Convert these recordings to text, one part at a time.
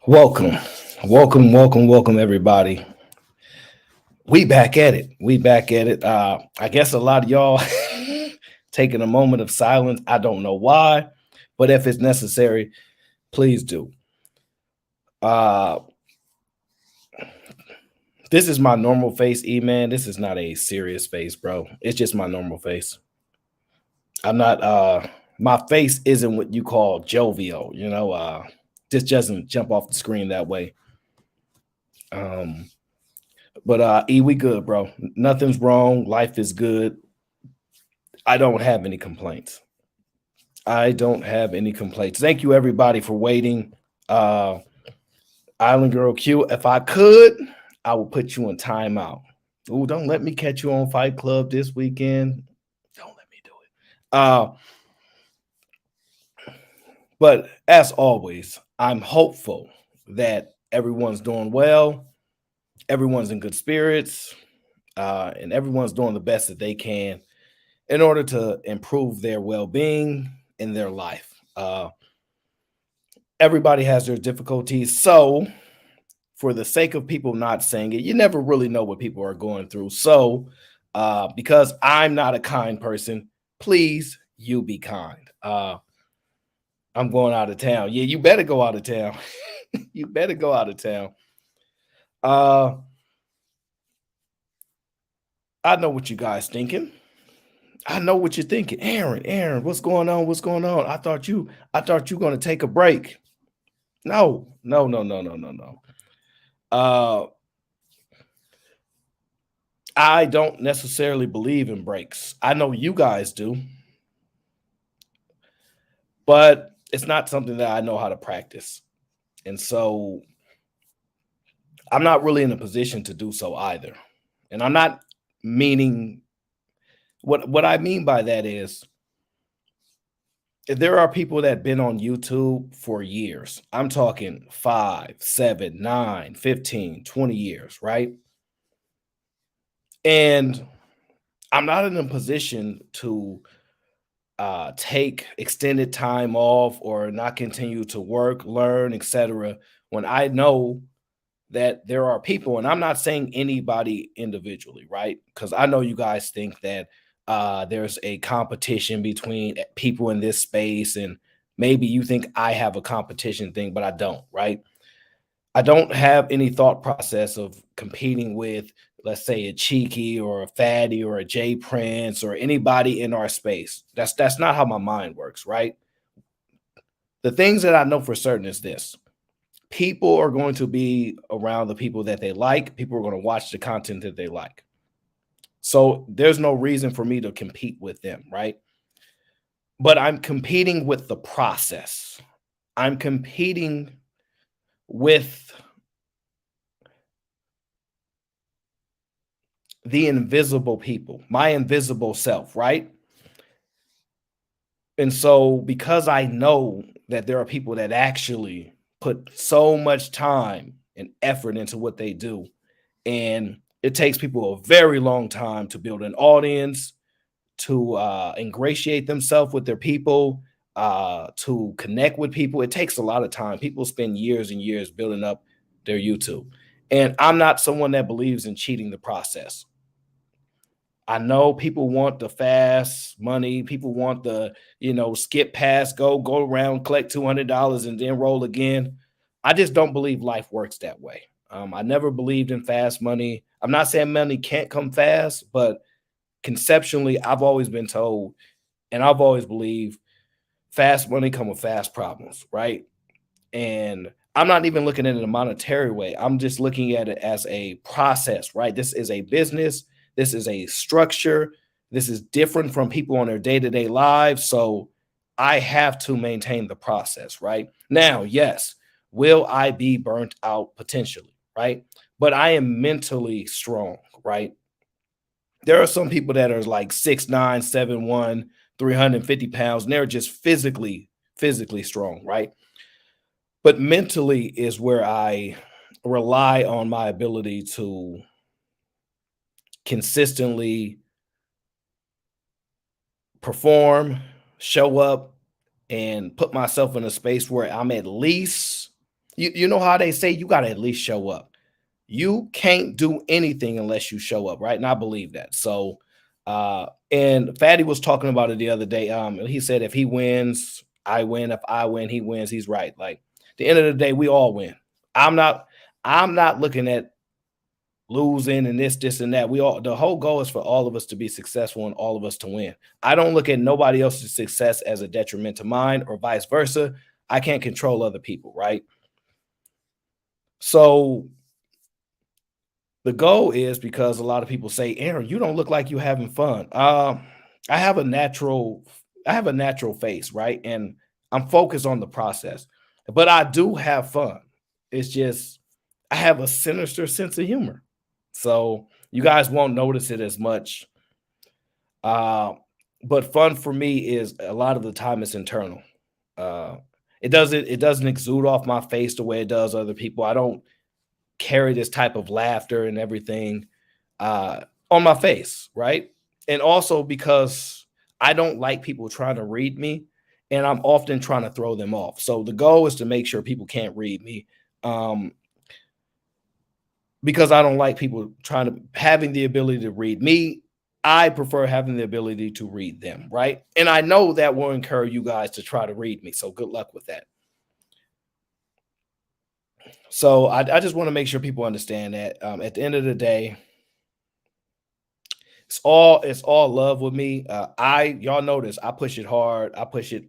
Welcome, welcome, everybody. We back at it. We back at it. I guess a lot of y'all taking a moment of silence. I don't know why, but if it's necessary, please do. Uh, this is my normal face, E-man. This is not a serious face, bro. It's just my normal face. I'm not. My face isn't what you call jovial. Just doesn't jump off the screen that way. Um, But E, we good, bro. Nothing's wrong. Life is good. I don't have any complaints. I don't have any complaints. Thank you everybody for waiting. Uh Island Girl Q, if I could, I would put you in timeout. Ooh, don't let me catch you on Fight Club this weekend. Don't let me do it. But as always, I'm hopeful that everyone's doing well, everyone's in good spirits, and everyone's doing the best that they can in order to improve their well-being in their life. Everybody has their difficulties. So, for the sake of people not saying it, you never really know what people are going through. So, because I'm not a kind person, please, you be kind. I'm going out of town. Yeah, you better go out of town. You better go out of town. Uh, I know what you guys thinking. I know what you're thinking. Aaron, what's going on? What's going on? I thought you were gonna take a break. No, no, no, no, no, no, no. Uh, I don't necessarily believe in breaks. I know you guys do, but it's not something that I know how to practice. And so I'm not really in a position to do so either. And I'm not meaning what I mean by that is if there are people that have been on YouTube for years. I'm talking 5, 7, 9, 15, 20 years, right? And I'm not in a position to take extended time off or not continue to work, learn, etc. When I know that there are people, and I'm not saying anybody individually, right? Because I know you guys think that there's a competition between people in this space, and maybe you think I have a competition thing, but I don't, right? I don't have any thought process of competing with, let's say, a Cheeky or a Fatty or a Jay Prince or anybody in our space. That's not how my mind works, right? The things that I know for certain is this: people are going to be around the people that they like. People are going to watch the content that they like. So there's no reason for me to compete with them, right? But I'm competing with the process. I'm competing with the invisible people, my invisible self, right? And so because I know that there are people that actually put so much time and effort into what they do, and it takes people a very long time to build an audience, to ingratiate themselves with their people, to connect with people. It takes a lot of time. People spend years and years building up their YouTube. And I'm not someone that believes in cheating the process. I know people want the fast money. People want the, skip past, go around, collect $200 and then roll again. I just don't believe life works that way. I never believed in fast money. I'm not saying money can't come fast, but conceptually, I've always been told, and I've always believed, fast money come with fast problems, right? And I'm not even looking at it in a monetary way. I'm just looking at it as a process, right? This is a business. This is a structure. This is different from people on their day-to-day lives. So I have to maintain the process, right? Now, yes, will I be burnt out potentially, right? But I am mentally strong, right? There are some people that are like 6'9", 7'1", 350 pounds, and they're just physically strong, right? But mentally is where I rely on my ability to consistently perform, show up, and put myself in a space where I'm at least You know how they say you got to at least show up. You can't do anything unless you show up, right? And I believe that. So, and Fatty was talking about it the other day. He said if he wins, I win. If I win, he wins. He's right. Like at the end of the day, we all win. I'm not. I'm not looking at losing and this and that. We all, the whole goal is for all of us to be successful and all of us to win. I don't look at nobody else's success as a detriment to mine or vice versa. I can't control other people, right? So the goal is because a lot of people say, Aaron, you don't look like you having fun. I have a natural, I have a natural face, right? And I'm focused on the process, but I do have fun. It's just I have a sinister sense of humor. So you guys won't notice it as much. Uh, but fun for me is a lot of the time it's internal. Uh, it doesn't exude off my face the way it does other people. I don't carry this type of laughter and everything uh, on my face, right? And also because I don't like people trying to read me, and I'm often trying to throw them off. So the goal is to make sure people can't read me, um, because I don't like people trying to having the ability to read me. I prefer having the ability to read them, right? And I know that will encourage you guys to try to read me. So good luck with that. So I just want to make sure people understand that at the end of the day, it's all love with me. I y'all notice I push it hard. I push it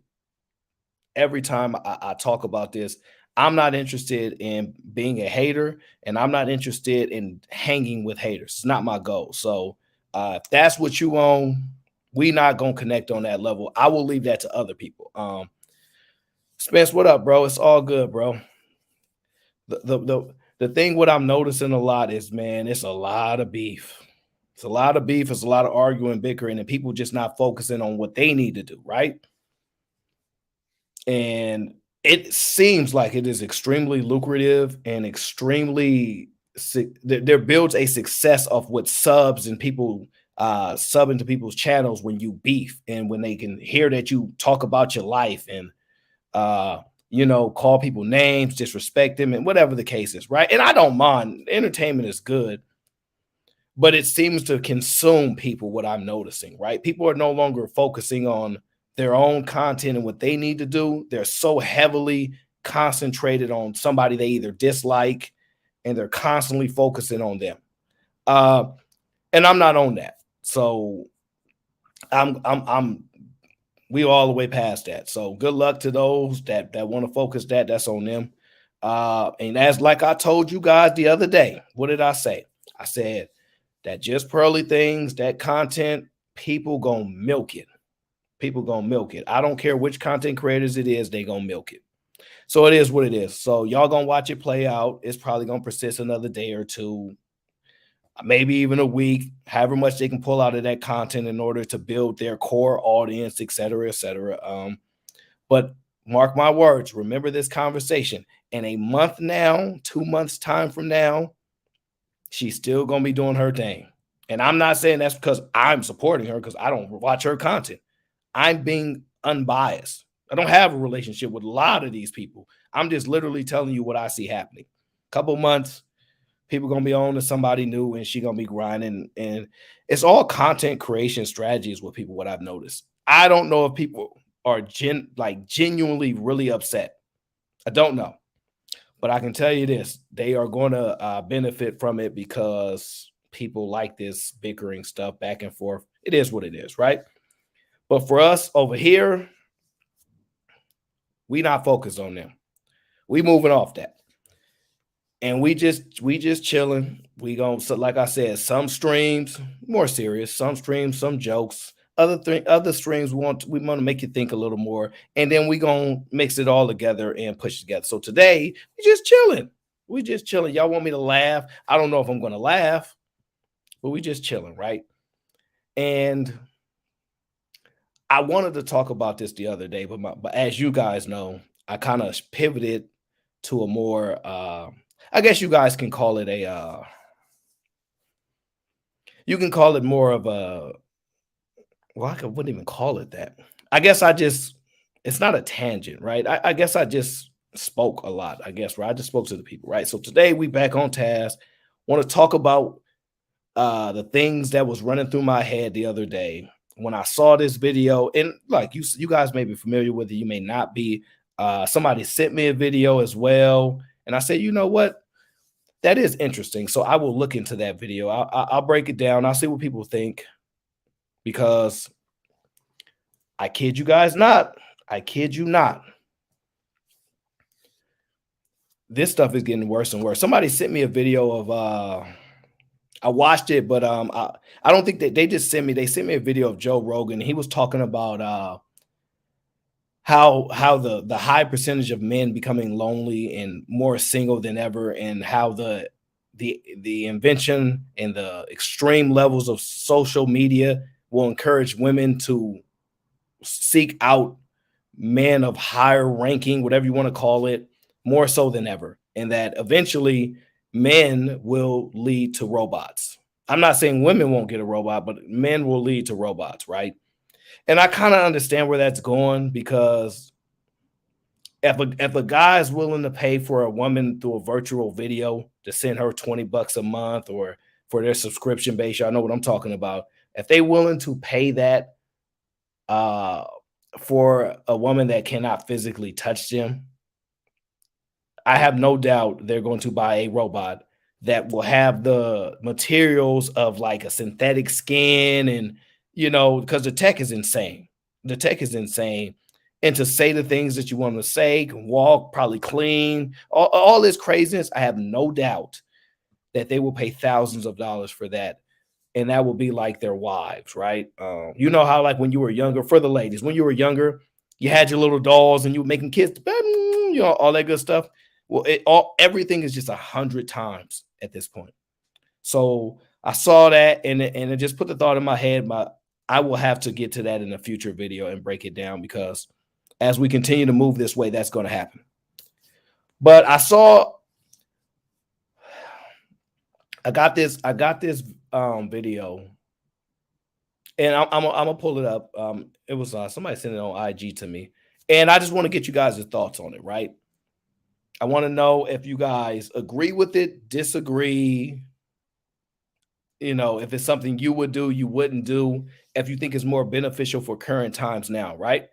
every time I talk about this. I'm not interested in being a hater, and I'm not interested in hanging with haters. It's not my goal. So if that's what you own, we not gonna connect on that level. I will leave that to other people. Spence, what up, bro? It's all good, bro. The thing what I'm noticing a lot is, man, it's a lot of beef. It's a lot of beef. It's a lot of arguing, bickering, and people just not focusing on what they need to do, right? And it seems like it is extremely lucrative and extremely there builds a success of what subs and people subbing to people's channels when you beef and when they can hear that you talk about your life and uh call people names, disrespect them, and whatever the case is, right? And I don't mind. Entertainment is good, but it seems to consume people. What I'm noticing, right? People are no longer focusing on their own content and what they need to do. They're so heavily concentrated on somebody they either dislike, and they're constantly focusing on them. Uh, and I'm not on that. So I'm we all the way past that. So good luck to those that want to focus that's on them. And as like I told you guys the other day, what did I say? I said that just pearly things, that content, people gonna milk it. People gonna milk it. I don't care which content creators it is, they gonna milk it. So it is what it is. So y'all gonna watch it play out. It's probably gonna persist another day or two, maybe even a week, however much they can pull out of that content in order to build their core audience, et cetera, et cetera. But mark my words, remember this conversation. In a month now, 2 months time from now, she's still gonna be doing her thing. And I'm not saying that's because I'm supporting her because I don't watch her content. I'm being unbiased. I don't have a relationship with a lot of these people. I'm just literally telling you what I see happening. Couple months, people gonna be on to somebody new, and she gonna be grinding. And it's all content creation strategies with people. What I've noticed, I don't know if people are genuinely really upset. I don't know, but I can tell you this: they are going to benefit from it because people like this bickering stuff back and forth. It is what it is, right? But for us over here, we not focused on them. We moving off that. And we just chilling. We going so like I said, some streams more serious, some streams, some jokes. Other streams we want to make you think a little more, and then we gonna mix it all together and push it together. So today we just chilling. We just chilling. Y'all want me to laugh? I don't know if I'm gonna laugh, but we just chilling, right? And I wanted to talk about this the other day, but as you guys know, I kind of pivoted to a more I guess you guys can call it a you can call it more of a wouldn't even call it that. I guess I just it's not a tangent, right? I guess I just spoke a lot, I guess, right? I just spoke to the people, right? So today we back on task. Want to talk about the things that was running through my head the other day when I saw this video. And like you guys may be familiar with it, you may not be. Somebody sent me a video as well, and I said, you know what? That is interesting. So I will look into that video. I'll break it down. I'll see what people think because I kid you guys not. I kid you not. This stuff is getting worse and worse. Somebody sent me a video of I watched it, but I don't think that they just sent me. They sent me a video of Joe Rogan. He was talking about how the high percentage of men becoming lonely and more single than ever, and how the invention and the extreme levels of social media will encourage women to seek out men of higher ranking, whatever you want to call it, more so than ever, and that eventually men will lead to robots. I'm not saying women won't get a robot, but men will lead to robots, right? And I kind of understand where that's going because if a guy is willing to pay for a woman through a virtual video to send her $20 a month or for their subscription base, y'all know what I'm talking about. If they willing to pay that uh for a woman that cannot physically touch them, I have no doubt they're going to buy a robot that will have the materials of like a synthetic skin and because the tech is insane. The tech is insane. And to say the things that you want to say, can walk, probably clean, all this craziness, I have no doubt that they will pay thousands of dollars for that, and that will be like their wives, right? You know how like when you were younger, for the ladies, when you were younger, you had your little dolls and you were making kids, all that good stuff. Well, everything is just 100 times at this point. So I saw that and it just put the thought in my head. I will have to get to that in a future video and break it down because as we continue to move this way, that's going to happen. But I got this video, and I'm gonna pull it up. It was somebody sent it on IG to me, and I just want to get you guys' thoughts on it. Right? I want to know if you guys agree with it, disagree. If it's something you would do, you wouldn't do. If you think it's more beneficial for current times now, right?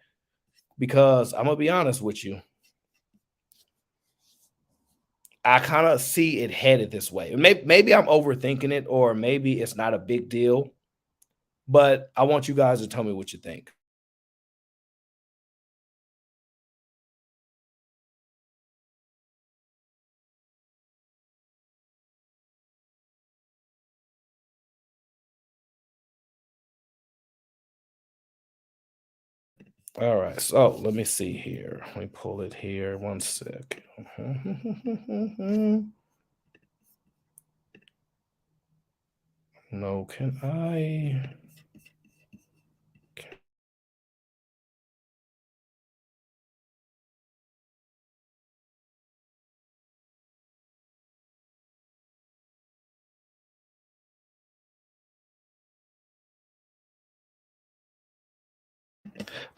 Because I'm gonna be honest with you, I kind of see it headed this way. Maybe I'm overthinking it, or maybe it's not a big deal. But I want you guys to tell me what you think. All right, so let me see here. Let me pull it here. One sec. No, can I?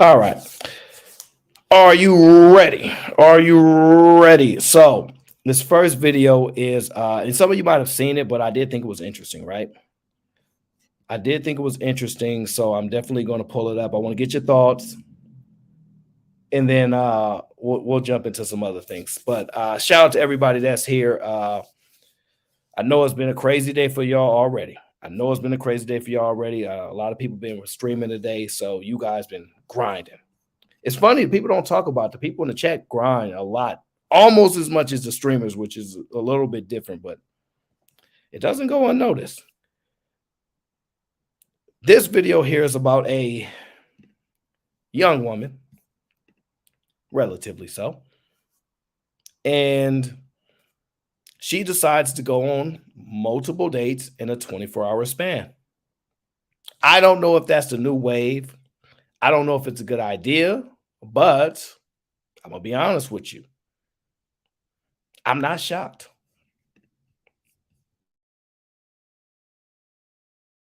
All right. Are you ready? Are you ready? So this first video is and some of you might have seen it, but I did think it was interesting, right? I did think it was interesting, so I'm definitely going to pull it up. I want to get your thoughts, and then we'll jump into some other things. But shout out to everybody that's here. I know it's been a crazy day for y'all already. A lot of people been streaming today, so you guys been grinding. It's funny, people don't talk about the people in the chat grind a lot, almost as much as the streamers, which is a little bit different, but it doesn't go unnoticed. This video here is about a young woman, relatively so, and she decides to go on multiple dates in a 24-hour span. I don't know if that's the new wave. I don't know if it's a good idea, but I'm going to be honest with you. I'm not shocked.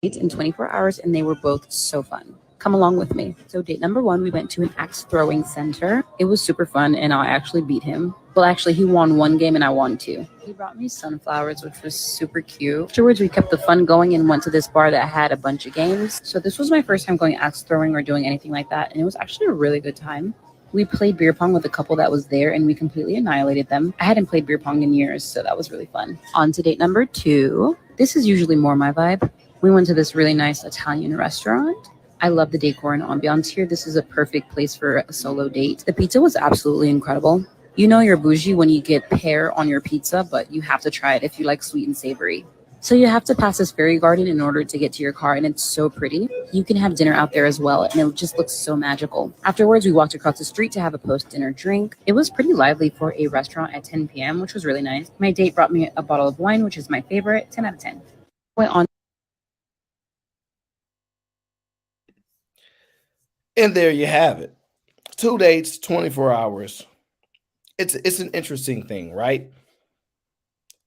In 24 hours, and they were both so fun. Come along with me. So, date number one, we went to an axe throwing center. It was super fun, and I actually beat him. Well, actually, he won one game and I won two. He brought me sunflowers, which was super cute. Afterwards, we kept the fun going and went to this bar that had a bunch of games. So, this was my first time going axe throwing or doing anything like that, and it was actually a really good time. We played beer pong with a couple that was there and we completely annihilated them. I hadn't played beer pong in years, so that was really fun. On to date number two. This is usually more my vibe. We went to this really nice Italian restaurant. I love the decor and ambiance here. This is a perfect place for a solo date. The pizza was absolutely incredible. You know you're bougie when you get pear on your pizza, but you have to try it if you like sweet and savory. So you have to pass this fairy garden in order to get to your car, and it's so pretty. You can have dinner out there as well, and it just looks so magical. Afterwards, we walked across the street to have a post-dinner drink. It was pretty lively for a restaurant at 10 p.m., which was really nice. My date brought me a bottle of wine, which is my favorite, 10 out of 10. Went on. And there you have it. 2 dates, 24 hours. It's an interesting thing, right?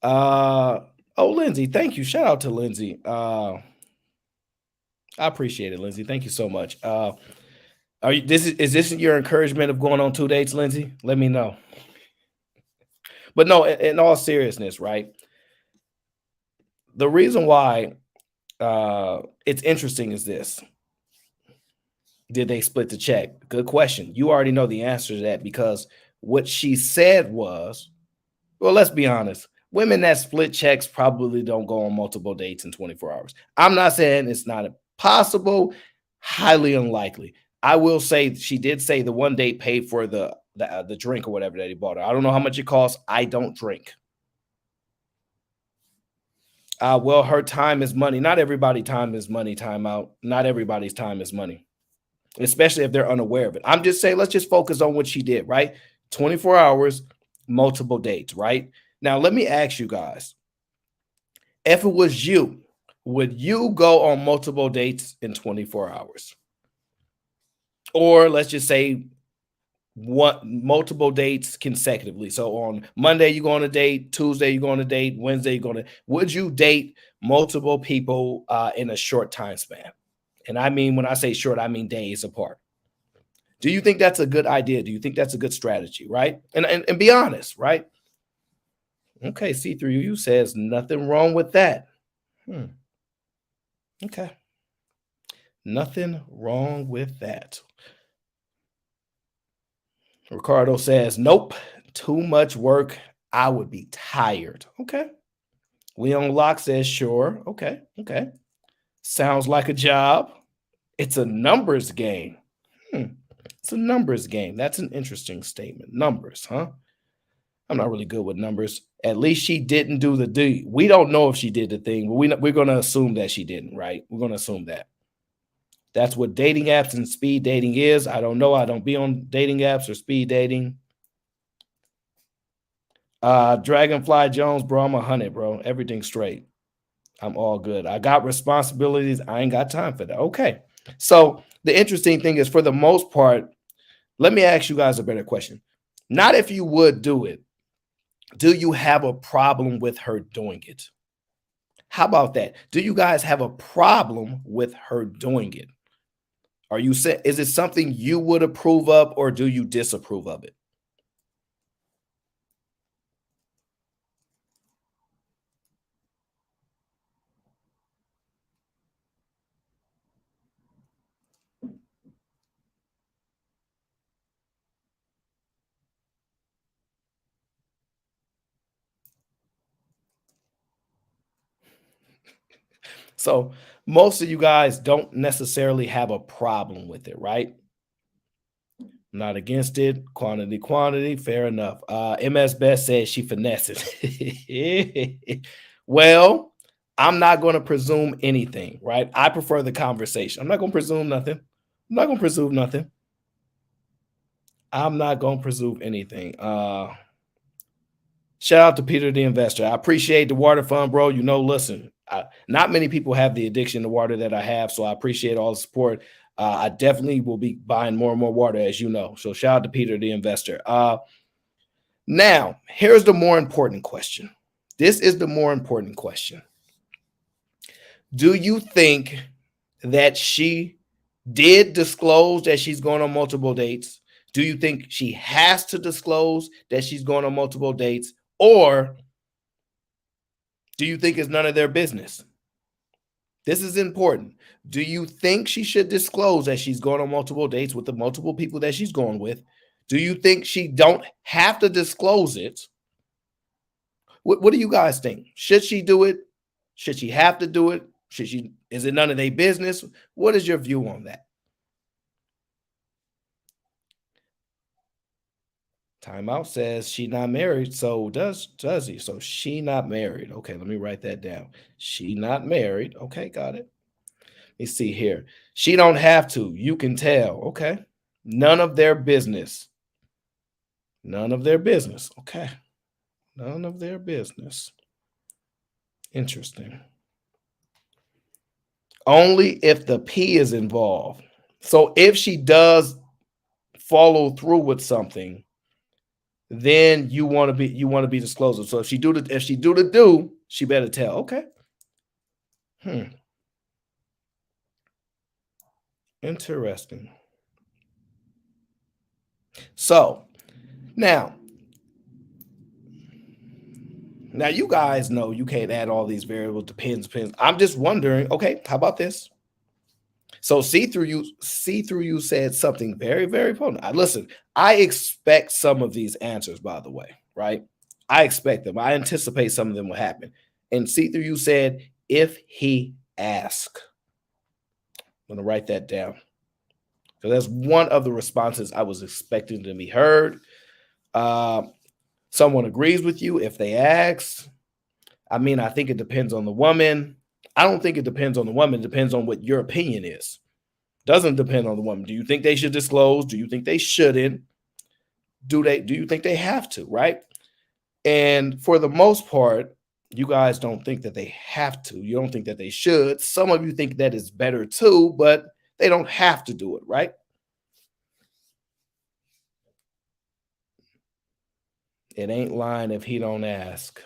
Uh oh, Lindsay, thank you. Shout out to Lindsay. I appreciate it, Lindsay. Thank you so much. Are you is this your encouragement of going on 2 dates, Lindsay? Let me know. But no, in all seriousness, right? The reason why it's interesting is this. Did they split the check? Good question. You already know the answer to that because what she said was, well, let's be honest. Women that split checks probably don't go on multiple dates in 24 hours. I'm not saying it's not possible, highly unlikely. I will say she did say the one date paid for the drink or whatever that he bought her. I don't know how much it costs. I don't drink. Well, her time is money. Not everybody time is money. Time out. Not everybody's time is money, especially if they're unaware of it. I'm just saying, let's just focus on what she did, right? 24 hours, multiple dates, right? Now, let me ask you guys, if it was you, would you go on multiple dates in 24 hours? Or let's just say multiple dates consecutively. So on Monday, you go on a date, Tuesday, you go on a date, Wednesday, you go on a, would you date multiple people in a short time span? And I mean, when I say short, I mean days apart. Do you think that's a good idea? Do you think that's a good strategy, right? And be honest, right? Okay, see through you says nothing wrong with that. Okay, nothing wrong with that. Ricardo says, nope, too much work. I would be tired. Okay. Leon Locke says, sure. Okay. Okay. Sounds like a job. It's a numbers game. It's a numbers game. That's an interesting statement. Numbers, huh? I'm not really good with numbers. At least she didn't do the D. We don't know if she did the thing, but we're going to assume that she didn't, right? We're going to assume that. That's what dating apps and speed dating is. I don't know. I don't be on dating apps or speed dating. Dragonfly Jones, bro, I'm 100, bro. Everything straight. I'm all good. I got responsibilities. I ain't got time for that. Okay. So the interesting thing is, for the most part, let me ask you guys a better question. Not if you would do it. Do you have a problem with her doing it? How about that? Do you guys have a problem with her doing it? Are you saying, is it something you would approve of, or do you disapprove of it? So most of you guys don't necessarily have a problem with it, right? Not against it. Quantity, quantity. Fair enough. MS Best says she finesses. Well, I'm not going to presume anything, right? I prefer the conversation. I'm not going to presume nothing. I'm not going to presume nothing. I'm not going to presume anything. Shout out to Peter the Investor. I appreciate the water fund, bro. You know, listen, not many people have the addiction to water that I have, so I appreciate all the support. I definitely will be buying more and more water, as you know. So shout out to Peter the Investor. Now, here's the more important question. This is the more important question. Do you think that she did disclose that she's going on multiple dates? Do you think she has to disclose that she's going on multiple dates? Or do you think it's none of their business? This is important. Do you think she should disclose that she's going on multiple dates with the multiple people that she's going with? Do you think she don't have to disclose it? What do you guys think? Should she do it? Should she have to do it? Should she? Is it none of their business? What is your view on that? Timeout says she not married, so does he? So she not married. Okay, let me write that down. She not married. Okay, got it. Let me see here. She don't have to. You can tell. Okay. None of their business. None of their business. Okay. None of their business. Interesting. Only if the P is involved. So if she does follow through with something, then you want to be disclosive. So if she do the do, she better tell. Okay. Interesting. So now you guys know you can't add all these variables. Depends. I'm just wondering. Okay, how about this? So see through you said something very, very important. Listen, I expect some of these answers, by the way, right? I expect them. I anticipate some of them will happen. And see through you said, if he ask. I'm going to write that down. So that's one of the responses I was expecting to be heard. Someone agrees with you if they ask. I mean, I think it depends on the woman. I don't think it depends on the woman. It depends on what your opinion is. Doesn't depend on the woman. Do you think they should disclose? Do you think they shouldn't? Do you think they have to, right? And for the most part, you guys don't think that they have to. You don't think that they should. Some of you think that is better too, but they don't have to do it, right? It ain't lying if he don't ask.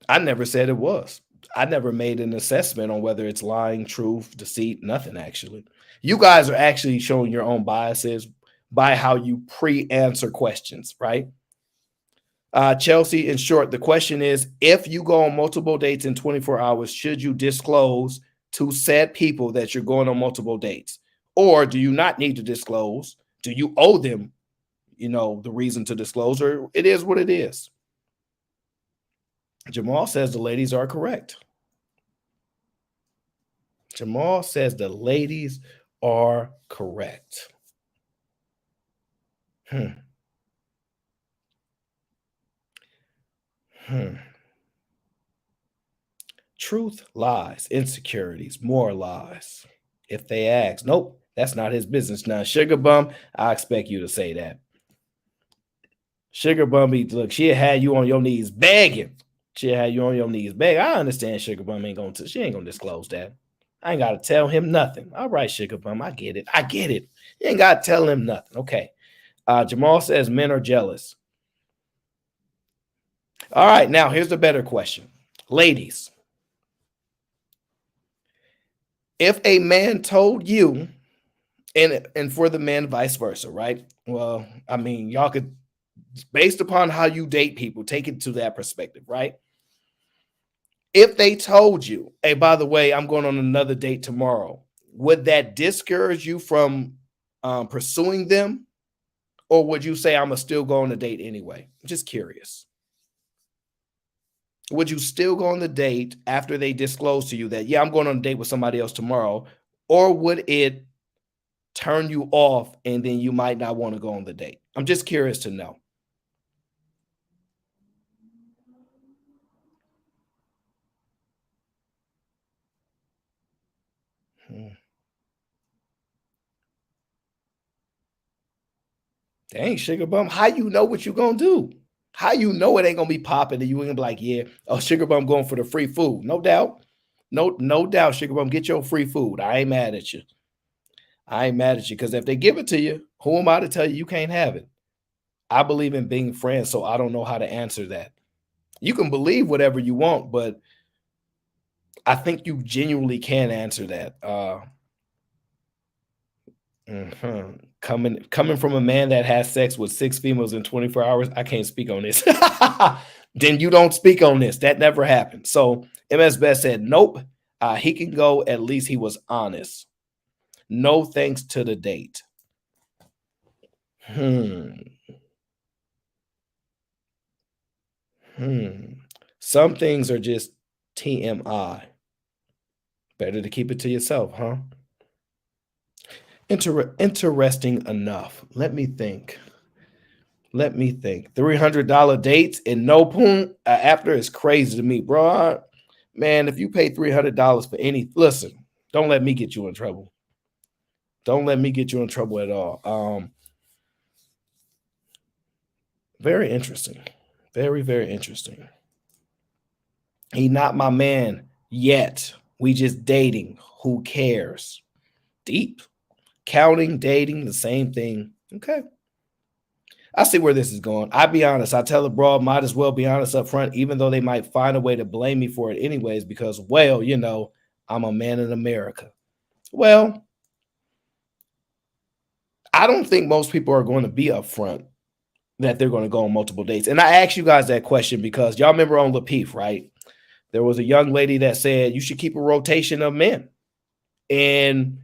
I never said it was. I never made an assessment on whether it's lying, truth, deceit, nothing actually. You guys are actually showing your own biases by how you pre-answer questions, right? Chelsea, in short, the question is, if you go on multiple dates in 24 hours, should you disclose to said people that you're going on multiple dates? Or do you not need to disclose? Do you owe them, the reason to disclose, or it is what it is? Jamal says the ladies are correct. Jamal says the ladies are correct. Truth, lies, insecurities, more lies. If they ask, nope, that's not his business. Now, Sugar Bum, I expect you to say that. Sugar Bum, look, she'll have you on your knees begging. She'll have you on your knees begging. I understand Sugar Bum she ain't gonna disclose that. I ain't gotta tell him nothing. All right, Sugar Bum, I get it. You ain't gotta tell him nothing. Okay. Jamal says men are jealous. All right, now here's the better question. Ladies, if a man told you, and for the men, vice versa, right? Well, I mean, y'all could, based upon how you date people, take it to that perspective, right? If they told you, hey, by the way, I'm going on another date tomorrow, would that discourage you from pursuing them? Or would you say, I'm going to still go on the date anyway? I'm just curious. Would you still go on the date after they disclose to you that, yeah, I'm going on a date with somebody else tomorrow? Or would it turn you off and then you might not want to go on the date? I'm just curious to know. Dang, Sugar Bum, how you know what you're going to do? How you know it ain't going to be popping and you ain't gonna be like, yeah, oh, Sugar Bum going for the free food. No doubt. No doubt, Sugar Bum, get your free food. I ain't mad at you. Because if they give it to you, who am I to tell you you can't have it? I believe in being friends, so I don't know how to answer that. You can believe whatever you want, but I think you genuinely can answer that. Coming from a man that has sex with 6 females in 24 hours, I can't speak on this. Then you don't speak on this. That never happened. So MS Best said, nope. He can go. At least he was honest. No thanks to the date. Hmm. Some things are just TMI. Better to keep it to yourself, huh? Interesting enough. Let me think. $300 dates and no poon after is crazy to me, bro. Man, if you pay $300 for any, listen, don't let me get you in trouble. Don't let me get you in trouble at all. Very interesting. Very, very interesting. He not my man yet. We just dating. Who cares? Deep. Counting, dating, the same thing. Okay. I see where this is going. I'll be honest. I tell a broad, might as well be honest up front, even though they might find a way to blame me for it anyways, because, well, I'm a man in America. Well, I don't think most people are going to be upfront that they're going to go on multiple dates. And I asked you guys that question because y'all remember on Lapeef, right? There was a young lady that said you should keep a rotation of men. And,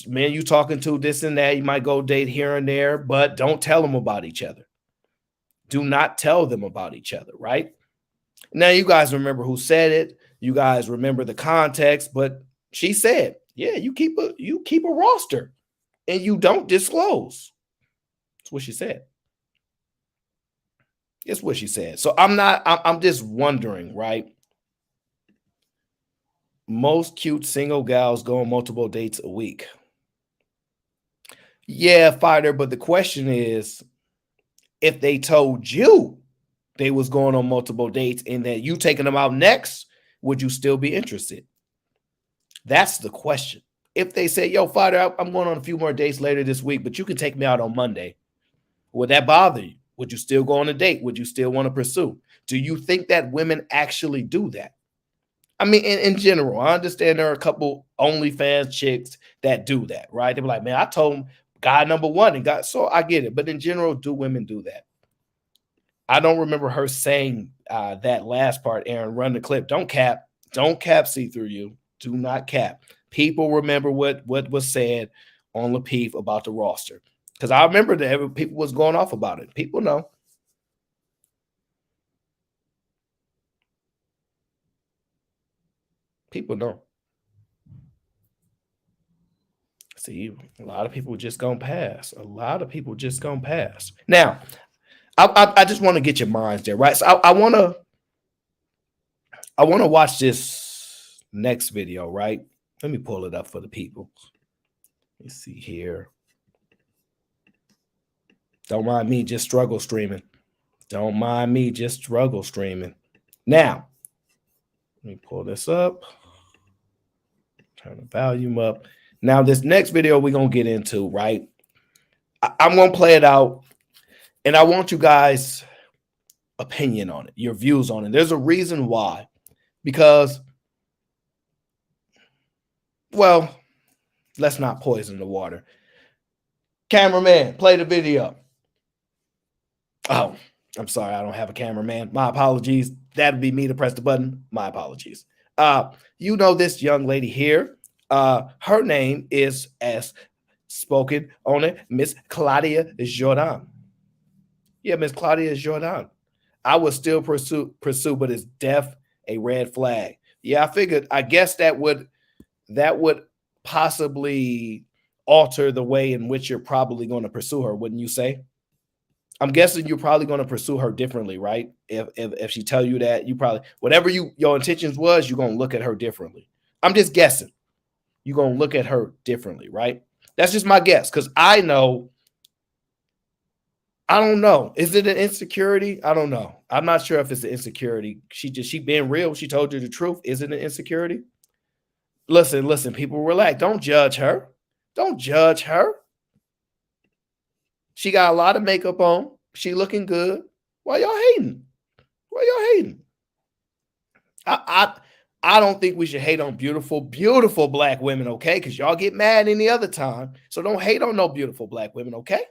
men you talking to, this and that, you might go date here and there, but don't tell them about each other. Do not tell them about each other, right? Now, you guys remember who said it. You guys remember the context, but she said, yeah, you keep a roster and you don't disclose. That's what she said. It's what she said. So I'm just wondering, right? Most cute single gals go on multiple dates a week. Yeah, fighter, but the question is, if they told you they was going on multiple dates and that you taking them out next, would you still be interested? That's the question. If they say, yo, fighter, I'm going on a few more dates later this week, but you can take me out on Monday, would that bother you? Would you still go on a date? Would you still want to pursue? Do you think that women actually do that? I mean, in general, I understand there are a couple OnlyFans chicks that do that, right? They be like, man, I told him guy number one and got, so I get it. But in general, do women do that? I don't remember her saying that last part, Aaron, run the clip. Don't cap. Don't cap, see through you. Do not cap. People remember what was said on Lapeef about the roster. Because I remember that people was going off about it. People know. People know. See, a lot of people just gonna pass. A lot of people just gonna pass. Now, I just want to get your minds there, right? So I want to watch this next video, right? Let me pull it up for the people. Let's see here. Don't mind me just struggle streaming. Don't mind me just struggle streaming. Now, let me pull this up. Turn the volume up. Now, this next video we're going to get into, right? I'm going to play it out, and I want you guys' opinion on it, your views on it. There's a reason why. Because, well, let's not poison the water. Cameraman, play the video. Oh, I'm sorry, I don't have a cameraman. My apologies. That'd be me to press the button. My apologies. This young lady here. Her name is, as spoken on it, Miss Claudia Jordan. Yeah, Miss Claudia Jordan. I would still pursue, but it's def a red flag. Yeah, I figured. I guess that would possibly alter the way in which you're probably going to pursue her, wouldn't you say? I'm guessing you're probably going to pursue her differently, right? If she tell you that, you probably, whatever your intentions was, you're going to look at her differently. I'm just guessing. You're going to look at her differently, right? That's just my guess, because I don't know. Is it an insecurity? I don't know. I'm not sure if it's an insecurity. She being real. She told you the truth. Is it an insecurity? Listen, people, relax. Don't judge her. Don't judge her. She got a lot of makeup on. She looking good. Why y'all hating? Why y'all hating? I don't think we should hate on beautiful, beautiful black women, okay? Because y'all get mad any other time. So don't hate on no beautiful black women, okay?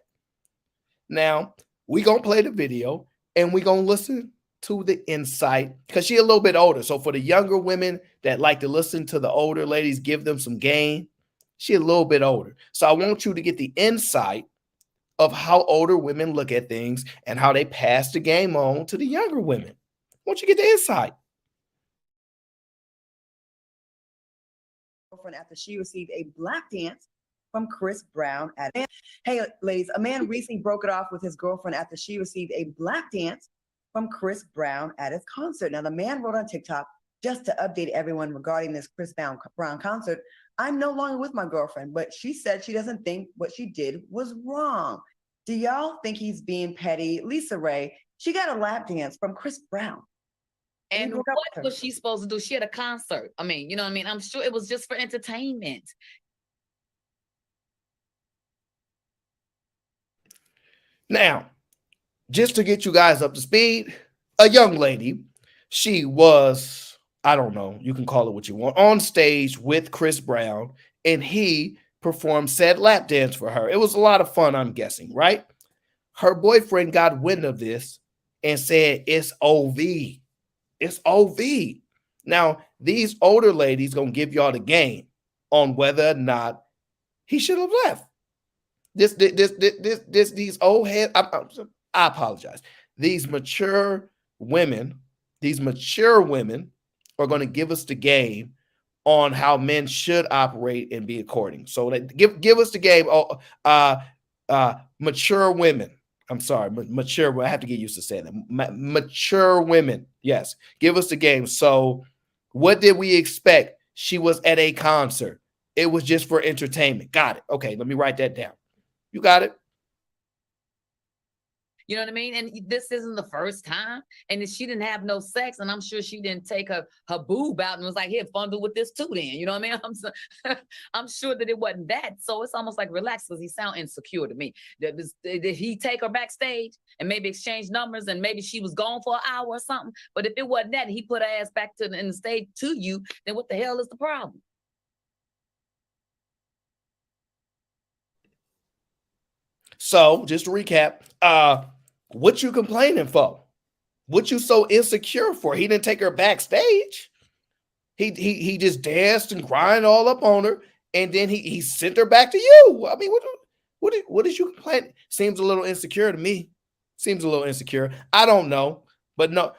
Now, we going to play the video and we going to listen to the insight because she a little bit older. So for the younger women that like to listen to the older ladies, give them some game, she a little bit older. So I want you to get the insight of how older women look at things and how they pass the game on to the younger women. I want you to get the insight. After she received a black dance from Chris Brown at Hey ladies, a man recently broke it off with his girlfriend after she received a black dance from Chris Brown at his concert. Now the man wrote on TikTok, just to update everyone regarding this Chris Brown concert, I'm no longer with my girlfriend, but she said she doesn't think what she did was wrong. Do y'all think he's being petty? Lisa Ray, she got a lap dance from Chris Brown. And what was she supposed to do? She had a concert. I mean, you know what I mean? I'm sure it was just for entertainment. Now, just to get you guys up to speed, a young lady, she was, I don't know, you can call it what you want, on stage with Chris Brown, and he performed said lap dance for her. It was a lot of fun, I'm guessing, right? Her boyfriend got wind of this and said, it's OV. It's OV. Now, these older ladies gonna give y'all the game on whether or not he should have left. These old heads. I apologize. These mature women are going to give us the game on how men should operate and be according. So they give us the game. Mature women. I'm sorry, mature. I have to get used to saying that. Mature women. Yes, give us the game. So, what did we expect? She was at a concert. It was just for entertainment. Got it. Okay, let me write that down. You got it. You know what I mean? And this isn't the first time. And if she didn't have no sex, and I'm sure she didn't take her boob out and was like, here, fondle with this too then. You know what I mean? I'm sure that it wasn't that. So it's almost like relax because he sound insecure to me. Did he take her backstage and maybe exchange numbers and maybe she was gone for an hour or something? But if it wasn't that, he put her ass back in the stage to you, then what the hell is the problem? So just to recap, what you complaining for? What you so insecure for? He didn't take her backstage. He just danced and grinded all up on her, and then he sent her back to you. I mean, what did you complain? Seems a little insecure to me. Seems a little insecure. I don't know, but no.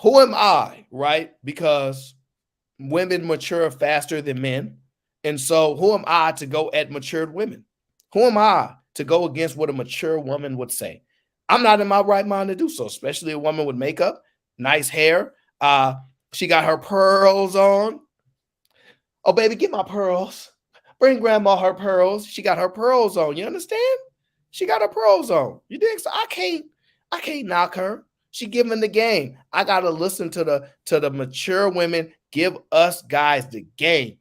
Who am I, right? Because women mature faster than men. And so who am I to go at matured women? Who am I to go against what a mature woman would say? I'm not in my right mind to do so, especially a woman with makeup, nice hair. She got her pearls on. Oh, baby, get my pearls. Bring grandma her pearls. She got her pearls on. You understand? She got her pearls on. You dig? So I can't knock her. She giving the game. I gotta listen to the mature women give us guys the game.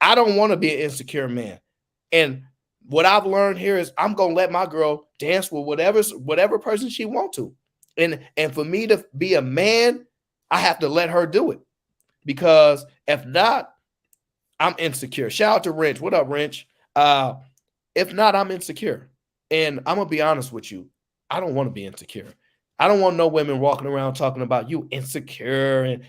I don't want to be an insecure man. And what I've learned here is I'm gonna let my girl dance with whatever person she wants to. And for me to be a man, I have to let her do it. Because if not, I'm insecure. Shout out to Wrench. What up, Wrench? If not, I'm insecure. And I'm gonna be honest with you. I don't want to be insecure. I don't want no women walking around talking about you insecure and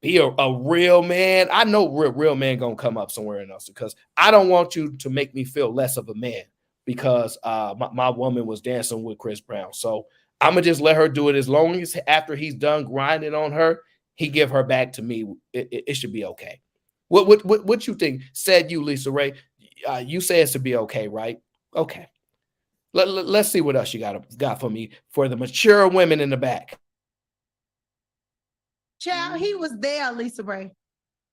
be a real man. I know real man gonna come up somewhere else because I don't want you to make me feel less of a man because my woman was dancing with Chris Brown. So I'm gonna just let her do it as long as after he's done grinding on her, he give her back to me. It should be okay. What you think? Said you, Lisa Ray? You say it's to be okay, right? Okay. Let's see what else you got for me for the mature women in the back. Child, he was there, Lisa Ray.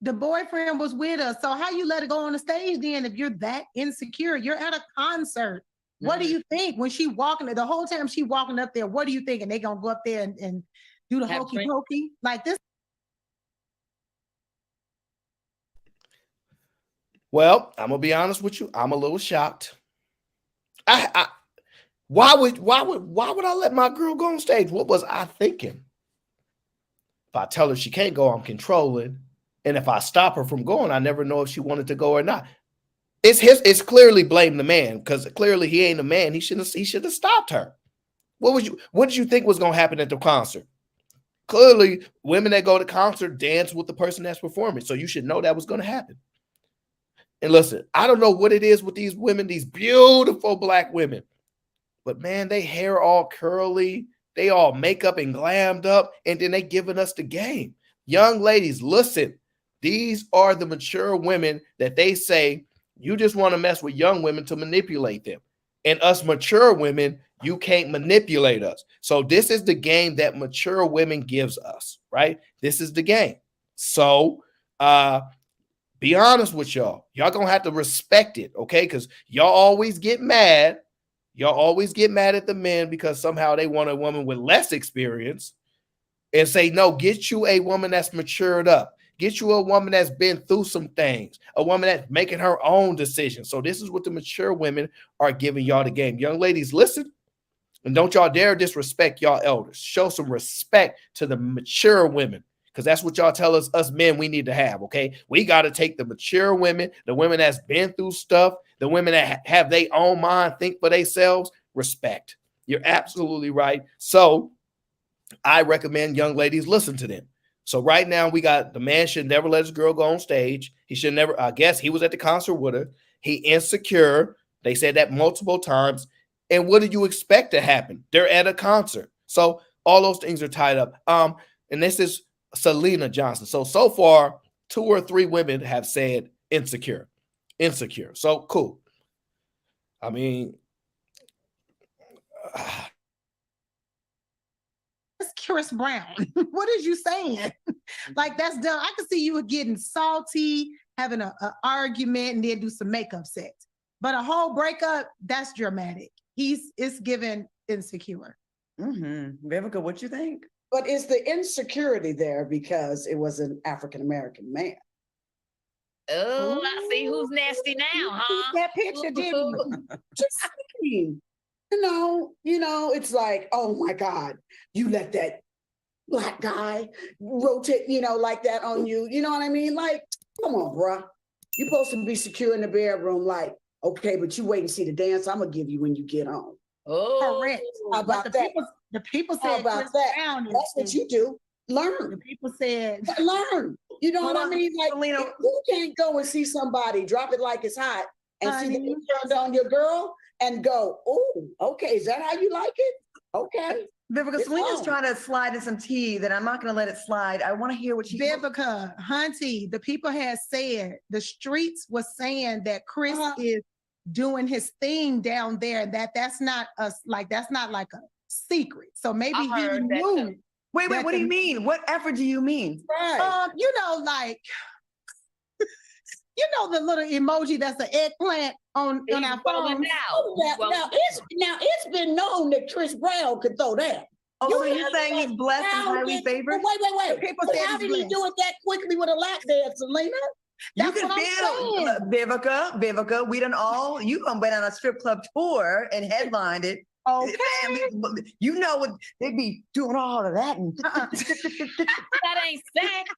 The boyfriend was with us. So how you let it go on the stage then if you're that insecure? You're at a concert. What do you think when she walking the whole time she walking up there? What do you think? And they gonna go up there and do the hokey pokey like this? Well, I'm gonna be honest with you. I'm a little shocked. Why would I let my girl go on stage? What was I thinking? If I tell her she can't go, I'm controlling. And if I stop her from going, I never know if she wanted to go or not. It's clearly blame the man, because clearly he ain't a man. He should have stopped her. What did you think was gonna happen at the concert? Clearly, women that go to concert dance with the person that's performing. So you should know that was gonna happen. And listen, I don't know what it is with these women, these beautiful black women, but man, they hair all curly, they all makeup and glammed up, and then they giving us the game. Young ladies, listen, these are the mature women that they say you just want to mess with young women to manipulate them. And us mature women, you can't manipulate us. So this is the game that mature women gives us, right? This is the game. So be honest with y'all. Y'all gonna have to respect it, okay? Because y'all always get mad. Y'all always get mad at the men because somehow they want a woman with less experience, and say, no, get you a woman that's matured up. Get you a woman that's been through some things, a woman that's making her own decisions. So this is what the mature women are giving y'all the game. Young ladies, listen, and don't y'all dare disrespect y'all elders. Show some respect to the mature women, because that's what y'all tell us men we need to have, okay? We got to take the mature women, the women that's been through stuff, the women that have their own mind, think for themselves, respect. You're absolutely right. So I recommend young ladies listen to them. So right now we got the man should never let his girl go on stage. He should never, I guess he was at the concert with her. He insecure. They said that multiple times. And what did you expect to happen? They're at a concert. So all those things are tied up. And this is Selena Johnson. So far, 2 or 3 women have said insecure. So cool. I mean, Chris Brown. What is you saying? Like, that's dumb. I can see you getting salty, having an argument, and then do some makeup sex. But a whole breakup, that's dramatic. It's given insecure. Vivica, what you think? But is the insecurity there because it was an African-American man? Oh, I see who's nasty now, huh? That picture, didn't you? Just saying. You know, it's like, oh my God, you let that black guy rotate, like that on you. You know what I mean? Like, come on, bruh. You're supposed to be secure in the bedroom, like, okay, but you wait and see the dance I'm gonna give you when you get home. Oh, correct. How about But that? the people How said about Chris that? Brown is- That's what you do. The Learn. people said Learn. You know what I mean? Like, Selena, you can't go and see somebody drop it like it's hot and see that Honey. you turned on your girl and go, oh, okay, is that how you like it? Okay. Vivica, It's Selena's on. trying to slide in some tea that I'm not going to let it slide. I want to hear what she. Vivica, Hunty, the people had said, the streets was saying that Chris is doing his thing down there, that's not like a secret. So maybe I he heard that knew. too. Wait, that what do the- you mean? What effort do you mean? Right. Like, the little emoji that's an eggplant on He's our rolling phone. out. Now it's been known that Chris Brown could throw that. Oh, so You you're know saying he's blessed and How highly did- favored? Wait. People But said how he's did he do it that quickly with a lap dance, Selena? You That's can what I'm feel, saying. Vivica, you done went on a strip club tour and headlined it. Okay. You know what, they be doing all of that. And That ain't sex.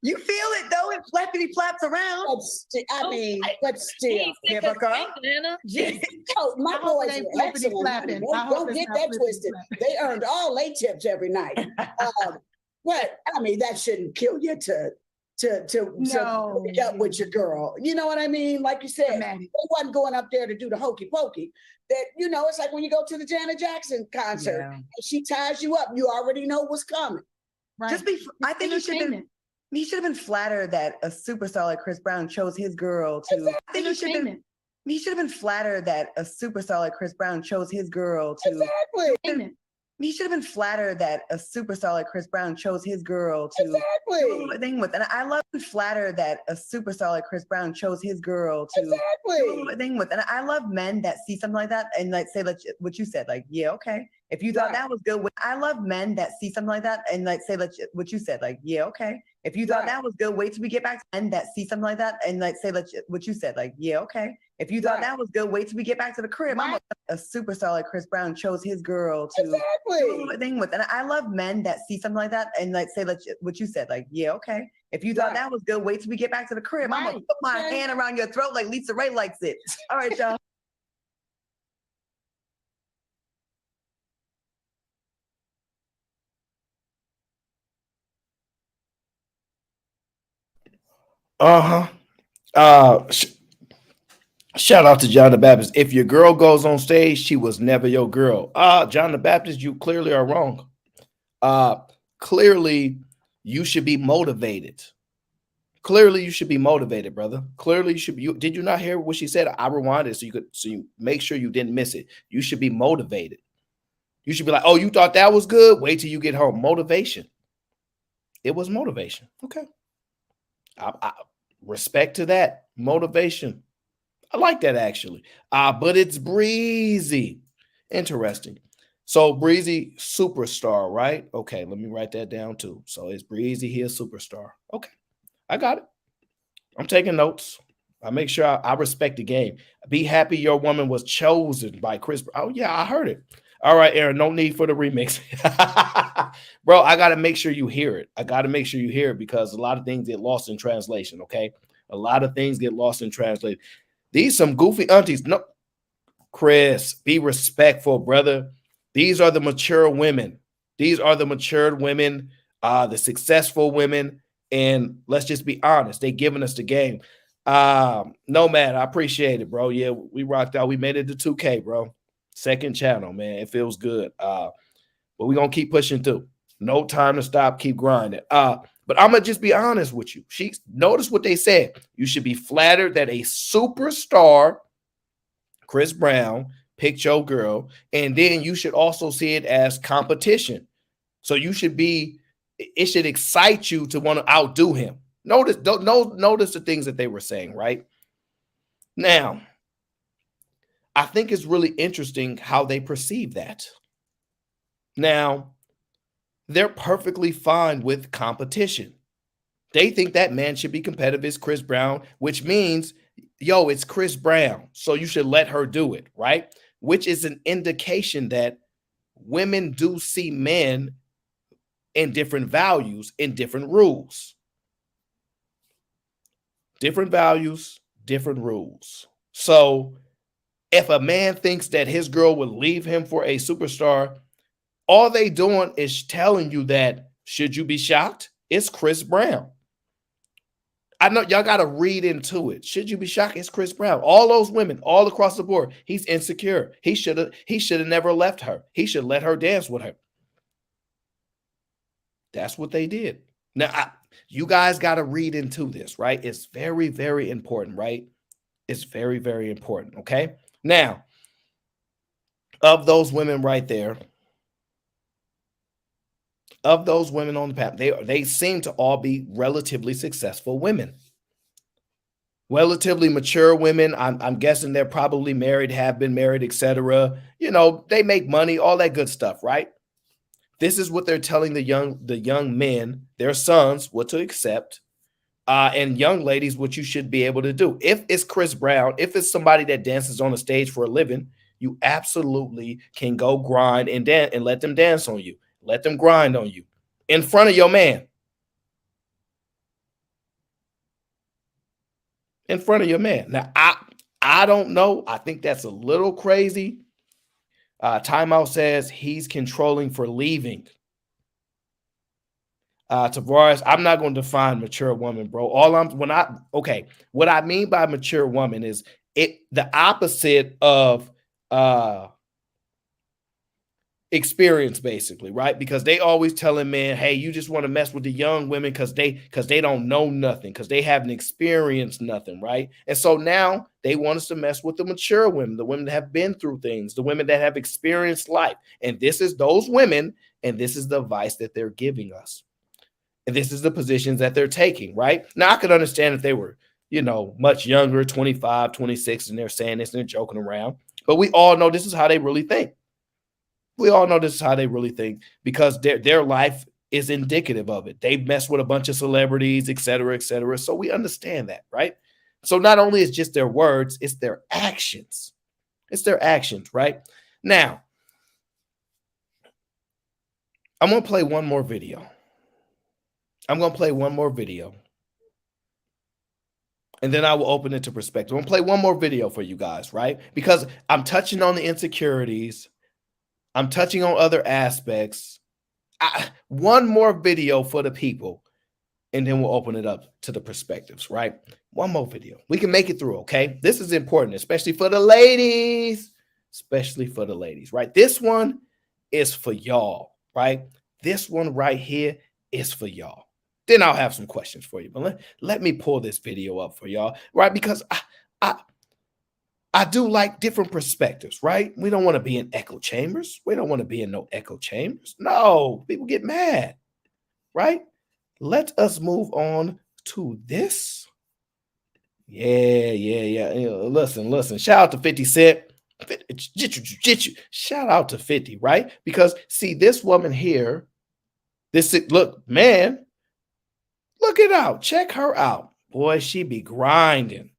you feel it though, it flappity flaps around. But still, He still. ain't sick of Vivica. Atlanta. Jesus. Oh, my I hope boys it ain't are flippity excellent. flapping. Don't, I hope don't it's get not that flippity twisted. flapping. They earned all their tips every night. But that shouldn't kill you to No. break up with your girl. You know what I mean? Like you said, Dramatic. they wasn't going up there to do the hokey pokey. That it's like when you go to the Janet Jackson concert Yeah. and she ties you up, you already know what's coming. Right. I think Entertainment. he should have been flattered that a superstar like Chris Brown chose his girl to. I think Entertainment. he should have been flattered that a superstar like Chris Brown chose his girl to. Exactly. Entertainment. He should have been flattered that a superstar like Chris Brown chose his girl to. Exactly. The thing with, and I love flattered that a superstar like Chris Brown chose his girl to. Exactly. The thing with, and I love men that see something like that and like say like what you said, like, yeah, okay, If you thought that was good, I love men that see something like that and like say like what you said, like, yeah, okay. If you thought that was good, wait till we get back to men that see something like that and like say like what you said, like, yeah, okay. If you thought that was good, wait till we get back to the crib. I'm a superstar like Chris Brown chose his girl to do a thing with. And I love men that see something like that and like say like what you said, like, yeah, okay. If you thought that was good, wait till we get back to the crib. I'm gonna put my hand around your throat like Lisa Ray likes it. All right, y'all. Uh-huh. Shout out to John the Baptist. If your girl goes on stage, she was never your girl. John the Baptist, you clearly are wrong. Clearly, you should be motivated. Clearly, you should be motivated, brother. Clearly, you should be. Did you not hear what she said? I rewinded so you make sure you didn't miss it. You should be motivated. You should be like, oh, you thought that was good? Wait till you get home. Motivation. It was motivation. Okay. I respect to that. Motivation. I like that actually. But it's Breezy. Interesting. So Breezy, superstar, right? Okay, let me write that down too. So it's Breezy here, superstar. Okay, I got it. I'm taking notes. I make sure I respect the game. Be happy your woman was chosen by Chris. Oh, yeah, I heard it. All right, Aaron, no need for the remix. Bro, I got to make sure you hear it. I got to make sure you hear it because a lot of things get lost in translation, okay? A lot of things get lost in translation. These some goofy aunties. No, Chris, be respectful, brother. These are the mature women. These are the matured women, the successful women. And let's just be honest, they giving us the game. Nomad, I appreciate it, bro. Yeah, we rocked out. We made it to 2K, bro. Second channel, man. It feels good. But we're gonna keep pushing through. No time to stop, keep grinding. But I'm gonna just be honest with you. Notice what they said. You should be flattered that a superstar, Chris Brown, picked your girl, and then you should also see it as competition. So you should be, it should excite you to want to outdo him. Notice the things that they were saying, right? Now, I think it's really interesting how they perceive that. Now, they're perfectly fine with competition. They think that man should be competitive as Chris Brown, which means, yo, it's Chris Brown, so you should let her do it, right? Which is an indication that women do see men in different values, in different rules. Different values, different rules. So if a man thinks that his girl would leave him for a superstar, all they doing is telling you that, should you be shocked? It's Chris Brown. I know y'all got to read into it. Should you be shocked? It's Chris Brown. All those women, all across the board. He's insecure. He should have never left her. He should let her dance with her. That's what they did. Now, you guys got to read into this, right? It's very, very important, right? It's very, very important. Okay. Now, of those women right there, of those women on the path, they seem to all be relatively successful women, relatively mature women. I'm guessing they're probably married, have been married, etc. You know, they make money, all that good stuff, right? This is what they're telling the young men, their sons, what to accept, and young ladies, what you should be able to do. If it's Chris Brown, if it's somebody that dances on a stage for a living, you absolutely can go grind and dance and let them dance on you. Let them grind on you in front of your man. In front of your man. Now, I don't know. I think that's a little crazy. Timeout says he's controlling for leaving. Tavares, I'm not going to define mature woman, bro. What I mean by mature woman is the opposite of experience, basically, right? Because they always telling men, hey, you just want to mess with the young women because they don't know nothing, because they haven't experienced nothing, right? And so now they want us to mess with the mature women, the women that have been through things, the women that have experienced life. And this is those women, and this is the advice that they're giving us. And this is the positions that they're taking, right? Now, I could understand if they were, much younger, 25, 26, and they're saying this and they're joking around. But we all know this is how they really think. We all know this is how they really think because their life is indicative of it. They mess with a bunch of celebrities, et cetera, et cetera. So we understand that, right? So not only is just their words, it's their actions. It's their actions, right? Now, I'm going to play one more video. And then I will open it to perspective. I'm going to play one more video for you guys, right? Because I'm touching on the insecurities. I'm touching on other aspects. One more video for the people, and then we'll open it up to the perspectives, right? One more video. We can make it through, okay? This is important, especially for the ladies. Especially for the ladies, right? This one is for y'all, right? This one right here is for y'all. Then I'll have some questions for you. But let me pull this video up for y'all, right? Because I do like different perspectives, right? We don't want to be in echo chambers. We don't want to be in no echo chambers. No, people get mad, right? Let us move on to this. Yeah. Listen. Shout out to 50 Cent. Shout out to 50, right? Because see, this woman here, look, man, look it out. Check her out. Boy, she be grinding.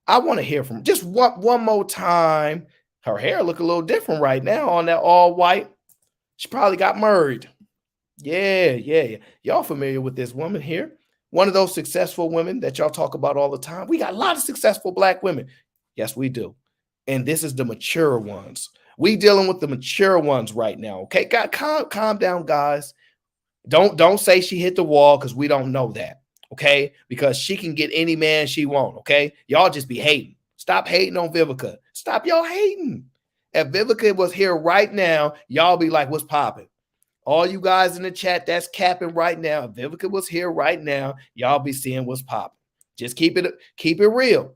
I want to hear from just one more time. Her hair look a little different right now on that all white. She probably got married. Yeah. Y'all familiar with this woman here? One of those successful women that y'all talk about all the time. We got a lot of successful Black women. Yes, we do. And this is the mature ones. We dealing with the mature ones right now. Okay, calm down, guys. Don't say she hit the wall because we don't know that. Okay, because she can get any man she want. Okay, y'all just be hating. Stop hating on Vivica. Stop y'all hating. If Vivica was here right now, y'all be like, what's popping? All you guys in the chat that's capping right now. If Vivica was here right now, y'all be seeing what's popping. Just keep it real.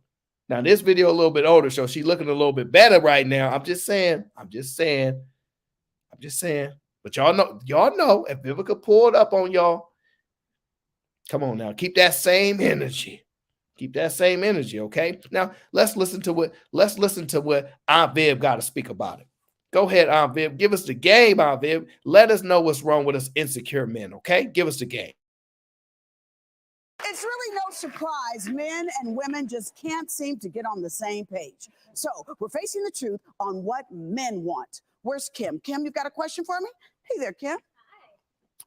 Now, this video a little bit older, so she's looking a little bit better right now. I'm just saying. But y'all know if Vivica pulled up on y'all, come on now, keep that same energy. Okay? Now, let's listen to what Aunt Viv got to speak about it. Go ahead, Aunt Viv. Give us the game, Aunt Viv. Let us know what's wrong with us insecure men, okay? Give us the game. It's really no surprise men and women just can't seem to get on the same page. So we're facing the truth on what men want. Where's Kim? Kim, you've got a question for me? Hey there, Kim.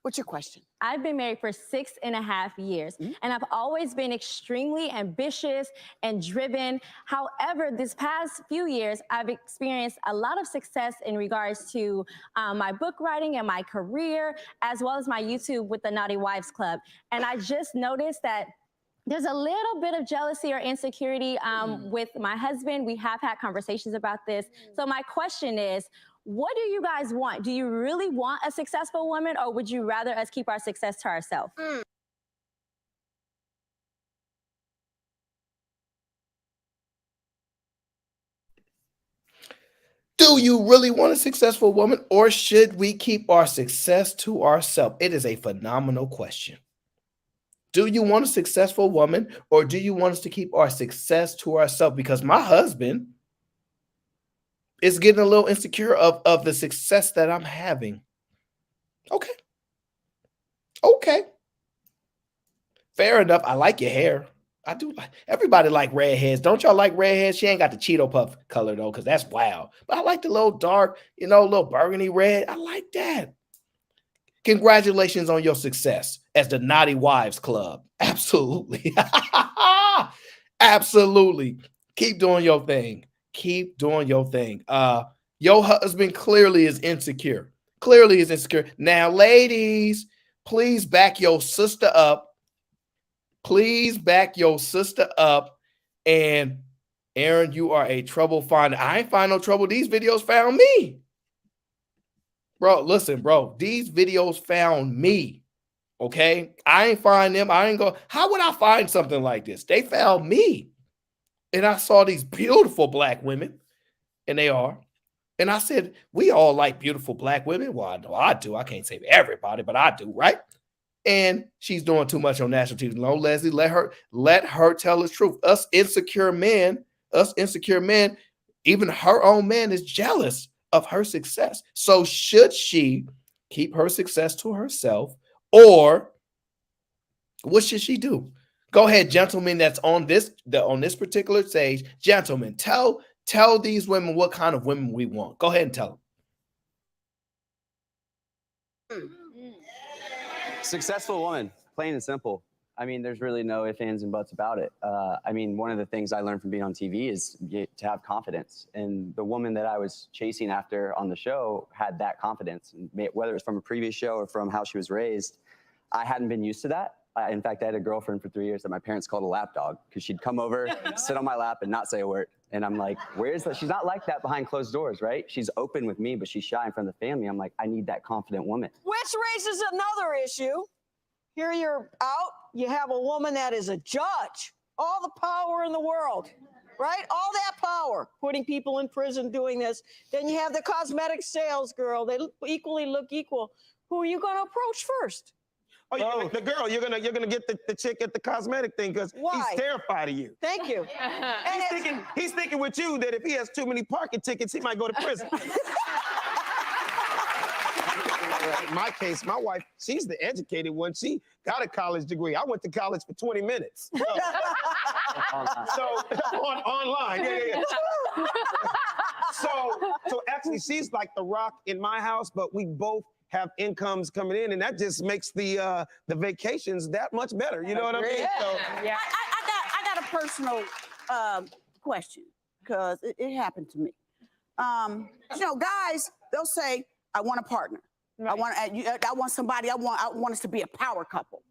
What's your question? I've been married for 6.5 years, and I've always been extremely ambitious and driven. However, this past few years, I've experienced a lot of success in regards to my book writing and my career, as well as my YouTube with the Naughty Wives Club. And I just noticed that there's a little bit of jealousy or insecurity with my husband. We have had conversations about this. So my question is, what do you guys want? Do you really want a successful woman, or would you rather us keep our success to ourselves? Do you really want a successful woman, or should we keep our success to ourselves? It is a phenomenal question. Do you want a successful woman, or do you want us to keep our success to ourselves? Because my husband is getting a little insecure of the success that I'm having. Okay. Fair enough. I like your hair. I do. Everybody like redheads. Don't y'all like redheads? She ain't got the Cheeto Puff color though, because that's wild. But I like the little dark, little burgundy red. I like that. Congratulations on your success as the Naughty Wives Club. Absolutely. Absolutely. Keep doing your thing. Your husband clearly is insecure. Now, ladies, please back your sister up. And Aaron, you are a trouble finder. I ain't find no trouble. These videos found me. Bro, listen, bro. These videos found me. Okay? I ain't find them. How would I find something like this? They found me. And I saw these beautiful Black women, and they are. And I said, we all like beautiful Black women. Well, I know I do. I can't say everybody, but I do, right? And she's doing too much on national TV. No, Leslie, let her tell the truth. Us insecure men, even her own man is jealous of her success. So should she keep her success to herself, or what should she do? Go ahead, gentlemen, that's on this particular stage. Gentlemen, tell these women what kind of women we want. Go ahead and tell them. Successful woman, plain and simple. I mean, there's really no ifs, ands, and buts about it. I mean, one of the things I learned from being on TV is to have confidence. And the woman that I was chasing after on the show had that confidence. And whether it's from a previous show or from how she was raised, I hadn't been used to that. In fact, I had a girlfriend for 3 years that my parents called a lap dog because she'd come over, sit on my lap, and not say a word. And I'm like, where's that? She's not like that behind closed doors, right? She's open with me, but she's shy in front of the family. I'm like, I need that confident woman. Which raises another issue. Here you're out, you have a woman that is a judge, all the power in the world, right? All that power, putting people in prison, doing this. Then you have the cosmetic sales girl. They equally look equal. Who are you going to approach first? Oh, the girl, you're gonna get the chick at the cosmetic thing because he's terrified of you. Thank you. He's thinking with you that if he has too many parking tickets, he might go to prison. In my case, my wife, she's the educated one. She got a college degree. I went to college for 20 minutes. So online, yeah. So actually, she's like the rock in my house, but we both have incomes coming in, and that just makes the vacations that much better. You know what I mean? So, yeah. I got a personal question because it happened to me. You know, guys, they'll say, "I want a partner. Right. I want somebody. I want us to be a power couple,"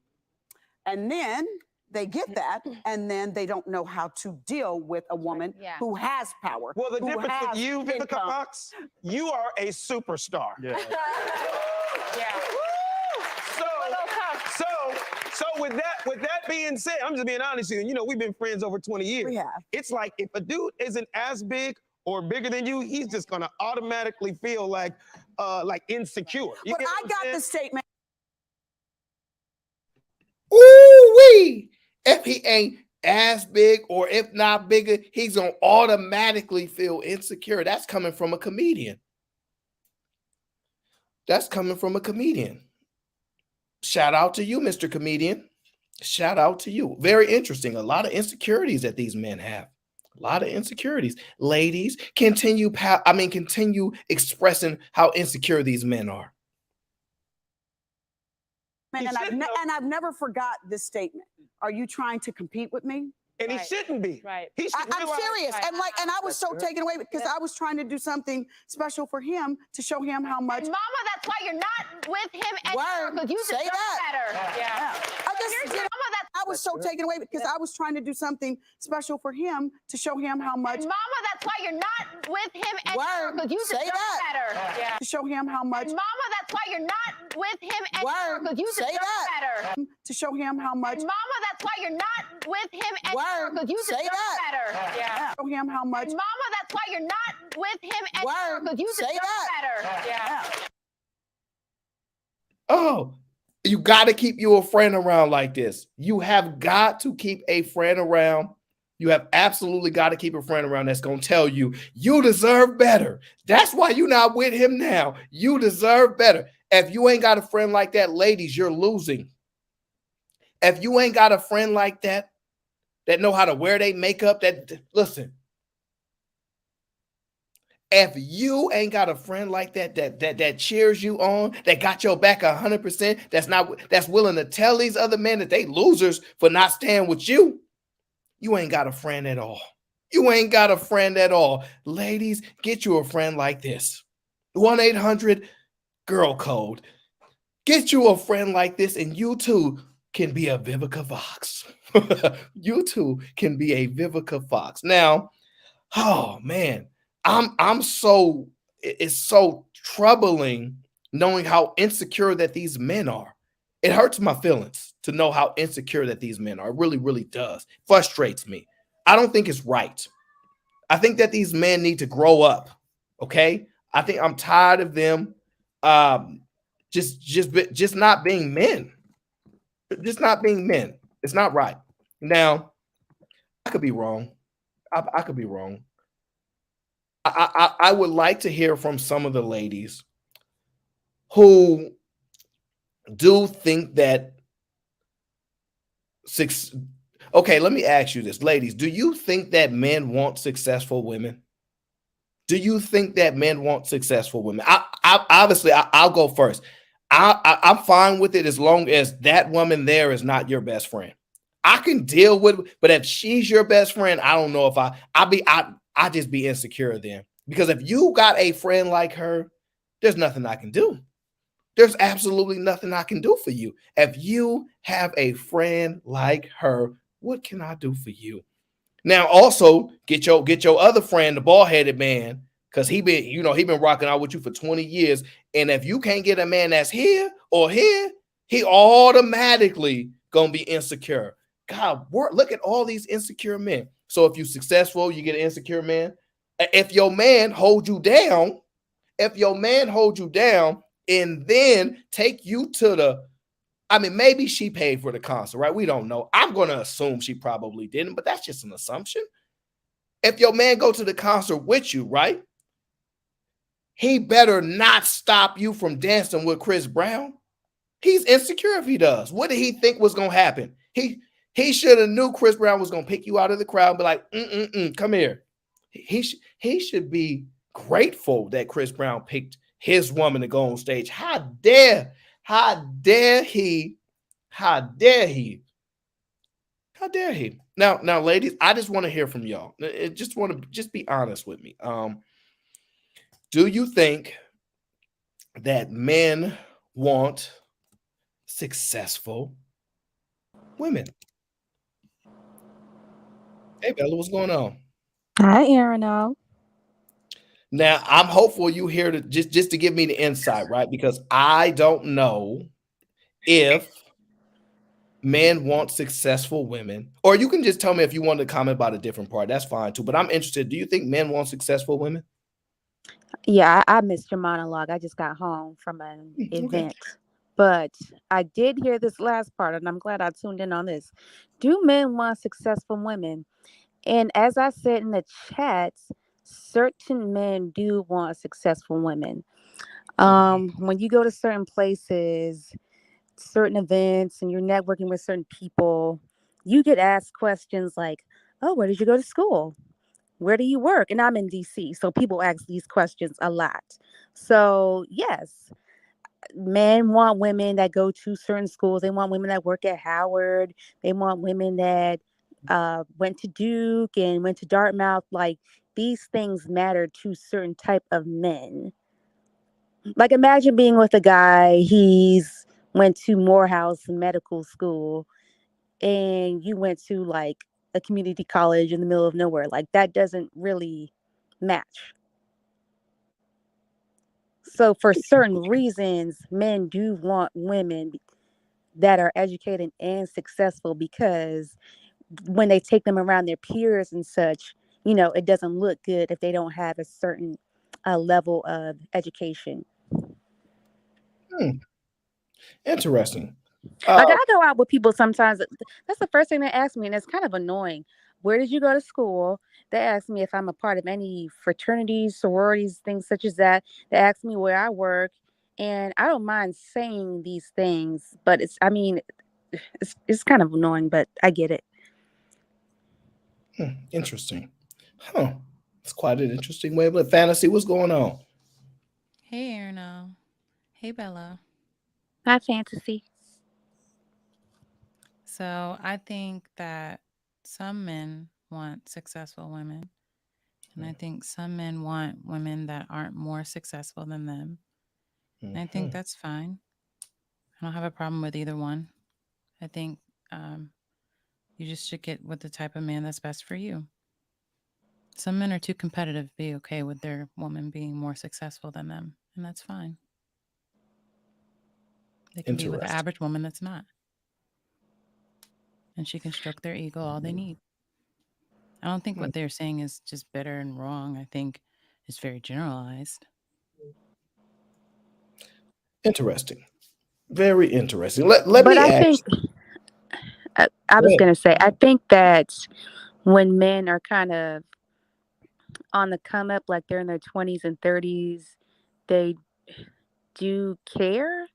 and then they get that, and then they don't know how to deal with a woman who has power. Well, the difference with you, Vivica Fox, you are a superstar. Yeah. So with that being said, I'm just being honest with you. You know, we've been friends over 20 years. We have. It's like if a dude isn't as big or bigger than you, he's just gonna automatically feel like insecure. You but I got the statement. Ooh-wee! If he ain't as big or if not bigger, he's gonna automatically feel insecure. That's coming from a comedian. That's coming from a comedian. Shout out to you, Mr. Comedian. Shout out to you. Very interesting. A lot of insecurities that these men have. A lot of insecurities. Ladies, continue expressing how insecure these men are. And I've never forgot this statement. Are you trying to compete with me? And he shouldn't be. Right. He should I'm serious. Right. And I was so taken away because I was trying to do something special for him to show him how much. And Mama, that's why you're not with him anymore, because you deserve better. Yeah. I was so taken away because I was trying to do something special for him to show him how much. And Mama, that's why you're not with him anymore, because you deserve better. To show him how much. And Mama, that's why you're not with him anymore, because you deserve better. To show him how much. And Mama, that's why you're not with him anymore, because you deserve better. Show him how much. And Mama, that's why you're not with him anymore, because you deserve better. Oh, you got to keep you a friend around like this. You have got to keep a friend around. You have absolutely got to keep a friend around that's going to tell you, you deserve better. That's why you're not with him now. You deserve better. If you ain't got a friend like that, ladies, you're losing. If you ain't got a friend like that know how to wear their makeup, listen. If you ain't got a friend like that cheers you on, that got your back 100%, that's willing to tell these other men that they losers for not staying with you, you ain't got a friend at all. You ain't got a friend at all. Ladies, get you a friend like this. 1-800-GIRL code. Get you a friend like this, and you too can be a Vivica Fox. You too can be a Vivica Fox. Now, oh man. It's so troubling knowing how insecure that these men are. It hurts my feelings to know how insecure that these men are. It really, really does. Frustrates me. I don't think it's right. I think that these men need to grow up. Okay. I think I'm tired of them just not being men. Just not being men. It's not right. Now, I could be wrong. I could be wrong. I would like to hear from some of the ladies who do think that six. Okay, let me ask you this, ladies. Do you think that men want successful women? Do you think that men want successful women? I'll go first. I'm fine with it as long as that woman there is not your best friend. I can deal with it, but if she's your best friend, I don't know if I just be insecure then. Because if you got a friend like her, there's nothing I can do. There's absolutely nothing I can do for you. If you have a friend like her, what can I do for you? Now, also get your other friend, the bald-headed man, because he been rocking out with you for 20 years. And if you can't get a man that's here or here, he automatically gonna be insecure. God, look at all these insecure men. So if you're successful, you get an insecure man. If your man hold you down, and then take you to the, I mean, maybe she paid for the concert, right? We don't know. I'm going to assume she probably didn't, but that's just an assumption. If your man go to the concert with you, right? He better not stop you from dancing with Chris Brown. He's insecure if he does. What did he think was going to happen? He should have knew Chris Brown was going to pick you out of the crowd and be like, come here. He should be grateful that Chris Brown picked his woman to go on stage. How dare he? Now, ladies, I just want to hear from y'all. Just be honest with me. Do you think that men want successful women? Hey, Bella, what's going on? Hi, Aaron. Now, I'm hopeful you here to just to give me the insight, right? Because I don't know if men want successful women, or you can just tell me if you want to comment about a different part. That's fine too. But I'm interested. Do you think men want successful women? Yeah, I missed your monologue. I just got home from an Okay. event, but I did hear this last part, and I'm glad I tuned in on this. Do men want successful women? And as I said in the chat, certain men do want successful women. When you go to certain places, certain events, and you're networking with certain people, you get asked questions like, "Oh, where did you go to school? Where do you work?" And I'm in DC, so people ask these questions a lot. So, yes, men want women that go to certain schools. They want women that work at Howard. They want women that went to Duke and went to Dartmouth. Like, these things matter to certain type of men. Like, imagine being with a guy, he's went to Morehouse Medical School, and you went to like a community college in the middle of nowhere. Like, that doesn't really match. So for certain reasons, men do want women that are educated and successful, because when they take them around their peers and such, it doesn't look good if they don't have a certain level of education. Interesting. Like, I go out with people sometimes. That's the first thing they ask me, and it's kind of annoying. Where did you go to school? They ask me if I'm a part of any fraternities, sororities, things such as that. They ask me where I work, and I don't mind saying these things, but it's kind of annoying, but I get it. Interesting. Huh. It's quite an interesting way of living. Fantasy, what's going on? Hey, Erno. Hey, Bella. Hi, Fantasy. So I think that some men want successful women, and I think some men want women that aren't more successful than them. And I think that's fine. I don't have a problem with either one. I think you just should get with the type of man that's best for you. Some men are too competitive to be okay with their woman being more successful than them, and that's fine. They can be with the Interesting. average woman that's not. And she can stroke their ego all they need. I don't think what they're saying is just bitter and wrong. I think it's very generalized. Interesting. Very interesting. Let But me I ask. think I was going to say, I think that when men are kind of on the come up, like they're in their 20s and 30s, they do care.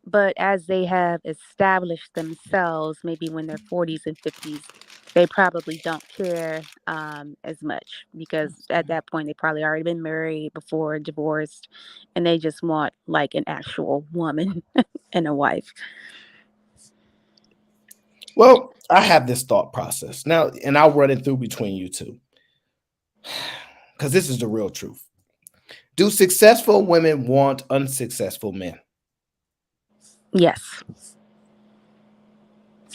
But as they have established themselves, maybe when they're 40s and 50s, they probably don't care as much because at that point they probably already been married before, divorced, and they just want like an actual woman and a wife. Well, I have this thought process now, and I'll run it through between you two because this is the real truth. Do successful women want unsuccessful men? Yes,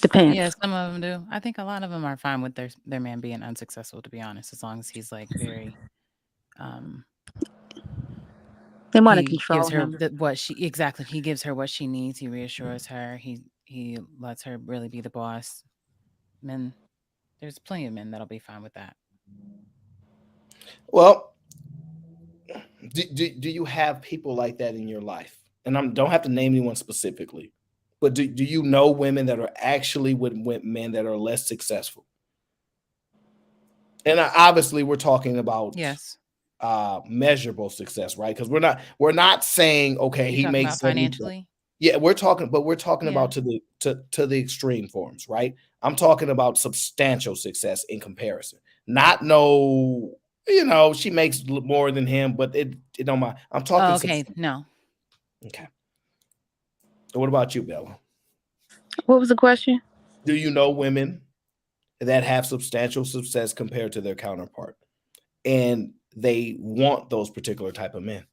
depends. Yeah, some of them do. I think a lot of them are fine with their man being unsuccessful, to be honest, as long as he's like very They want to he gives control her him. what she exactly he gives her what she needs, he reassures her, he lets her really be the boss. Men, there's plenty of men that'll be fine with that. Well, do you have people like that in your life? And I don't have to name anyone specifically, but do you know women that are actually with men that are less successful? And obviously, we're talking about Yes. measurable success, right? Because we're not saying okay, You he talking makes about 70. financially? Yeah, we're talking Yeah. about to the extreme forms, right? I'm talking about substantial success in comparison. Not no, she makes more than him, but it don't mind. I'm talking Oh, okay. No. okay. What about you, Bella? What was the question? Do you know women that have substantial success compared to their counterpart, and they want those particular type of men?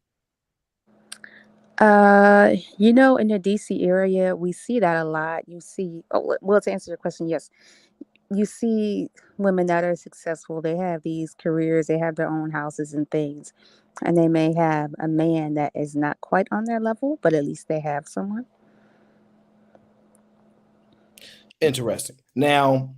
In the DC area, we see that a lot. You see, well, to answer your question, yes, you see women that are successful. They have these careers, they have their own houses and things, and they may have a man that is not quite on their level, but at least they have someone. Interesting. Now,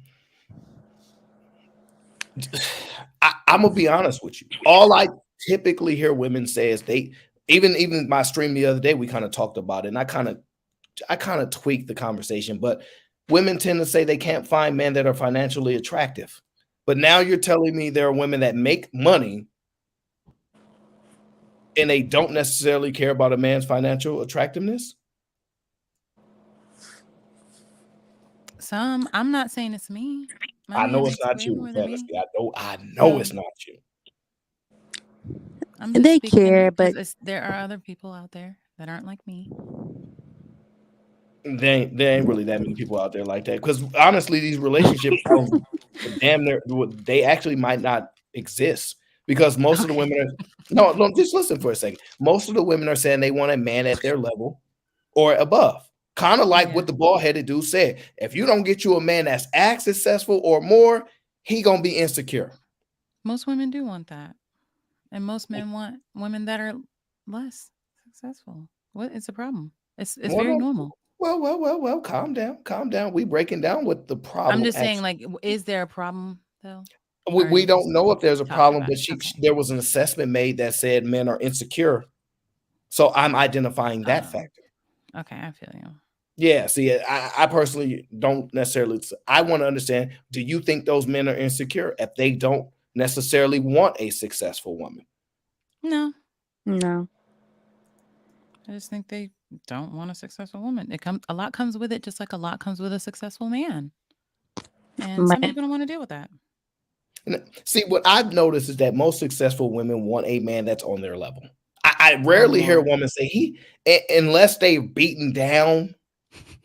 I'm gonna be honest with you. All I typically hear women say is they even my stream the other day, we kind of talked about it, and I kind of tweaked the conversation, but women tend to say they can't find men that are financially attractive. But now you're telling me there are women that make money and they don't necessarily care about a man's financial attractiveness? Some. I'm not saying it's me. My I man know it's makes not way you, more than me. Fantasy. I know it's So not you. I'm just They speaking care, but because there are other people out there that aren't like me. There ain't really that many people out there like that. Because honestly, these relationships damn near they actually might not exist because most of the Okay. women are no, just listen for a second. Most of the women are saying they want a man at their level or above. Kind of like Yeah. what the bald-headed dude said. If you don't get you a man that's as successful or more, he gonna be insecure. Most women do want that. And most men want women that are less successful. What is the problem? It's Well, very no, normal. well, calm down, calm down. We breaking down what the I'm problem just saying, actually. like, is there a problem though? We, Or are we you just don't know if there's a talking problem, about but it? Okay. there was an assessment made that said men are insecure. So I'm identifying that factor. Okay, I feel you. Yeah, see, I personally don't necessarily. I want to understand. Do you think those men are insecure if they don't necessarily want a successful woman? No, no. I just think they don't want a successful woman. A lot comes with it, just like a lot comes with a successful man. And some Right. people don't want to deal with that. See, what I've noticed is that most successful women want a man that's on their level. I Or rarely hear a more. woman say unless they've beaten down,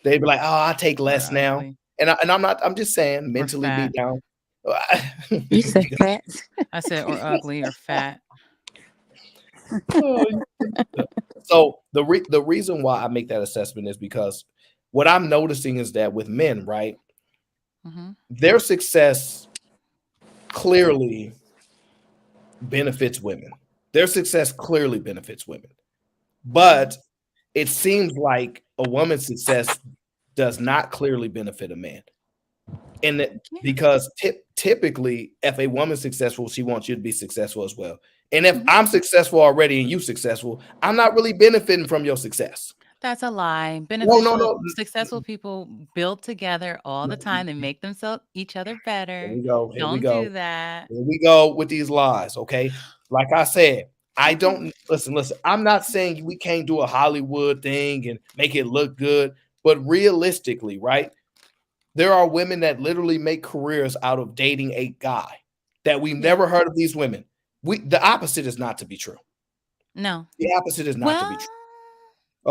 they'd be like, "Oh, I take Or less now." ugly. And I'm not. I'm just saying, Or mentally beat fat. down. You said fat. I said or ugly or fat. Oh, so the reason why I make that assessment is because what I'm noticing is that with men, right, Hmm. their success clearly benefits women. Their success clearly benefits women. But it seems like a woman's success does not clearly benefit a man. And that Yeah. because typically, if a woman's successful, she wants you to be successful as well. And if Mhm. I'm successful already and you successful, I'm not really benefiting from your success. That's a lie. No, Beneficial, successful people build together all the time. They make themselves each other Here better. we go. Here we Don't go. do that. Here we go with these lies. Okay. Like I said, I don't listen. I'm not saying we can't do a Hollywood thing and make it look good, but realistically, right? There are women that literally make careers out of dating a guy that we've never heard of these women. The opposite is not to be true. No. The opposite is not to be Well, true.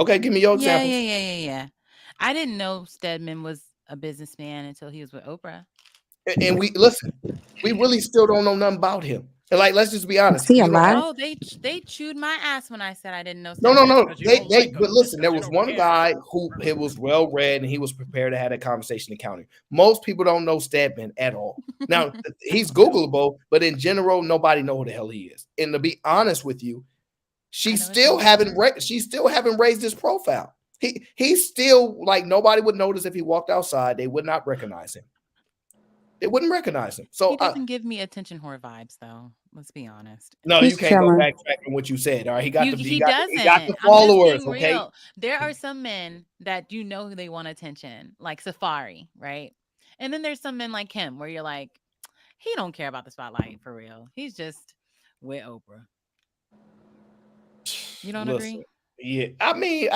Okay, give me your yeah, examples. yeah. I didn't know Stedman was a businessman until he was with Oprah. And we listen, we really still don't know nothing about him. And like, let's just be honest. See a You know, lot. Oh, they chewed my ass when I said I didn't know no. Stedman. It's 'cause you don't like But him. listen, there You was don't one care. guy who it was well read and he was prepared to have that conversation in county. Most people don't know Stedman at all. Now he's Googleable, but in general, nobody know who the hell he is. And to be honest with you, she still haven't raised his profile. He's still like nobody would notice if he walked outside. They would not recognize him. They wouldn't recognize him. So He doesn't give me attention whore vibes, though. Let's be honest. no, He's you can't go chilling. backtrack on what you said. All right, he got the He he got doesn't. the I'm just followers. being Okay, real. There are some men that you know they want attention, like Safari, right? And then there's some men like him where you're like, he don't care about the spotlight for real. He's just with Oprah. You don't listen, agree? yeah. I mean,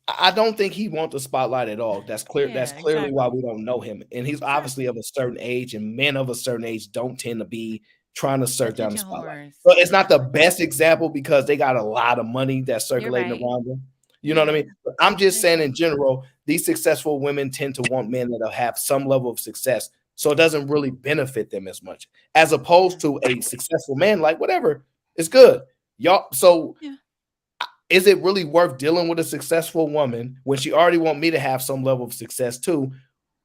I don't think he wants the spotlight at all. That's clear. That's Yeah, clearly why exactly. we don't know him. And he's obviously of a certain age, and men of a certain age don't tend to be trying to search down the Attention spotlight. whores. So it's not the best example because they got a lot of money that's You're circulating right. around them. You know what I mean? But I'm just saying in general, these successful women tend to want men that'll have some level of success. So it doesn't really benefit them as much as opposed to a successful man, like whatever, it's good. Y'all, so Yeah. is it really worth dealing with a successful woman when she already want me to have some level of success too?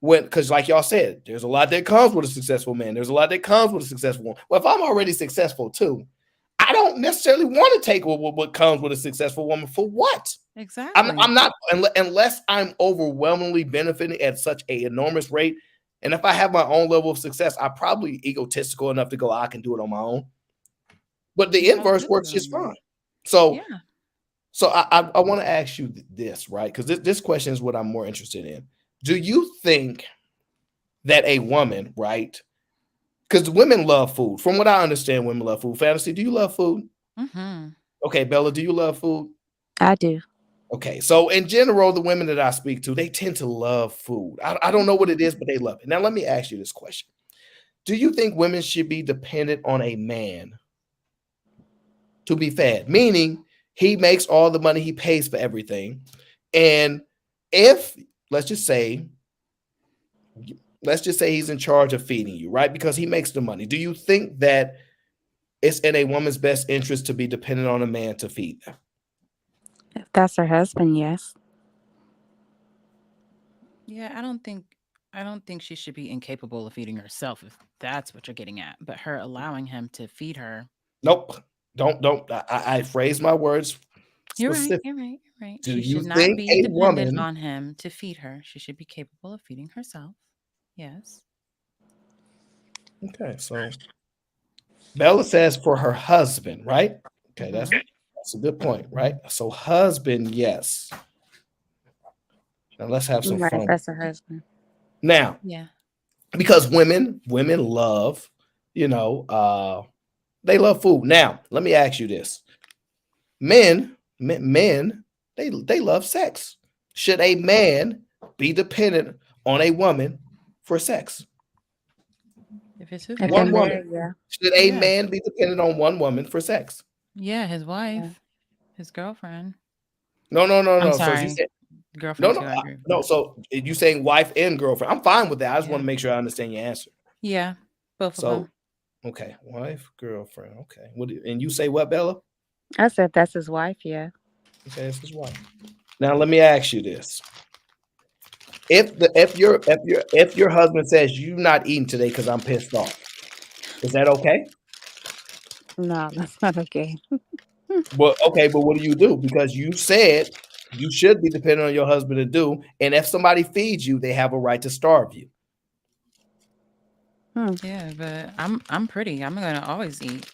When because like y'all said, there's a lot that comes with a successful man. There's a lot that comes with a successful woman. Well, if I'm already successful too, I don't necessarily want to take what comes with a successful woman for what? Exactly. I'm not unless I'm overwhelmingly benefiting at such an enormous rate. And if I have my own level of success, I'm probably egotistical enough to go, I can do it on my own. But the inverse works just fine. So yeah. So I want to ask you this, right? Because this question is what I'm more interested in. Do you think that a woman, right? Because women love food. From what I understand, women love food. Fantasy, do you love food? Mm-hmm. Okay, Bella, do you love food? I do. Okay, so in general, the women that I speak to, they tend to love food. I don't know what it is, but they love it. Now, let me ask you this question. Do you think women should be dependent on a man to be fed? Meaning, he makes all the money, he pays for everything. And if, let's just say he's in charge of feeding you, right? Because he makes the money. Do you think that it's in a woman's best interest to be dependent on a man to feed them? If that's her husband, yes. Yeah, I don't think she should be incapable of feeding herself if that's what you're getting at. But her allowing him to feed her. Nope. Don't. I phrase my words specific. You're right. Do She you should not think be a dependent woman on him to feed her. She should be capable of feeding herself. Yes. Okay, so Bella says for her husband, right? Okay, that's a good point, right? So husband, yes. Now let's have some Right, fun. that's her husband. Now, Yeah. because women love, they love food. Now, let me ask you this. Men, they love sex. Should a man be dependent on a woman for sex? If it's his If One they're woman. married, yeah. Should a Yes. man be dependent on one woman for sex? Yeah, his wife, his girlfriend. No. I'm So sorry. she said, Girlfriend no, too, I agree. no. So you saying wife and girlfriend? I'm fine with that. I just want Yeah. to make sure I understand your answer. Yeah, both of So, them. okay, wife, girlfriend. Okay, and you say what, Bella? I said that's his wife, yeah. Okay, it's his wife. Now let me ask you this: if your husband says you're not eating today because I'm pissed off, is that okay? No, that's not okay. Well, okay, but what do you do? Because you said you should be dependent on your husband to do, and if somebody feeds you, they have a right to starve you. Yeah, but I'm pretty. I'm gonna always eat.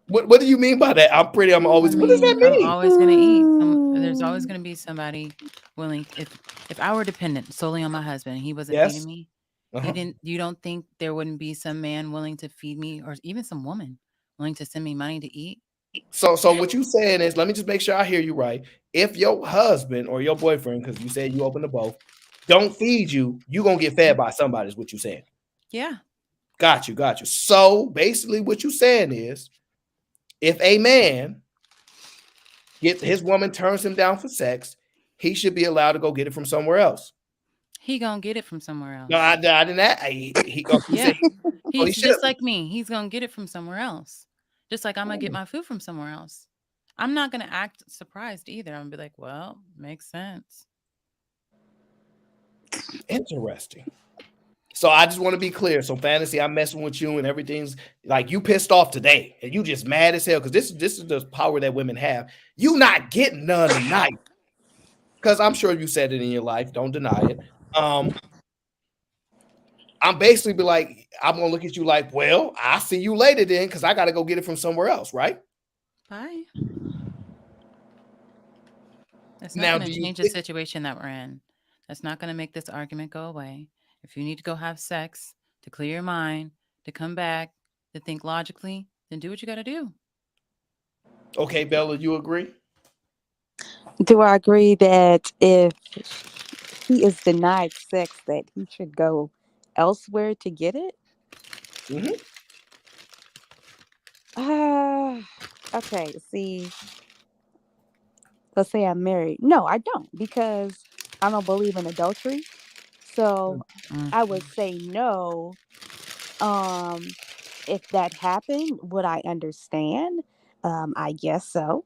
What do you mean by that? I'm pretty. I'm I always. What does that mean, I'm mean? always gonna eat. There's always gonna be somebody willing. If I were dependent solely on my husband and he wasn't feeding Yes. me, Uh-huh. you don't think there wouldn't be some man willing to feed me, or even some woman willing to send me money to eat? So what you saying is, let me just make sure I hear you right. If your husband or your boyfriend, because you said you open to both, don't feed you, you gonna get fed by somebody. Is what you saying? Yeah. Got you. Got you. So basically, what you saying is, if a man gets his woman turns him down for sex, he should be allowed to go get it from somewhere else. He gonna get it from somewhere No, else. I didn't. You Yeah. said, oh, he He's should have. just like me. He's gonna get it from somewhere else. Just like I'm gonna get my food from somewhere else. I'm not gonna act surprised either. I'm gonna be like, well, makes sense. Interesting. So I just want to be clear. So fantasy, I'm messing with you, and everything's like you pissed off today, and you just mad as hell because this is the power that women have. You not getting none tonight because I'm sure you said it in your life. Don't deny it. I'm basically be like, I'm gonna look at you like, well, I'll see you later then, because I gotta go get it from somewhere else, right? Bye. That's not Now, gonna do you change the situation that we're in. That's not gonna make this argument go away. If you need to go have sex to clear your mind, to come back, to think logically, then do what you gotta do. okay, Bella, you agree? Do I agree that if he is denied sex, that he should go elsewhere to get it? Mm-hmm. Okay. See, let's say I'm married. No, I don't, because I don't believe in adultery. So I would Mhm. say no. Um, if that happened, would I understand? I guess so,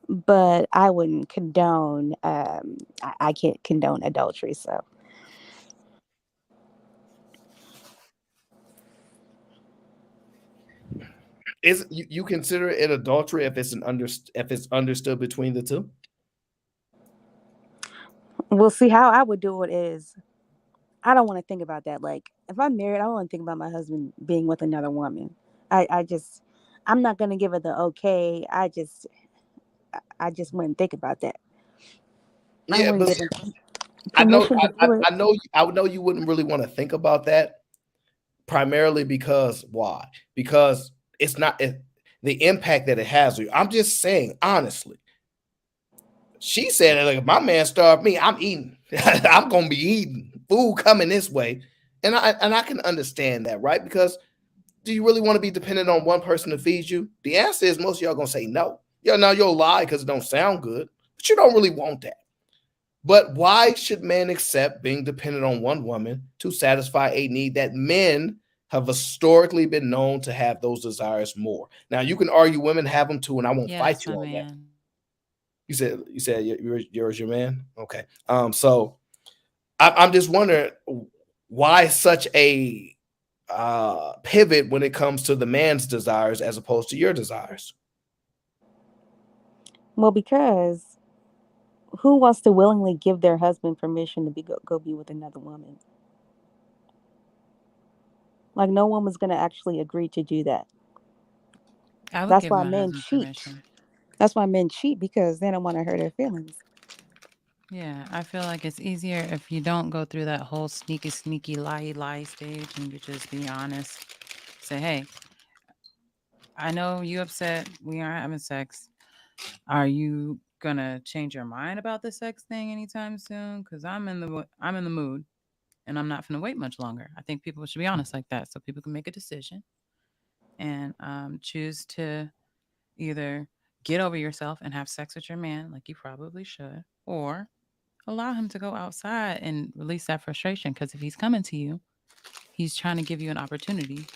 but I wouldn't condone. I can't condone adultery. So Is you consider it adultery if if it's understood between the two? we'll see. How I would do it is, I don't want to think about that. Like, if I'm married, I don't want to think about my husband being with another woman. I just, I'm not gonna give it the okay. I just wouldn't think about that. I Yeah, wouldn't but give him permission to do it. I know you wouldn't really want to think about that primarily because why? Because it's not the impact that it has on you. I'm just saying honestly. She said, "Like if my man starved me, I'm eating. I'm gonna be eating food coming this way," and I can understand that, right? Because do you really want to be dependent on one person to feed you? The answer is most of y'all gonna say no. Yeah, now you'll lie because it don't sound good, but you don't really want that. But why should men accept being dependent on one woman to satisfy a need that men have historically been known to have those desires more? Now you can argue women have them too, and I won't Yeah, fight that's you my on that. man. You said yours your man. Okay. So I'm just wondering why such a pivot when it comes to the man's desires as opposed to your desires. Well, because who wants to willingly give their husband permission to go be with another woman? Like, no woman's gonna actually agree to do that. I would That's give why my men husband cheat. permission. That's why men cheat, because they don't want to hurt their feelings. Yeah, I feel like it's easier if you don't go through that whole sneaky, lie stage and you just be honest. Say, hey, I know you upset. We aren't having sex. Are you gonna change your mind about the sex thing anytime soon? Because I'm in the mood, and I'm not gonna wait much longer. I think people should be honest like that, so people can make a decision and choose to either get over yourself and have sex with your man, like you probably should, or allow him to go outside and release that frustration. Because if he's coming to you, he's trying to give you an opportunity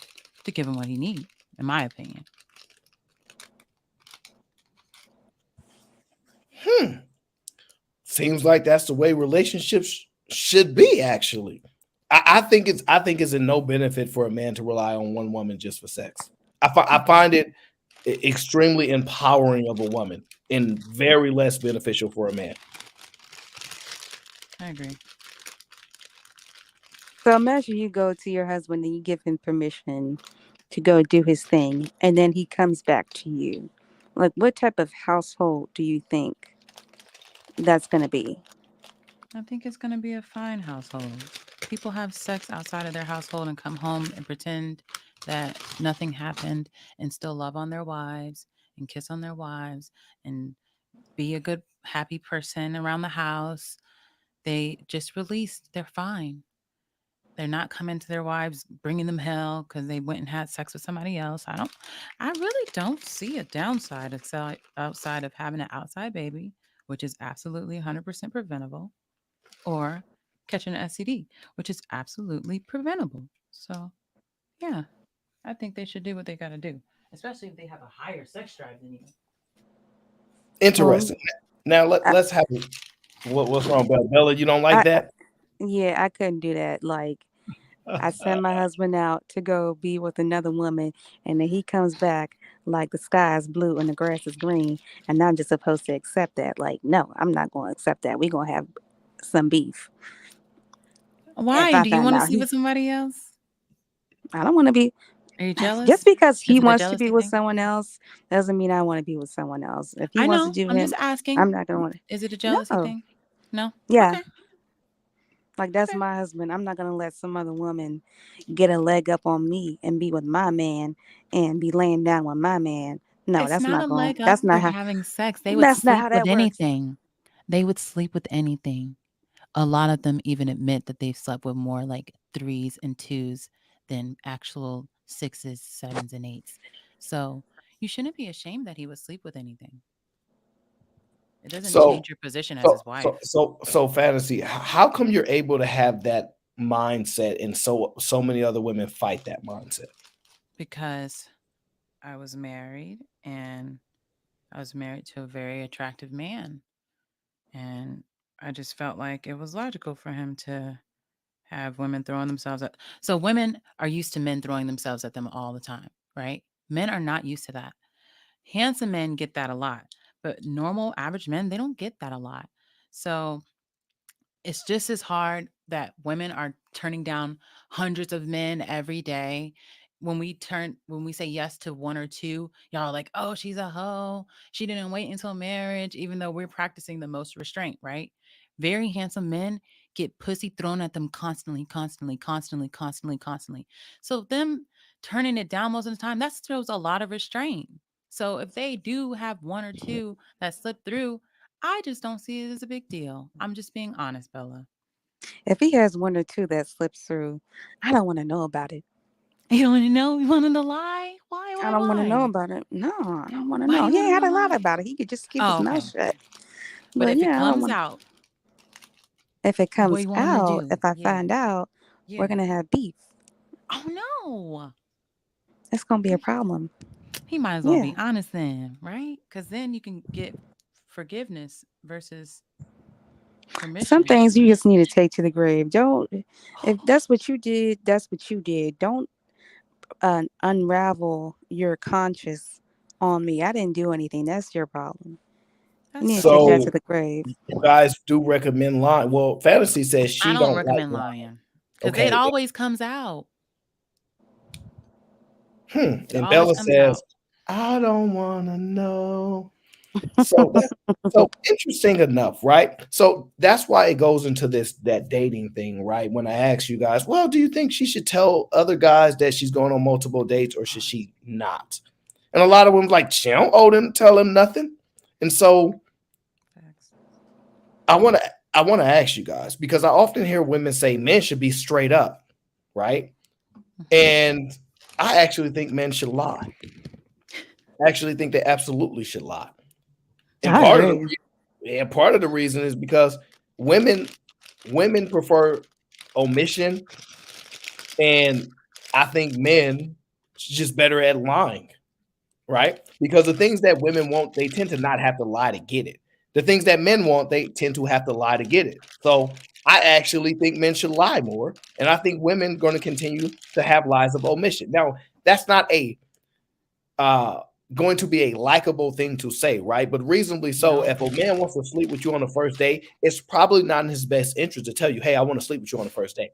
to give him what he needs, in my opinion. Seems like that's the way relationships should be. Actually, I think it's in no benefit for a man to rely on one woman just for sex. I find it extremely empowering of a woman and very less beneficial for a man. I agree. So imagine you go to your husband and you give him permission to go do his thing, and then he comes back to you. Like, what type of household do you think that's going to be? I think it's going to be a fine household. People have sex outside of their household and come home and pretend that nothing happened and still love on their wives and kiss on their wives and be a good, happy person around the house. They just released. They're fine. They're not coming to their wives, bringing them hell because they went and had sex with somebody else. I really don't see a downside outside of having an outside baby, which is absolutely 100% preventable, or catching an STD, which is absolutely preventable. So, yeah, I think they should do what they got to do, especially if they have a higher sex drive than you. Well, Interesting. Now I, let's have what's wrong, Bella? Bella, you don't like I that? yeah, I couldn't do that. Like, I send my husband out to go be with another woman, and then he comes back like the sky is blue and the grass is green, and I'm just supposed to accept that. Like, no, I'm not going to accept that. We're going to have some beef. If Why? I Do you find want to out sleep with somebody else? I don't want to be, Are you just jealous? because he Is it a wants to be jealousy with thing? someone else doesn't mean I want to be with someone else. If he I wants to know. do I'm just him, asking. I'm not going to want to. Is it a jealousy No, thing? No? yeah, Okay. like that's Okay. my husband. I'm not going to let some other woman get a leg up on me and be with my man and be laying down with my man. No, It's that's not not a going. leg up That's not for how. having sex. They would That's not sleep how with that works. anything. They would sleep with anything. A lot of them even admit that they've slept with more like threes and twos than actual sixes, sevens, and eights. So you shouldn't be ashamed that he would sleep with anything. It doesn't So change your position as so his so wife. so so fantasy. How come you're able to have that mindset and so many other women fight that mindset? Because I was married and I was married to a very attractive man. And I just felt like it was logical for him to have women throwing themselves at. So women are used to men throwing themselves at them all the time, right? Men are not used to that. Handsome men get that a lot, but normal average men, they don't get that a lot. So it's just as hard that women are turning down hundreds of men every day. When we say yes to one or two, y'all are like, oh, she's a hoe. She didn't wait until marriage, even though we're practicing the most restraint, right? Very handsome men get pussy thrown at them constantly, constantly, constantly, constantly, constantly. So them turning it down most of the time, that shows a lot of restraint. So if they do have one or two that slip through, I just don't see it as a big deal. I'm just being honest, Bella. If he has one or two that slips through, I don't want to know about it. You don't want to know? You wanted to lie? Why, I why, don't want to know why? about it. No, I don't want to Why do know. you He want ain't to had know a lot why? about it. He could just keep his Oh, mouth okay. shut. But But if it yeah, I don't comes want. out, If it what comes you want him to out, do? if I Yeah. find out, we're Yeah. gonna have beef. Oh, no. It's gonna be a He, problem. he might as well Yeah. be honest then, right? Because then you can get forgiveness versus Some permission. things you just need to take to the grave. Don't. If that's what you did, that's what you did. Don't unravel your conscience on me. I didn't do anything. That's your problem. You That's need to take that fine. to So the grave. you guys do recommend lying. Well, fantasy says I she don't don't like recommend lying. lying because it Okay. always comes out. It And always Bella comes says, out. I don't want to know. So interesting enough, right? So that's why it goes into that dating thing, right? When I ask you guys, well, do you think she should tell other guys that she's going on multiple dates or should she not? And a lot of them like, she don't owe them, tell him nothing. And so Facts. I want to ask you guys because I often hear women say men should be straight up, right? Mhm. And I actually think men should lie. I actually think they absolutely should lie. And I agree. part of the reason is because women women prefer omission, and I think men just better at lying, right? Because the things that women want, they tend to not have to lie to get it. The things that men want, they tend to have to lie to get it. So I actually think men should lie more, and I think women going to continue to have lies of omission. Now, that's not a uh going to be a likable thing to say, right? But reasonably so, No. if a man wants to sleep with you on the first date, it's probably not in his best interest to tell you, hey, I want to sleep with you on the first date.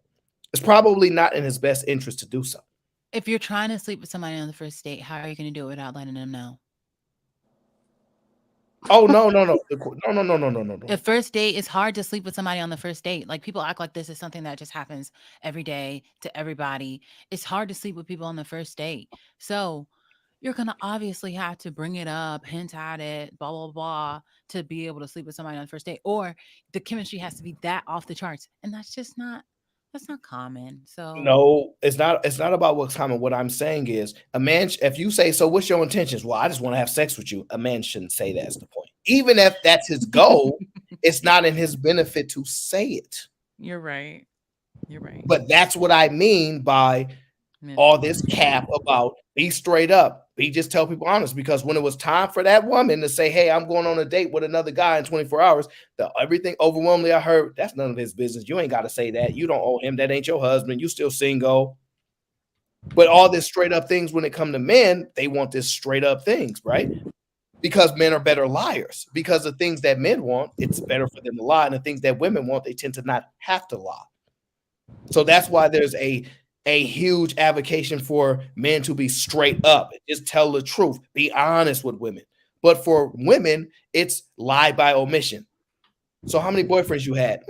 It's probably not in his best interest to do so. If you're trying to sleep with somebody on the first date, how are you going to do it without letting them know? Oh no. The first date is hard to sleep with somebody on the first date. Like people act like this is something that just happens every day to everybody. It's hard to sleep with people on the first date. So you're gonna obviously have to bring it up, hint at it, blah blah blah, to be able to sleep with somebody on the first date. Or the chemistry has to be that off the charts, and that's not common. So No, it's not. It's not about what's common. What I'm saying is, a man. If you say, "So, what's your intentions?" Well, I just want to have sex with you. A man shouldn't say that's the point. Even if that's his goal, it's not in his benefit to say it. you're right. You're right. But that's what I mean by all this cap about be straight up. Be just tell people honest. Because when it was time for that woman to say, "Hey, I'm going on a date with another guy in 24 hours," everything overwhelmingly I heard, that's none of his business. You ain't got to say that. You don't owe him. That ain't your husband. You still single. But all this straight up things when it come to men, they want this straight up things, right? Because men are better liars. Because the things that men want, it's better for them to lie. And the things that women want, they tend to not have to lie. So that's why there's a huge advocacy for men to be straight up, just tell the truth, be honest with women. But for women, it's lie by omission. So how many boyfriends you had?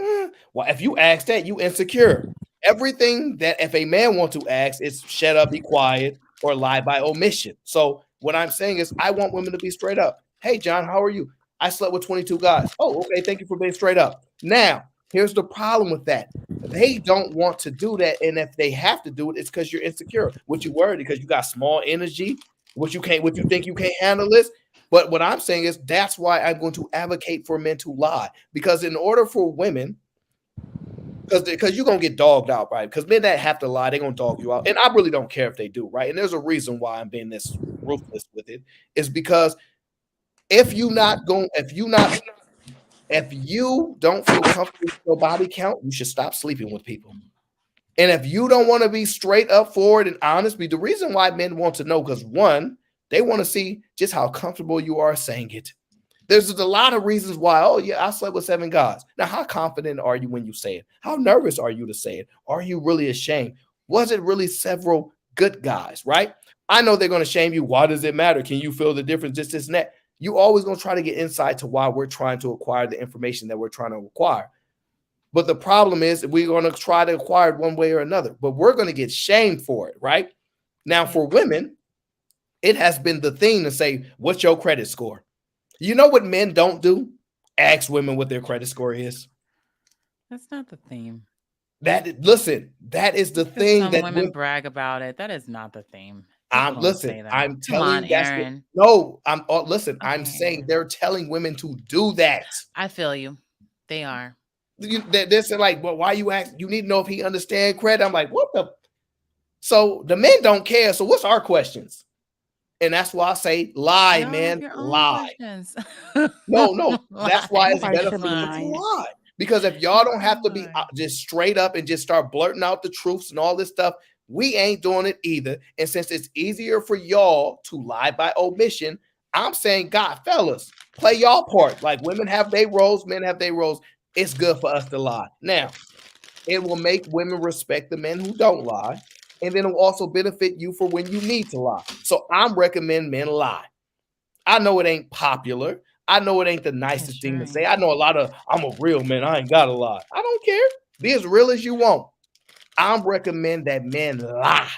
Well, if you ask that, you insecure. Everything that if a man wants to ask is shut up, be quiet, or lie by omission. So what I'm saying is I want women to be straight up. Hey, John, how are you? I slept with 22 guys. Oh, okay. Thank you for being straight up. Now, here's the problem with that. They don't want to do that. And if they have to do it, it's because you're insecure. What you worried because you got small energy, what you think you can't handle this. But what I'm saying is that's why I'm going to advocate for men to lie. Because in order for women, because you're going to get dogged out, right? Because men that have to lie, they're going to dog you out. And I really don't care if they do, right? And there's a reason why I'm being this ruthless with it, is because if you don't feel comfortable with your body count, you should stop sleeping with people. And if you don't want to be straight up forward and honest, the reason why men want to know, because one, they want to see just how comfortable you are saying it. There's a lot of reasons why, oh yeah, I slept with 7 guys. Now, how confident are you when you say it? How nervous are you to say it? Are you really ashamed? Was it really several good guys, right? I know they're going to shame you. Why does it matter? Can you feel the difference? This and that. You always going to try to get insight to why we're trying to acquire the information that we're trying to acquire. But the problem is we're going to try to acquire it one way or another, but we're going to get shamed for it, right? Now, for women, it has been the thing to say, what's your credit score? You know what men don't do? Ask women what their credit score is. That's not the theme. That is the thing that women brag about it. That is not the theme. I'm telling you, Aaron. I'm saying they're telling women to do that. I feel you. They are. They're saying like, well, why you ask? You need to know if he understands credit. I'm like, what the? So the men don't care. So what's our questions? And that's why I say lie, man, lie. No, that's why it's better for them to lie. Because if y'all don't have to be just straight up and just start blurting out the truths and all this stuff, we ain't doing it either. And since it's easier for y'all to lie by omission, I'm saying, God, fellas, play y'all part. Like women have their roles, men have their roles. It's good for us to lie. Now, it will make women respect the men who don't lie. And then it will also benefit you for when you need to lie. So I'm recommending men lie. I know it ain't popular. I know it ain't the nicest thing to say. I know I'm a real man. I ain't got to lie. I don't care. Be as real as you want. I'm recommending that men lie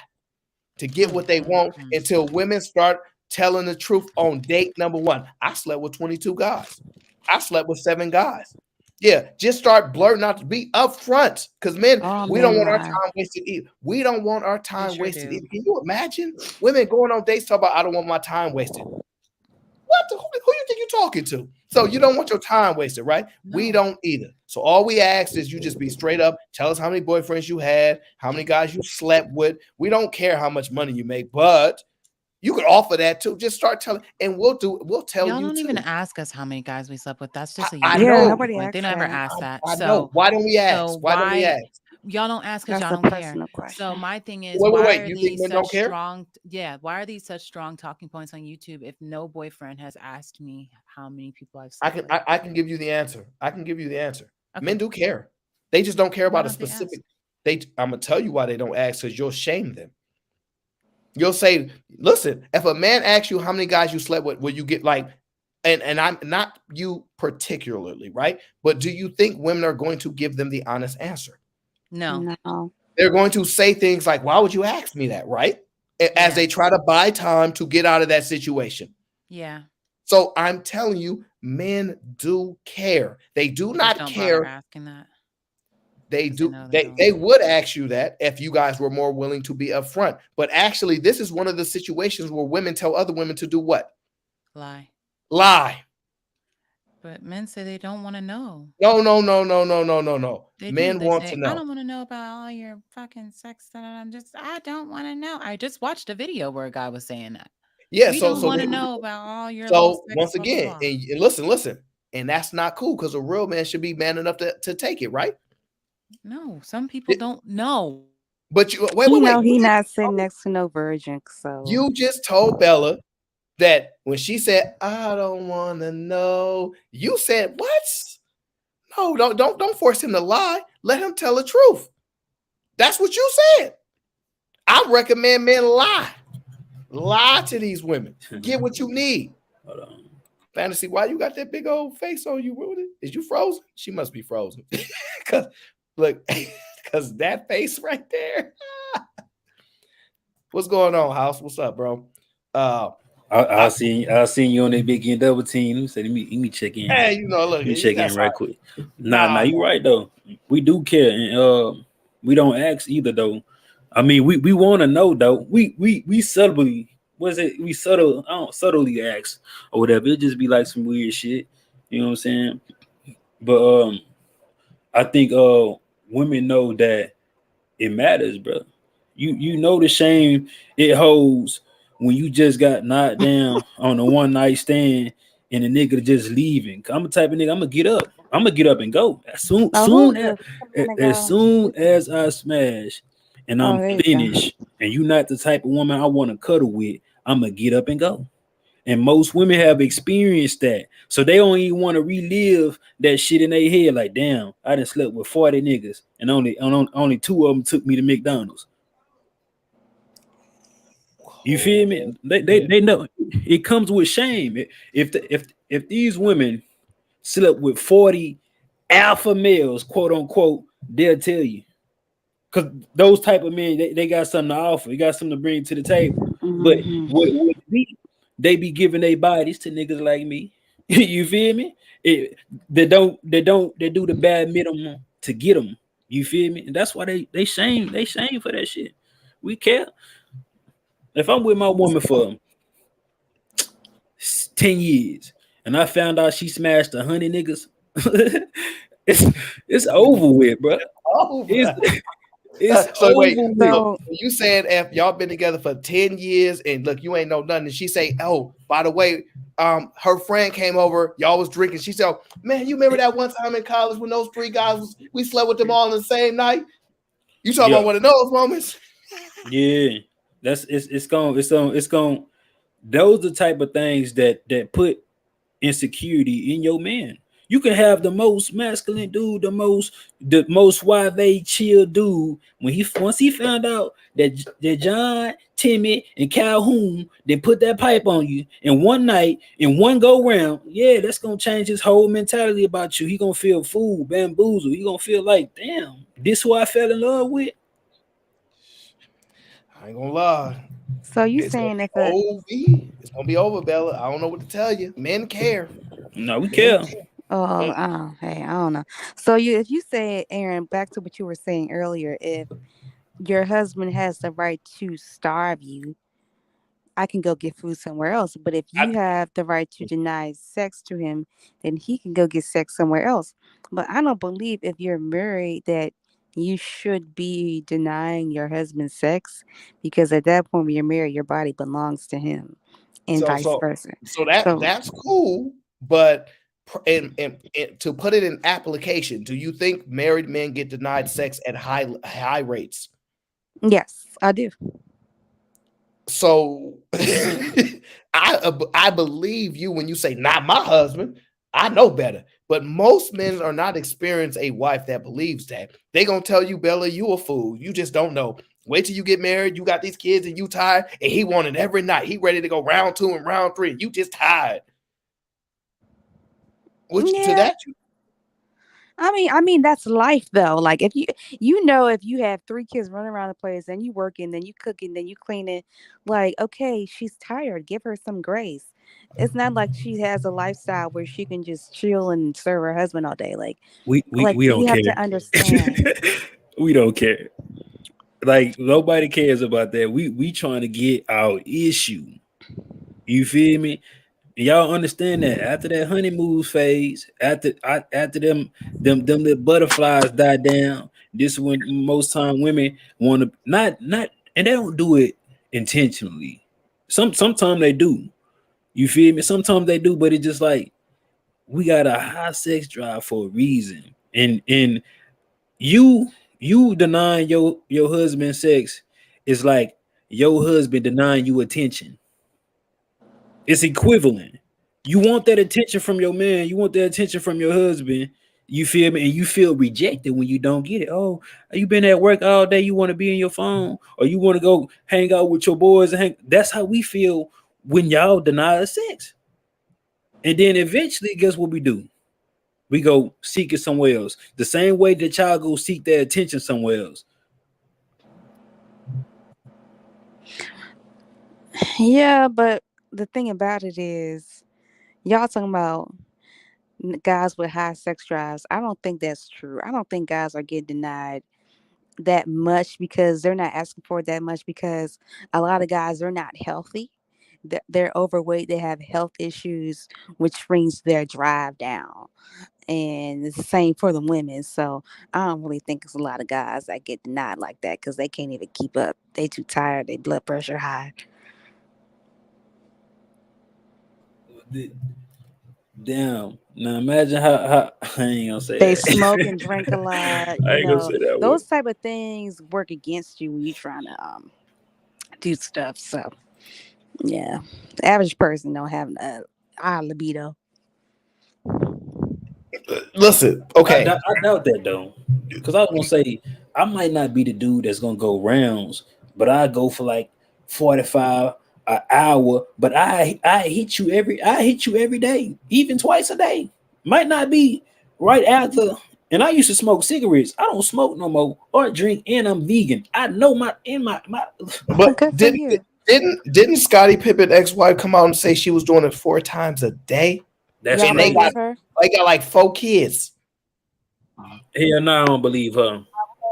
to get what they want until women start telling the truth on date number 1. I slept with 22 guys. I slept with 7 guys. Yeah, just start blurting out to be upfront. Because men, we don't want our time wasted either. We don't want our time wasted either. Can you imagine women going on dates talking about I don't want my time wasted? What? Who you think you're talking to? So you don't want your time wasted, right? No. We don't either. So all we ask is you just be straight up. Tell us how many boyfriends you had, how many guys you slept with. We don't care how much money you make, but you could offer that too. Just start telling, and we'll tell Y'all you. Don't even ask us how many guys we slept with. That's just nobody they never ask that. I know. Why don't we ask? So why don't we ask? Y'all don't ask because y'all don't care. Question. So my thing is, why are these such strong? Yeah, why are these such strong talking points on YouTube? If no boyfriend has asked me how many people I've slept with, I can give you the answer. Okay. Men do care. They just don't care about a specific. I'm gonna tell you why they don't ask, because you'll shame them. You'll say, listen, if a man asks you how many guys you slept with, will you get like, and I'm not you particularly, right? But do you think women are going to give them the honest answer? No. No. They're going to say things like, why would you ask me that, right? As Yeah. they try to buy time to get out of that situation. Yeah. So I'm telling you, men do care. They do Just not don't care. bother asking that. They 'Cause do. know They don't. would ask you that if you guys were more willing to be upfront. But actually, this is one of the situations where women tell other women to do what? Lie. Lie. But men say they don't want to know. No, no, no, no, no, no, no, no. They do. Men They want to say, I know. don't want to know about all your fucking sex. I don't want to know. I just watched a video where a guy was saying that. Yeah. We don't want to know about all your little sex, once blah, blah, again, blah. and listen, and that's not cool because a real man should be man enough to take it, right? No, some people don't know. But you wait. He know You he just not sitting next to no virgin, so you just told Bella that when she said, I don't want to know, you said, what? No, don't force him to lie. Let him tell the truth. That's what you said. I recommend men lie. Lie to these women. Get what you need. Hold on. Fantasy, why you got that big old face on you, Rudy? Is you frozen? She must be frozen. Because look, because that face right there. What's going on, House? What's up, bro? I seen you on that big end double team. Let me say, let me check in. Hey, you know, look, Let me check in that's right right. quick. Nah, you right though. We do care, and we don't ask either though. I mean, we want to know though. We subtly, subtly ask or whatever. It just be like some weird shit. You know what I'm saying? But I think women know that it matters, bro. You know the shame it holds when you just got knocked down on a one night stand and the nigga just leaving. I'm the type of nigga, I'm gonna get up and go as soon as I smash and I'm finished. And you not the type of woman I want to cuddle with. I'm gonna get up and go. And most women have experienced that. So they don't even want to relive that shit in their head. Like, damn, I done slept with 40 niggas and only 2 of them took me to McDonald's. You feel me? They know it comes with shame. If these women slept with 40 alpha males, quote unquote, they'll tell you. Because those type of men, they got something to offer. They got something to bring to the table. But what they be giving their bodies to niggas like me. You feel me? They do the bad minimum to get them. You feel me? And that's why they shame for that shit. We care. If I'm with my woman for 10 years and I found out she smashed 100 niggas, it's over with, bro. It's so wait, over so you said if y'all been together for 10 years and look, you ain't know nothing, and she say, oh, by the way, her friend came over, y'all was drinking. She said, man, you remember that one time in college when those 3 guys we slept with them all in the same night? You talking about one of those moments? Yeah, it's going. Those are the type of things that put insecurity in your man. You can have the most masculine dude, the most YV chill dude. Once he found out that John, Timmy, and Calhoun then put that pipe on you in one night, in one go round, yeah, that's gonna change his whole mentality about you. He gonna feel fooled, bamboozled. He gonna feel like, damn, this who I fell in love with. I ain't gonna lie. So you saying if it's gonna be over, Bella. I don't know what to tell you. Men care. No, we care. Hey, I don't know. So if you say, Aaron, back to what you were saying earlier, if your husband has the right to starve you, I can go get food somewhere else. But if you have the right to deny sex to him, then he can go get sex somewhere else. But I don't believe if you're married that you should be denying your husband sex, because at that point when you're married, your body belongs to him and vice versa. So that's cool, but and to put it in application, do you think married men get denied sex at high rates? Yes, I do. So I believe you when you say not my husband. I know better, but most men are not experiencing a wife that believes that. They gonna tell you, Bella, you a fool. You just don't know. Wait till you get married. You got these kids and you tired, and he wanted every night. He ready to go round 2 and round 3. You just tired. Which to Yeah. that, I mean that's life though. Like if if you have 3 kids running around the place, and you working, then you cooking, then you cleaning, like okay, she's tired. Give her some grace. It's not like she has a lifestyle where she can just chill and serve her husband all day. We don't You have care. to understand. We don't care. Like nobody cares about that. We trying to get our issue. You feel me? Y'all understand that after that honeymoon phase, after them little butterflies die down, this is when most time women want to not and they don't do it intentionally. Sometimes they do. You feel me? Sometimes they do, but it's just like we got a high sex drive for a reason. And you denying your husband sex is like your husband denying you attention. It's equivalent. You want that attention from your man, you want that attention from your husband. You feel me? And you feel rejected when you don't get it. Oh, you been at work all day, you want to be in your phone, or you want to go hang out with your boys and hang. That's how we feel when y'all deny us sex. And then eventually, guess what we do? We go seek it somewhere else. The same way the child go seek their attention somewhere else. Yeah, but the thing about it is, y'all talking about guys with high sex drives. I don't think that's true. I don't think guys are getting denied that much because they're not asking for it that much, because a lot of guys are not healthy. They're overweight. They have health issues, which brings their drive down. And it's the same for the women. So I don't really think it's a lot of guys that get denied like that because they can't even keep up. They too tired. They blood pressure high. Damn. Now imagine how I ain't gonna say They that. smoke and drink a lot. I ain't gonna say that word. Those type of things work against you when you're trying to do stuff. So yeah, the average person don't have a high libido. listen, okay. I doubt that though, because I was gonna say I might not be the dude that's gonna go rounds, but I go for like 45 an hour. But I hit you every day, even twice a day. Might not be right after. And I used to smoke cigarettes. I don't smoke no more or drink, and I'm vegan. I know my. But Good for you. didn't Scottie Pippen ex-wife come out and say she was doing it 4 times a day? That's Y'all And they believe got her? like 4 kids. hell no, I don't believe her.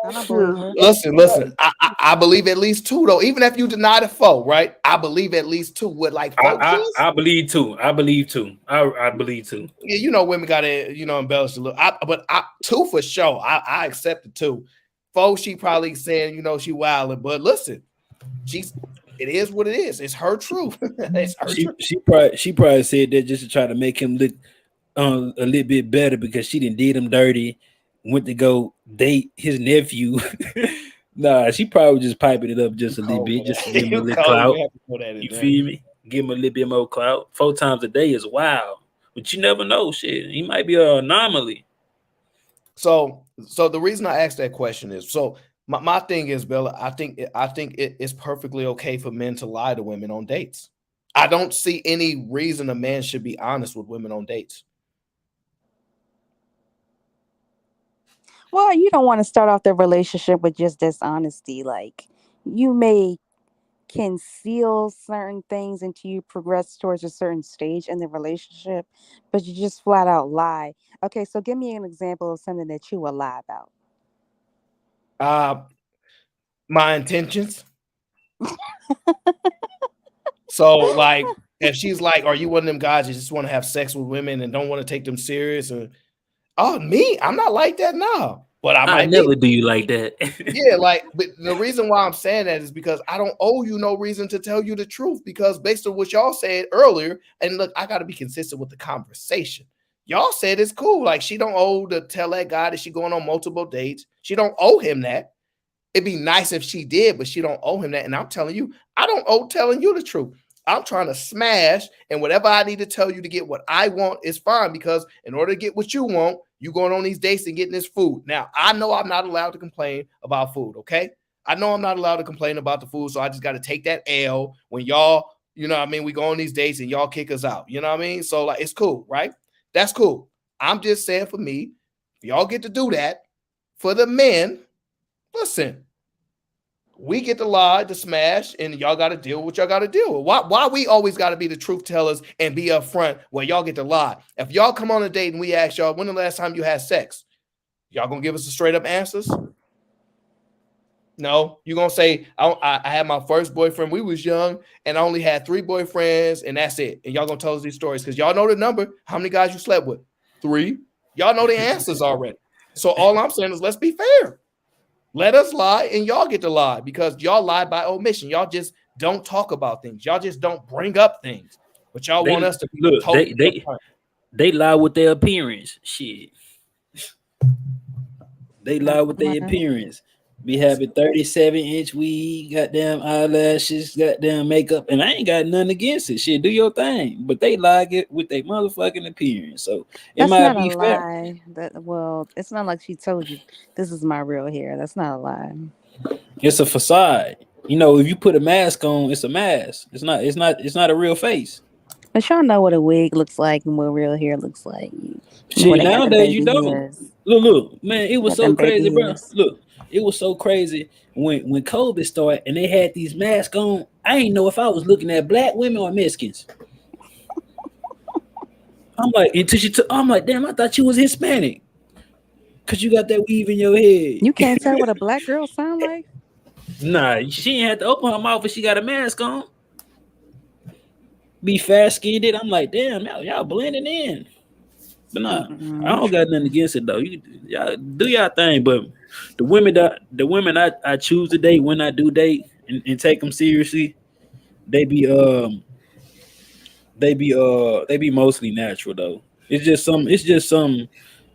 I don't believe her. Listen. I believe at least 2 though. Even if you deny the 4, right? I believe at least 2 with like 4 kids. I believe too. I believe too. I believe too. Yeah, you know, women gotta embellish a little. But 2 for sure. I accept the 2. 4, she probably saying she wilding. But listen, it is what it is. It's her truth. It's her truth. She probably said that just to try to make him look a little bit better because she didn't did him dirty. Went to go date his nephew. Nah, she probably just piping it up just a little bit, just to give him a little clout. You feel me? Give him a little bit more clout. 4 times a day is wild, but you never know. Shit, he might be an anomaly. So the reason I asked that question is my thing is, Bella, I think it's perfectly okay for men to lie to women on dates. I don't see any reason a man should be honest with women on dates. Well, you don't want to start off the relationship with just dishonesty. Like you may conceal certain things until you progress towards a certain stage in the relationship, but you just flat out lie. Okay, so give me an example of something that you will lie about. My intentions. So like if she's like, are you one of them guys that just want to have sex with women and don't want to take them serious? And me, I'm not like that now. But I might never do you like that. Yeah, but the reason why I'm saying that is because I don't owe you no reason to tell you the truth, because based on what y'all said earlier, and look, I got to be consistent with the conversation. Y'all said it's cool. Like she don't owe to tell that guy that she going on multiple dates. She don't owe him that. It'd be nice if she did, but she don't owe him that. And I'm telling you, I don't owe telling you the truth. I'm trying to smash, and whatever I need to tell you to get what I want is fine, because in order to get what you want, you going on these dates and getting this food. Now, I know I'm not allowed to complain about food, okay? I know I'm not allowed to complain about the food, so I just got to take that L when y'all, you know what I mean, we go on these dates and y'all kick us out. You know what I mean? So like it's cool, right? That's cool. I'm just saying for me, if y'all get to do that, for the men, listen, we get to lie, to smash, and y'all got to deal with what y'all got to deal with. Why we always got to be the truth tellers and be upfront where y'all get to lie? If y'all come on a date and we ask y'all, when the last time you had sex? Y'all gonna give us the straight up answers? No, you're gonna say, I had my first boyfriend. We was young, and I only had 3 boyfriends, and that's it. And y'all gonna tell us these stories because y'all know the number. How many guys you slept with? 3. Y'all know the answers already. So all I'm saying is let's be fair. Let us lie and y'all get to lie because y'all lie by omission. Y'all just don't talk about things. Y'all just don't bring up things. But y'all want us to be look, totally they lie with their appearance. Shit. They lie with their appearance. Be having 37-inch weed, goddamn eyelashes, goddamn makeup, and I ain't got nothing against it. Shit, do your thing. But they lie it with their motherfucking appearance. So it That's might not a be fair. lie. Well, it's not like she told you this is my real hair. That's not a lie. It's a facade. You know, if you put a mask on, it's a mask. It's not a real face. But y'all know what a wig looks like and what real hair looks like. When Shit, they got the nowadays you baby don't. hairs. Look, man, it was Got so them baby crazy, bro. hairs. Look, it was so crazy when COVID started and they had these masks on. I ain't know if I was looking at black women or Mexicans. I'm like, I'm like, damn, I thought you was Hispanic. Cause you got that weave in your head. You can't tell what a black girl sound like? Nah, she ain't had to open her mouth if she got a mask on. Be fast skinned. I'm like, damn, y'all blending in. But nah, I don't got nothing against it though. Y'all do y'all thing. But the women I choose to date when I do date and take them seriously, they be mostly natural though. It's just some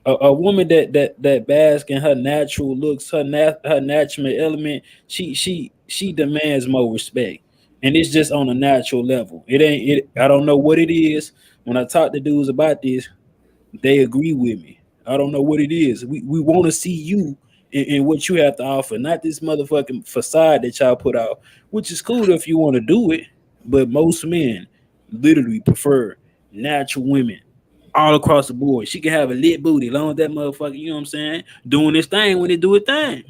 a woman that bask in her natural looks, her natural element. She demands more respect, and it's just on a natural level. It ain't it. I don't know what it is. When I talk to dudes about this, they agree with me. I don't know what it is. We want to see you in what you have to offer, not this motherfucking facade that y'all put out, which is cool if you want to do it, but most men literally prefer natural women all across the board. She can have a lit booty, long as that motherfucker, you know what I'm saying, doing this thing when it do a thing.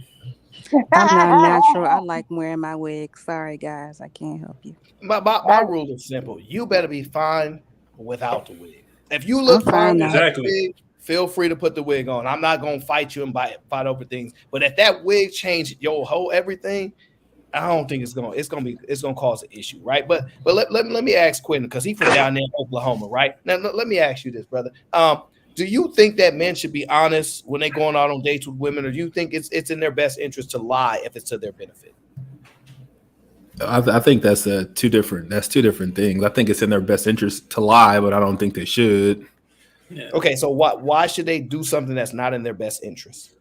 I'm not natural. I like wearing my wig. Sorry, guys. I can't help you. My rule is simple. You better be fine without the wig. If you I'm look fine fine now. without the wig, feel free to put the wig on. I'm not gonna fight you and fight over things. But if that wig changed your whole everything, I don't think it's gonna cause an issue, right? But let me ask Quentin because he's from down there in Oklahoma, right? Now let me ask you this, brother. Do you think that men should be honest when they're going out on dates with women, or do you think it's in their best interest to lie if it's to their benefit? I think that's two different things. I think it's in their best interest to lie, but I don't think they should. Yeah. Okay, so why should they do something that's not in their best interest?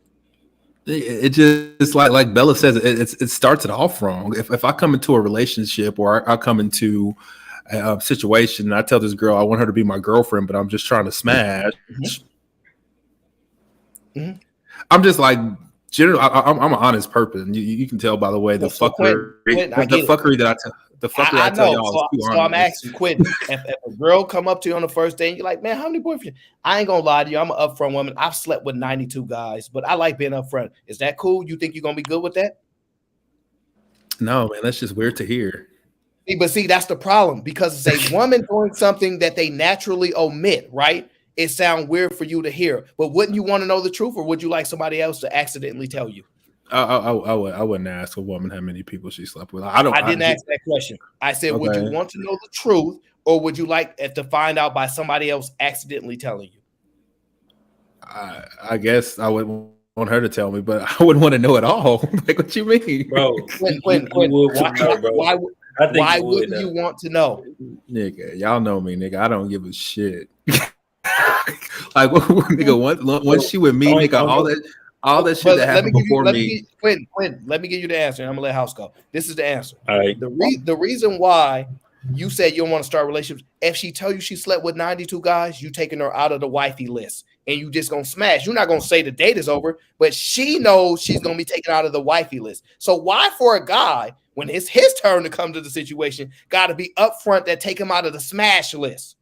It just like Bella says, it starts it off wrong. If I come into a relationship or I come into a situation and I tell this girl I want her to be my girlfriend, but I'm just trying to smash. Mm-hmm. I'm just like general. I'm an honest person. You can tell by the way the fuckery I tell y'all. So I'm asking Quentin, if a girl come up to you on the first day and you're like, man, how many boyfriends? I ain't gonna lie to you. I'm an upfront woman. I've slept with 92 guys, but I like being upfront. Is that cool? You think you're gonna be good with that? No, man, that's just weird to hear. But see, that's the problem because it's a woman doing something that they naturally omit, right? It sounds weird for you to hear, but wouldn't you want to know the truth, or would you like somebody else to accidentally tell you? I wouldn't ask a woman how many people she slept with. I didn't ask that question. I said, okay. Would you want to know the truth, or would you like to find out by somebody else accidentally telling you? I guess I would want her to tell me, but I wouldn't want to know at all. Like, what you mean, bro? Why wouldn't you want to know? Nigga, y'all know me, nigga. I don't give a shit. Like, nigga, once she with me, nigga, all that shit that happened before me. Quentin, let me give you the answer, and I'm gonna let House go. This is the answer. All right. The reason why you said you don't want to start relationships. If she tell you she slept with 92 guys, you taking her out of the wifey list and you just gonna smash. You're not gonna say the date is over, but she knows she's gonna be taken out of the wifey list. So why for a guy, when it's his turn to come to the situation, gotta be upfront that take him out of the smash list?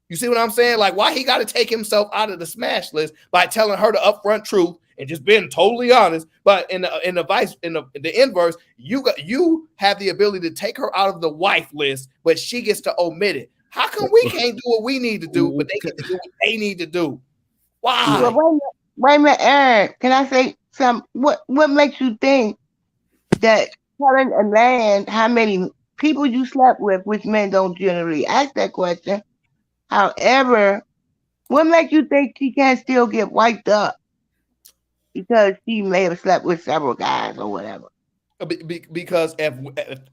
You see what I'm saying? Like, why he got to take himself out of the smash list by telling her the upfront truth and just being totally honest? But in the inverse, you have the ability to take her out of the wife list, but she gets to omit it. How come we can't do what we need to do, but they get to do what they need to do? Why? Well, wait a minute, Aaron. Can I say something? What makes you think that telling a man how many people you slept with, which men don't generally ask that question? However, what makes you think she can still get wiped up because she may have slept with several guys or whatever? Because if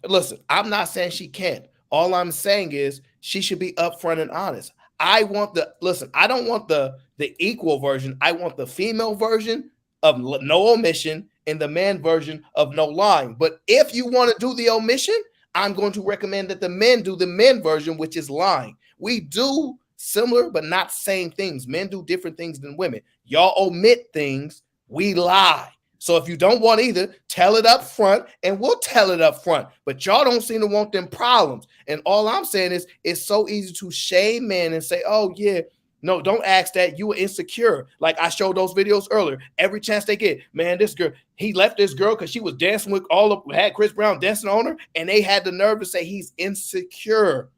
listen, I'm not saying she can't. All I'm saying is she should be upfront and honest. I don't want the equal version. I want the female version of no omission and the man version of no lying. But if you want to do the omission, I'm going to recommend that the men do the men version, which is lying. We do similar but not same things. Men do different things than women. Y'all omit things, we lie. So if you don't want either, tell it up front and we'll tell it up front. But y'all don't seem to want them problems. And all I'm saying is it's so easy to shame men and say, oh yeah, no, don't ask that. You were insecure. Like I showed those videos earlier. Every chance they get, man, this girl, he left this girl because she was dancing with had Chris Brown dancing on her, and they had the nerve to say he's insecure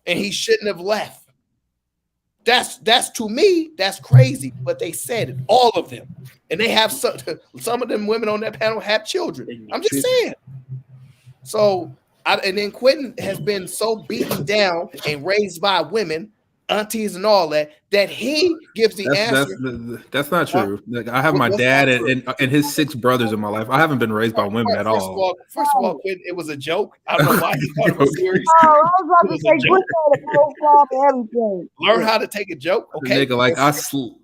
and he shouldn't have left. That's to me, that's crazy. But they said it, all of them. And they have some of them women on that panel have children. I'm just saying. So, and then Quentin has been so beaten down and raised by women, aunties and all that he gives the answer. That's not true. Like, I have my dad and his 6 brothers in my life. I haven't been raised by women at all. First of all, Quentin, it was a joke. I don't know why you thought it was serious. Oh, I was about to say, Quentin had a profile for everything. Learn how to take a joke, okay? Nigga, like I sleep.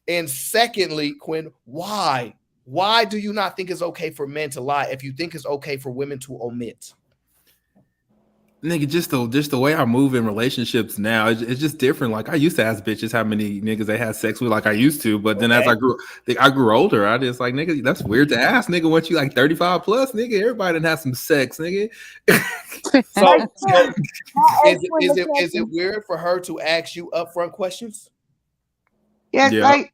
And secondly, Quinn, why? Why do you not think it's okay for men to lie if you think it's okay for women to omit? Nigga, just the way I move in relationships now, it's just different. Like I used to ask bitches how many niggas they had sex with, like I used to, but then as I grew older, I just like, nigga, that's weird to ask, nigga. Once you like 35 plus, nigga, everybody didn't have some sex, nigga. So is it weird for her to ask you upfront questions? Yes, Yeah. like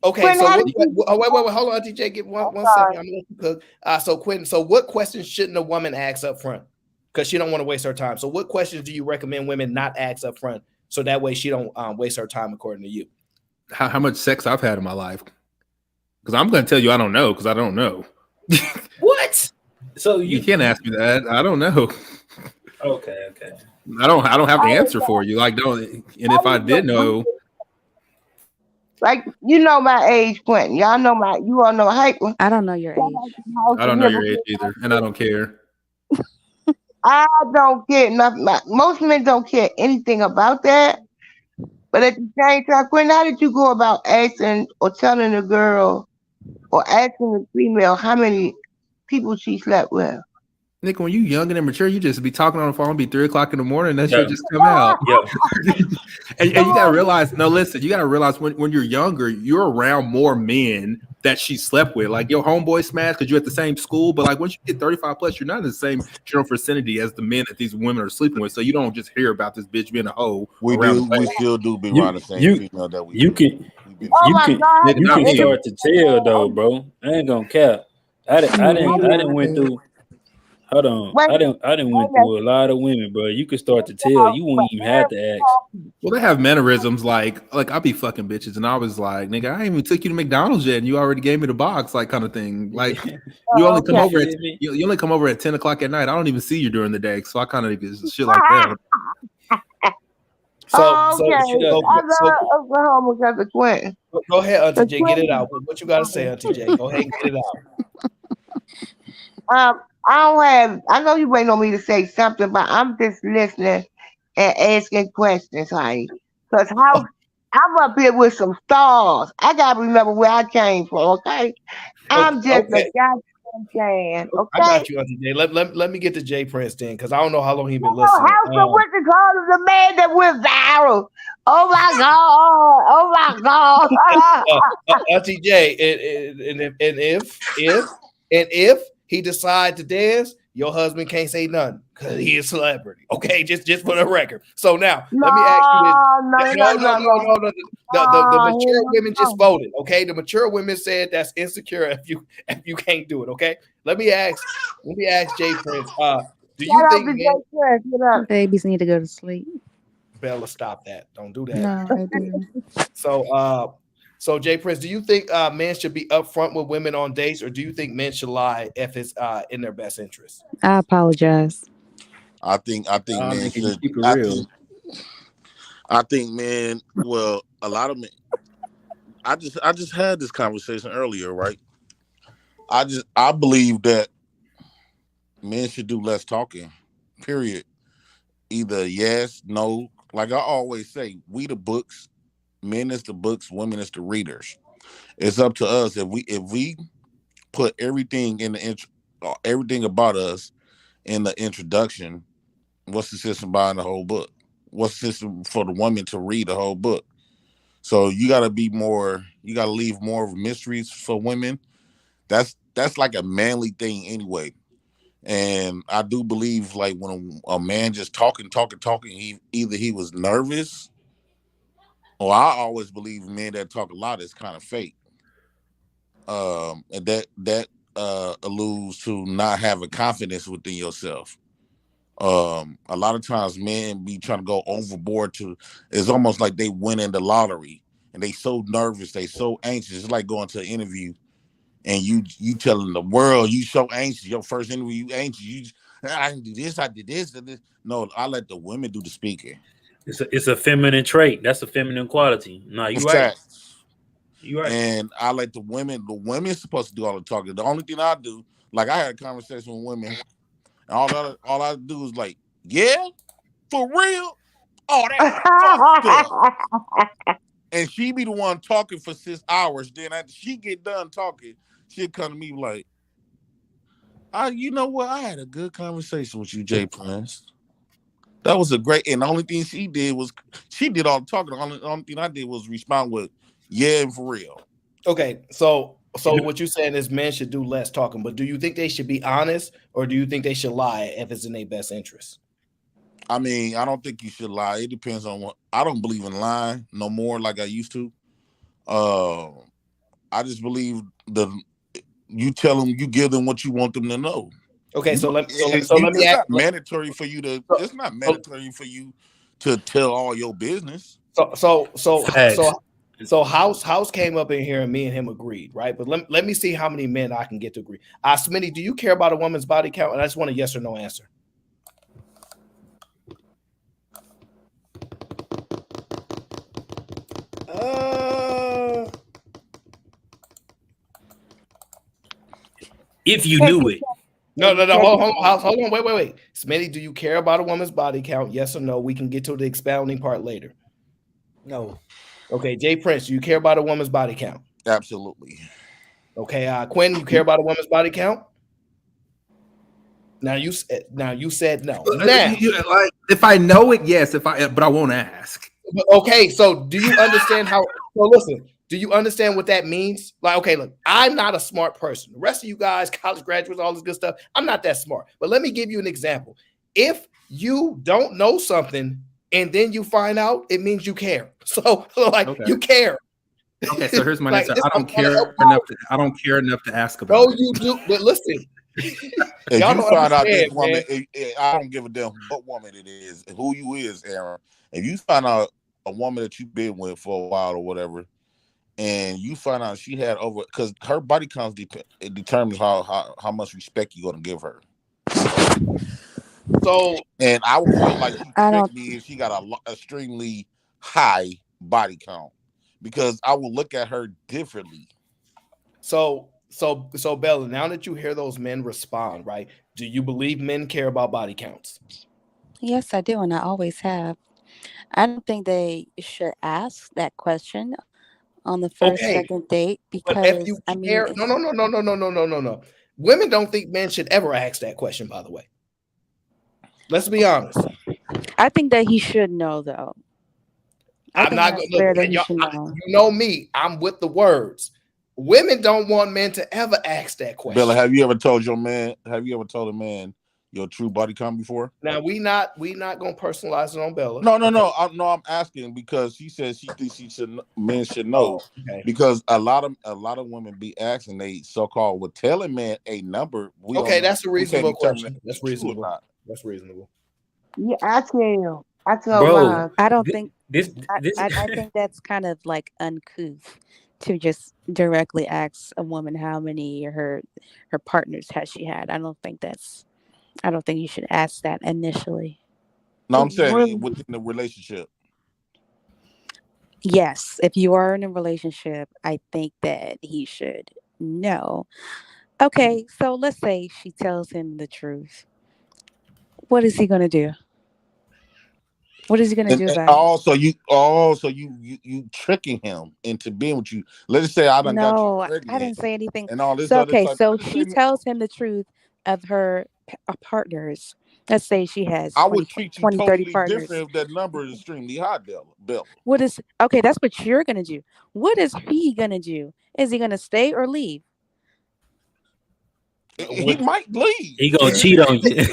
okay. Quentin, So how wait, did you- hold on, DJ. Give one second. I'm gonna let you cook. So Quentin, so what questions shouldn't a woman ask up front? Because she don't want to waste her time. So what questions do you recommend women not ask up front so that way she don't waste her time according to you? How much sex I've had in my life? Because I'm gonna tell you I don't know because I don't know. What? So You can't ask me that. I don't know. okay. I don't have the answer for you. Like don't. And if I did know, like you know my age, Quentin. You all know hyper. I don't know your age. I don't know your age either, and I don't care. I don't care nothing. Most men don't care anything about that. But at the same time, Quentin, how did you go about asking or telling a girl or asking a female how many people she slept with? Nick, when you young and immature, you just be talking on the phone, be 3 o'clock in the morning, that shit just come out. Yeah. and you gotta realize, you gotta realize when you're younger, you're around more men that she slept with. Like your homeboy smashed because you're at the same school, but like once you get 35 plus, you're not in the same general vicinity as the men that these women are sleeping with. So you don't just hear about this bitch being a hoe. We still do be around the same female that we you can start to tell though, bro. I ain't gonna cap. I didn't went through. Hold on. I didn't went through a lot of women, bro. You could start to tell. You wouldn't even have to ask. Well, they have mannerisms like I be fucking bitches, and I was like, nigga, I ain't even took you to McDonald's yet, and you already gave me the box, like kind of thing. Like you only come over at you only come over at 10 o'clock at night. I don't even see you during the day, so I kind of shit like that. Oklahoma because of Quentin. Go ahead, Auntie J, get it out. What you gotta say, Auntie J? Go ahead and get it out. I know you waiting on me to say something, but I'm just listening and asking questions, honey. Because I'm up here with some stars. I gotta remember where I came from, okay? I'm just a I'm saying, I got okay? you, Auntie Jay. Let me get to Jay Prince then, because I don't know how long he been Oh, listening. House of what you call it, the man that went viral. Oh my God! Oh my God! Auntie Jay, and if he decide to dance, your husband can't say nothing because he is a celebrity. Okay, just for the record. So now let me ask you this. No. The mature women just voted. Okay, the mature women said that's insecure if you can't do it. Okay, let me ask Jay Prince. Do you Shout out think to men? Jay Prince. Get up. Babies need to go to sleep. Bella, stop that! Don't do that. No, I do. So Jay Prince, do you think men should be upfront with women on dates, or do you think men should lie if it's in their best interest? I apologize. I think men Can you should. keep it real? I think men. Well, a lot of men. I just had this conversation earlier, right? I believe that men should do less talking. Period. Either yes, no. Like I always say, we the books. Men is the books. Women is the readers. It's up to us if we put everything in the everything about us in the introduction. What's the system behind the whole book? What's the system for the woman to read the whole book? So you got to be more. You got to leave more of mysteries for women. That's like a manly thing anyway. And I do believe like when a man just talking, he was nervous, or I always believe men that talk a lot is kind of fake. And that alludes to not having confidence within yourself. A lot of times men be trying to go overboard to it's almost like they win in the lottery and they so nervous, they so anxious. It's like going to an interview and you telling the world you so anxious. Your first interview, you anxious. I can do this, I did this, and this. No, I let the women do the speaking. It's a feminine trait. That's a feminine quality. No, you right. Facts. You right. And I let the women supposed to do all the talking. The only thing I do, like I had a conversation with women, and all I do is like, yeah, for real. Oh, that's and she be the one talking for 6 hours. Then after she get done talking, she'll come to me like, you know what? I had a good conversation with you, Jay Prince. That was a great, and the only thing she did was she did all the talking. The only thing I did was respond with, yeah, and for real. Okay, so what you're saying is men should do less talking, but do you think they should be honest, or do you think they should lie if it's in their best interest? I mean, I don't think you should lie. It depends on what. I don't believe in lying no more like I used to. I just believe you tell them, you give them what you want them to know. Okay, so let me It's ask. not mandatory for you to. It's not mandatory for you to tell all your business. So House came up in here and me and him agreed, right? But let me see how many men I can get to agree. Smitty, do you care about a woman's body count? And I just want a yes or no answer. If you knew it. No. Hold on. Wait. Smitty, do you care about a woman's body count? Yes or no? We can get to the expounding part later. No. Okay, Jay Prince, do you care about a woman's body count? Absolutely. Okay, Quinn, you care about a woman's body count? Now you said no. Now, like if I know it, yes. But I won't ask. Okay, so do you understand how? So listen, do you understand what that means? Like, okay, look, I'm not a smart person. The rest of you guys, college graduates, all this good stuff, I'm not that smart. But let me give you an example. If you don't know something and then you find out, it means you care. So you care. Okay, so here's my Like, answer. I don't care enough to ask about no, it. you do. But listen, if you don't find out this understand, woman, man. I don't give a damn what woman it is, who you is, Aaron. If you find out a woman that you've been with for a while or whatever, and you find out she had over, because her body count it determines how much respect you're gonna give her. So, and I would feel like she I tricked don't. me if she got a extremely high body count, because I will look at her differently. So Bella, now that you hear those men respond, right? Do you believe men care about body counts? Yes, I do, and I always have. I don't think they should ask that question on the first, Okay, second date but if because you I mean, care, no. Women don't think men should ever ask that question, by the way. Let's be honest. I think that he should know, though. I I'm think not that's going fair to that he look. should know. You know me. I'm with the words. Women don't want men to ever ask that question. Bella, have you ever told your man? Have you ever told a man your true body count before? Now we not gonna personalize it on Bella. No. I'm asking because she says she thinks men should know Okay. because a lot of women be asking they so-called would tell a man a number. Okay, that's a reasonable determine question. if That's it's true or reasonable. not. That's reasonable. Yeah, I tell Bro, mine. I don't think. this I think that's kind of like uncouth to just directly ask a woman how many her partners has she had. I don't think you should ask that initially. No, I'm saying Really? within the relationship. Yes, if you are in a relationship, I think that he should know. Okay, so let's say she tells him the truth. What is he going to do? What is he going to do And about it? you tricking him into being with you. Let's say I done got you No, I pregnant didn't say anything. and all this So, other okay, type. so Let's she say tells him the truth of her partners. Let's say she has I 20, would treat you 20, 30 totally partners. different if that number is extremely high, Bella. What is, okay, that's what you're going to do. What is he going to do? Is he going to stay or leave? He might leave. He gonna cheat on you.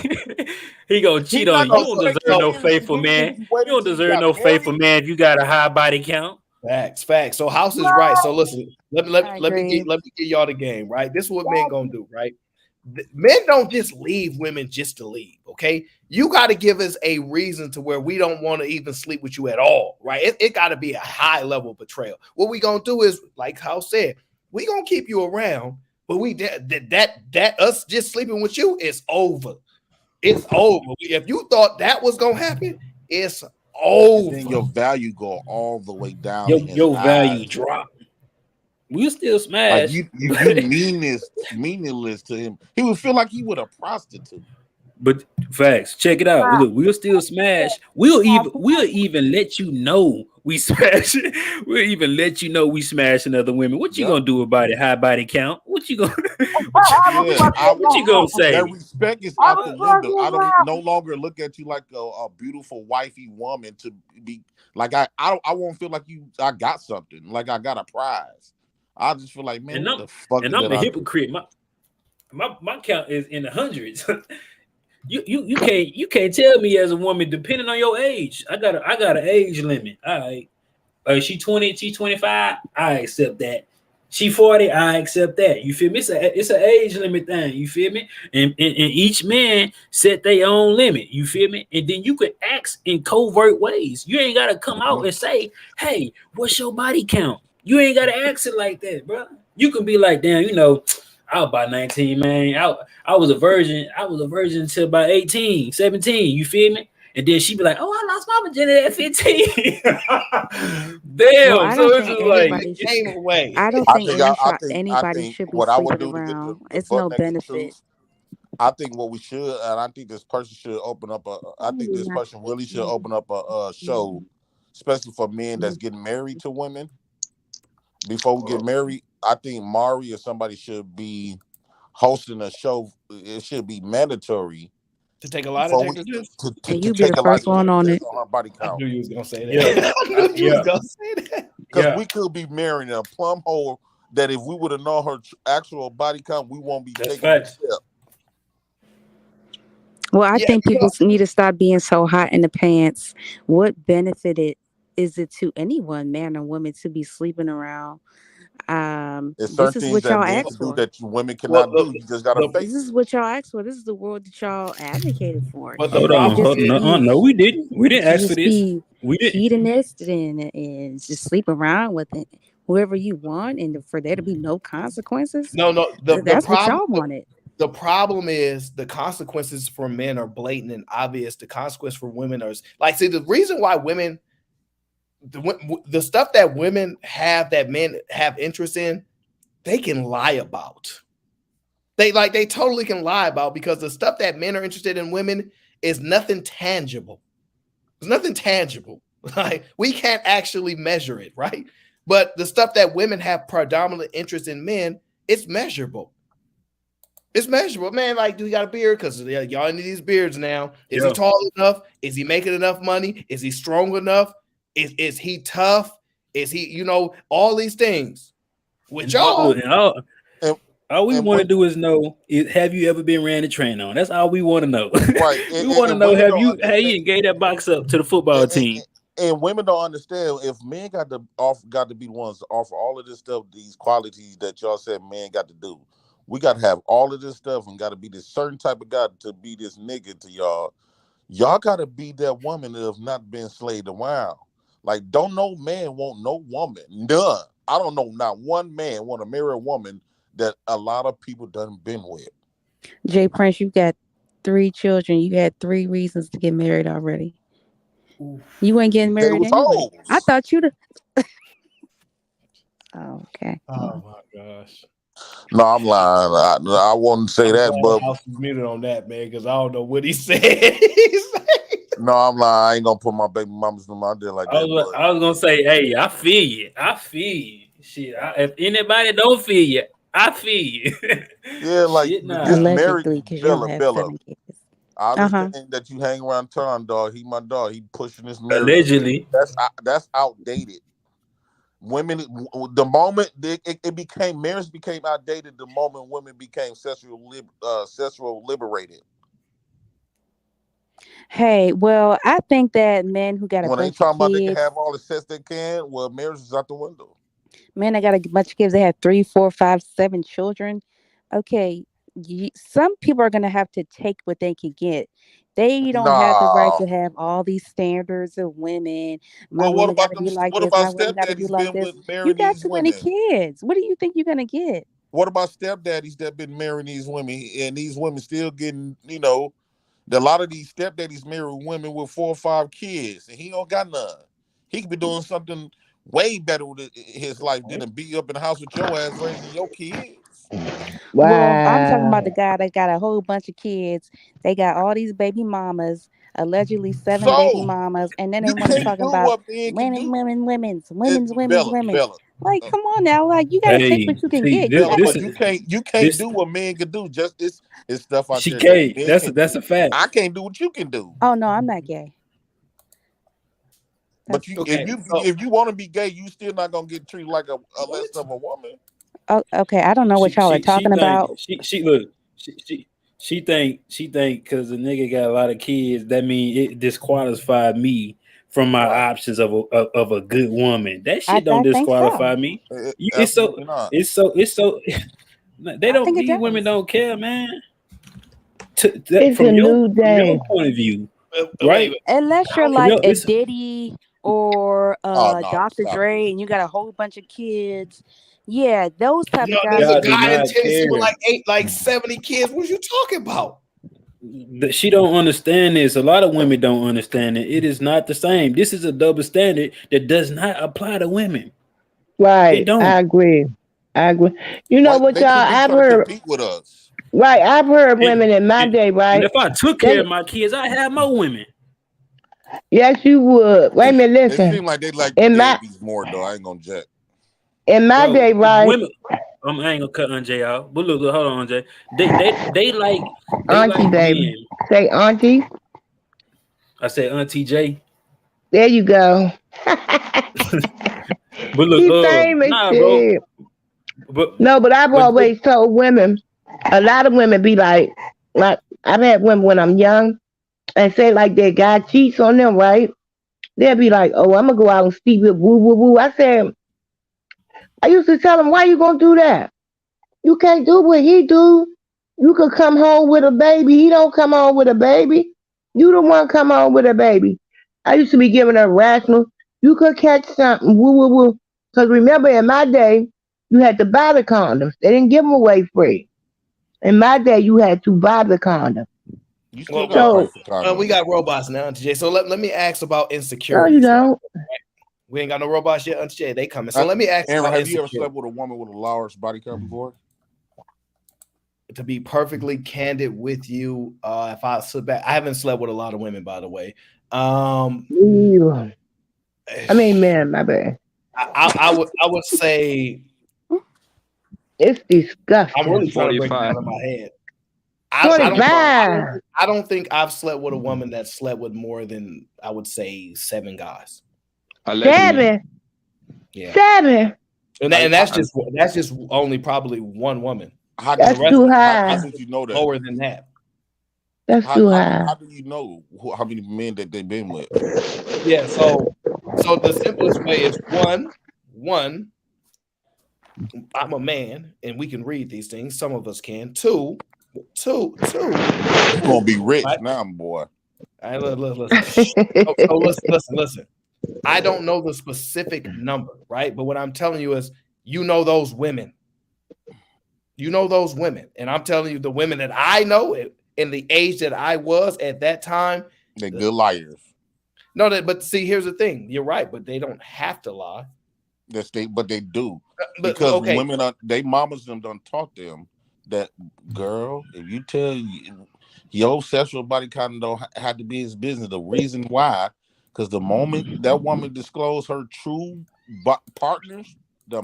He gonna cheat He's on not you. You gonna don't stay deserve no in faithful and then man. you You wait don't until you deserve got no married. faithful man if you got a high body count. Facts. So House is right. So listen, let I me agree. get y'all the game, right? This is what men gonna do, right? Men don't just leave women just to leave, okay? You got to give us a reason to where we don't want to even sleep with you at all, right? It got to be a high level of betrayal. What we gonna do is, like House said, we gonna keep you around, but that us just sleeping with you is over. It's over. If you thought that was gonna happen, it's over. And then your value go all the way down in his Your value eyes. drop. We'll still Like smash. you meaningless to him. He would feel like he would a prostitute. But facts, check it out. Look, we'll still smash. We'll even let you know we smash. We'll even let you know we smashing other women. What you gonna do about it? High body count. What you gonna what you gonna say? That respect is out the window. I don't no longer look at you like a beautiful wifey woman to be like I won't feel like I got something, like I got a prize. I just feel like, man, what the fuck and is I'm that a hypocrite. My count is in the hundreds. You can't tell me as a woman, depending on your age. I got an age limit. All right. She 20, she 25, I accept that. She 40, I accept that. You feel me? It's an age limit thing. You feel me? And each man set their own limit. You feel me? And then you can ask in covert ways. You ain't gotta come out and say, "Hey, what's your body count?" You ain't gotta ask it like that, bro. You can be like, "Damn, I was about 19, man. I was a virgin. I was a virgin until about 18, 17. You feel me?" And then she'd be like, "Oh, I lost my virginity at 15." Well, Damn. I So don't it's think just like anybody came away. I don't think anybody should be what I would sleeping do to get around. the It's butt no naked benefit. truth. I think what we should, and I think this person should open up I think this person really should open up a show, especially for men that's getting married to women. Before we get married, I think Mari or somebody should be hosting a show. It should be mandatory to take a lie before we detector test. And to you be take the a lie first one detector on test it. on our body I count. knew you was gonna say that. Yeah. I knew you was gonna say that. Because we could be marrying a plum hole that if we would have known her actual body count, we won't be taking the step. Well, I think people need to stop being so hot in the pants. What benefit is it to anyone, man or woman, to be sleeping around? There's This certain is things what that y'all men asked can do for. that women cannot do. You just gotta face This is what y'all asked for. This is the world that y'all advocated for. But Hold on. No, we didn't. We didn't ask for this. We didn't. Hedonistic and just sleep around with it, whoever you want, and for there to be no consequences. No. That's what y'all wanted. The problem is the consequences for men are blatant and obvious. The consequence for women are like, see, the reason why women, the stuff that women have that men have interest in, they can lie about. They totally can lie about, because the stuff that men are interested in women is nothing tangible. There's nothing tangible. Like, we can't actually measure it, right? But the stuff that women have predominant interest in men, it's measurable. It's measurable, man. Like, do he got a beard? Because y'all need these beards now. Is he Yeah. tall enough? Is he making enough money? Is he strong enough? Is he tough? Is he, all these things? With y'all, all we and want to when- do is know: have you ever been ran a train on? That's all we want to know. Right. We want to know: have you gave that box up to the football team? And women don't understand if men got to be the ones to offer all of this stuff, these qualities that y'all said men got to do. We got to have all of this stuff and got to be this certain type of guy to be this nigga to y'all. Y'all got to be that woman that have not been slayed around. Like, don't no man want no woman. None. I don't know not one man want to marry a woman that a lot of people done been with. Jay Prince, you got 3 children. You had 3 reasons to get married already. You ain't getting married was anyway. hoes. I thought you'd. Oh, okay. Oh my gosh. No, I'm lying. I wouldn't say that, but I was muted on that, man, because I don't know what he said. no, I'm lying. I ain't gonna put my baby mamas in my deal like I that. was gonna say, hey, I feel you. Shit, if anybody don't feel you, I feel you. Yeah, like Shit, nah. this marriage, Allegedly, because you don't have Bella. 7 kids. I understand that you hang around town, dog. He my dog. He pushing this marriage. Allegedly. That's outdated. Women, the moment it became marriage became outdated, the moment women became sexual liberated. Hey, well, I think that men who got a When they bunch of talking about they can kids, have all the sex they can, well, marriage is out the window. men that got a bunch of kids, they have 3, 4, 5, 7 children. Okay, some people are gonna have to take what they can get. They don't have the right Nah. to have all these standards of women. My Well, what women got about to them? be like What this. about My women got to be stepdaddies like been this. with You marrying got these too many women? kids. What do you think you're gonna get? What about stepdaddies that been marrying these women and these women still getting, a lot of these stepdaddies marry women with 4 or 5 kids and he don't got none. He could be doing something way better with his life than to be up in the house with your ass raising your kids. Well, I'm talking about the Wow. guy that got a whole bunch of kids. They got all these baby mamas, allegedly 7 baby So mamas, and then they you want to can't talk do about what men can women, do. women. Bella. Like, come on now, like you got to take Hey, what you can see, get. You Bella, got but to. you can't this do what men can do. Just it's stuff out she there that can't. men That's can a do. fact. I can't do what you can do. Oh no, I'm not gay. But That's Okay, so if you want to be gay, you still not gonna get treated like a less of a woman. oh, okay. I don't know what She y'all are she she talking think about. she look she think because the nigga got a lot of kids that mean it disqualified me from my Right. options of a good woman. That shit don't I think so. disqualify me. It's so Absolutely not. it's so they I don't think it these women does. don't care, man. It's a new From your day. point of view, wait, right? Unless you're From like your a it's Diddy or Oh no, Dr. stop it. Dre, and you got a whole bunch of kids. Yeah, those type of there's guys a are y'all do guy in different. not Tennessee with care. like 70 kids. What are you talking about? She don't understand this. A lot of women don't understand it. It is not the same. This is a double standard that does not apply to women. It Right. don't. I agree. I agree. You know Why what, they y'all? keep I've trying to heard. compete with us? Right. I've heard And, women in my and, day. and Right. if I took care of They. my kids, I have more women. Yes, you would. Wait a minute. It Listen. seems like they like the In my deadbeats more though. I ain't gonna jet. in my Bro, day, right. women. I ain't gonna cut Anjay out. But look, hold on, Anjay. They Auntie, like baby. men. Say auntie. I said Auntie J. There you go. But look, He famous nah, bro. shit. But No, but I've always told women, a lot of women be like I've had women when I'm young and say like their guy cheats on them, right? They'll be like, "Oh, I'm gonna go out and sleep with woo woo woo." I used to tell them, "Why you gonna do that? You can't do what he do. You could come home with a baby. He don't come home with a baby. You the one come home with a baby." I used to be giving her rational. You could catch something, woo woo woo. Because remember, in my day, you had to buy the condoms. They didn't give them away free. In my day, you had to buy the condom. You still Well, gotta pay So, for we condoms. got robots now, Auntie J. So let me ask about no, you insecurities. Right? don't. We ain't got no robots yet, Auntie J. They coming. So let me ask Aaron, about have you ever insecurity. slept with a woman with a large body count before? To be perfectly candid with you, if I slip back, I haven't slept with a lot of women, by the way. Me either. I mean, man, my bad. I would say It's I'm disgusting. really trying to break it down in my head. I don't think I've slept with a woman that slept with more than, I would say, 7 guys. 7. Yeah. 7. And that's just only probably one woman. That's too high. How did you know that? Lower than that. That's too high. How do you know how many men that they've been with? Yeah, so the simplest way is one, I'm a man and we can read these things. Some of us can. Two. You're gonna be rich now, boy. All right, listen. I don't know the specific number, right? But what I'm telling you is, you know those women. You know those women, and I'm telling you, the women that I know in the age that I was at that time, they're good liars. No, but see, here's the thing. You're right, but they don't have to lie. But they do, because women they mamas them done taught them that, girl, if you tell your sexual body kind of don't have to be his business. The reason why, because the moment that woman disclosed her true partners. But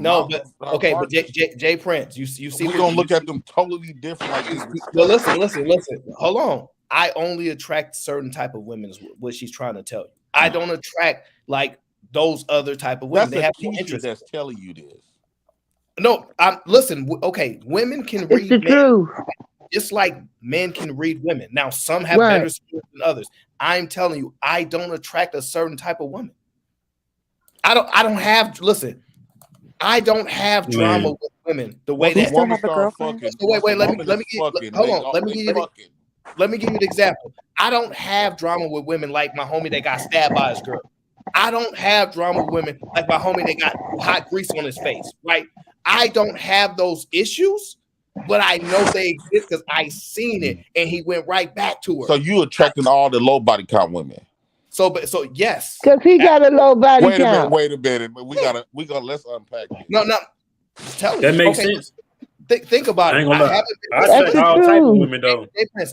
Jay Prince, you see, we're gonna look at them totally different. Like, well, listen. Hold on. I only attract certain type of women. Is what she's trying to tell you. I don't attract like those other type of women. That's they have no interest. That's telling you this. No, listen. Okay, women can read the men truth. just like men can read women. Now, some have better skills than others. I'm telling you, I don't attract a certain type of woman. I don't have drama with women the way that woman start fucking. Wait, let me give you an example. I don't have drama with women like my homie that got stabbed by his girl. I don't have drama with women like my homie that got hot grease on his face, right? I don't have those issues, but I know they exist because I seen it, and he went right back to her. So you attracting all the low body count women? So yes, because he got a low body count. Wait a minute. We gotta let's unpack this. No. Tell that makes sense. Think about it. I attract all type of women though.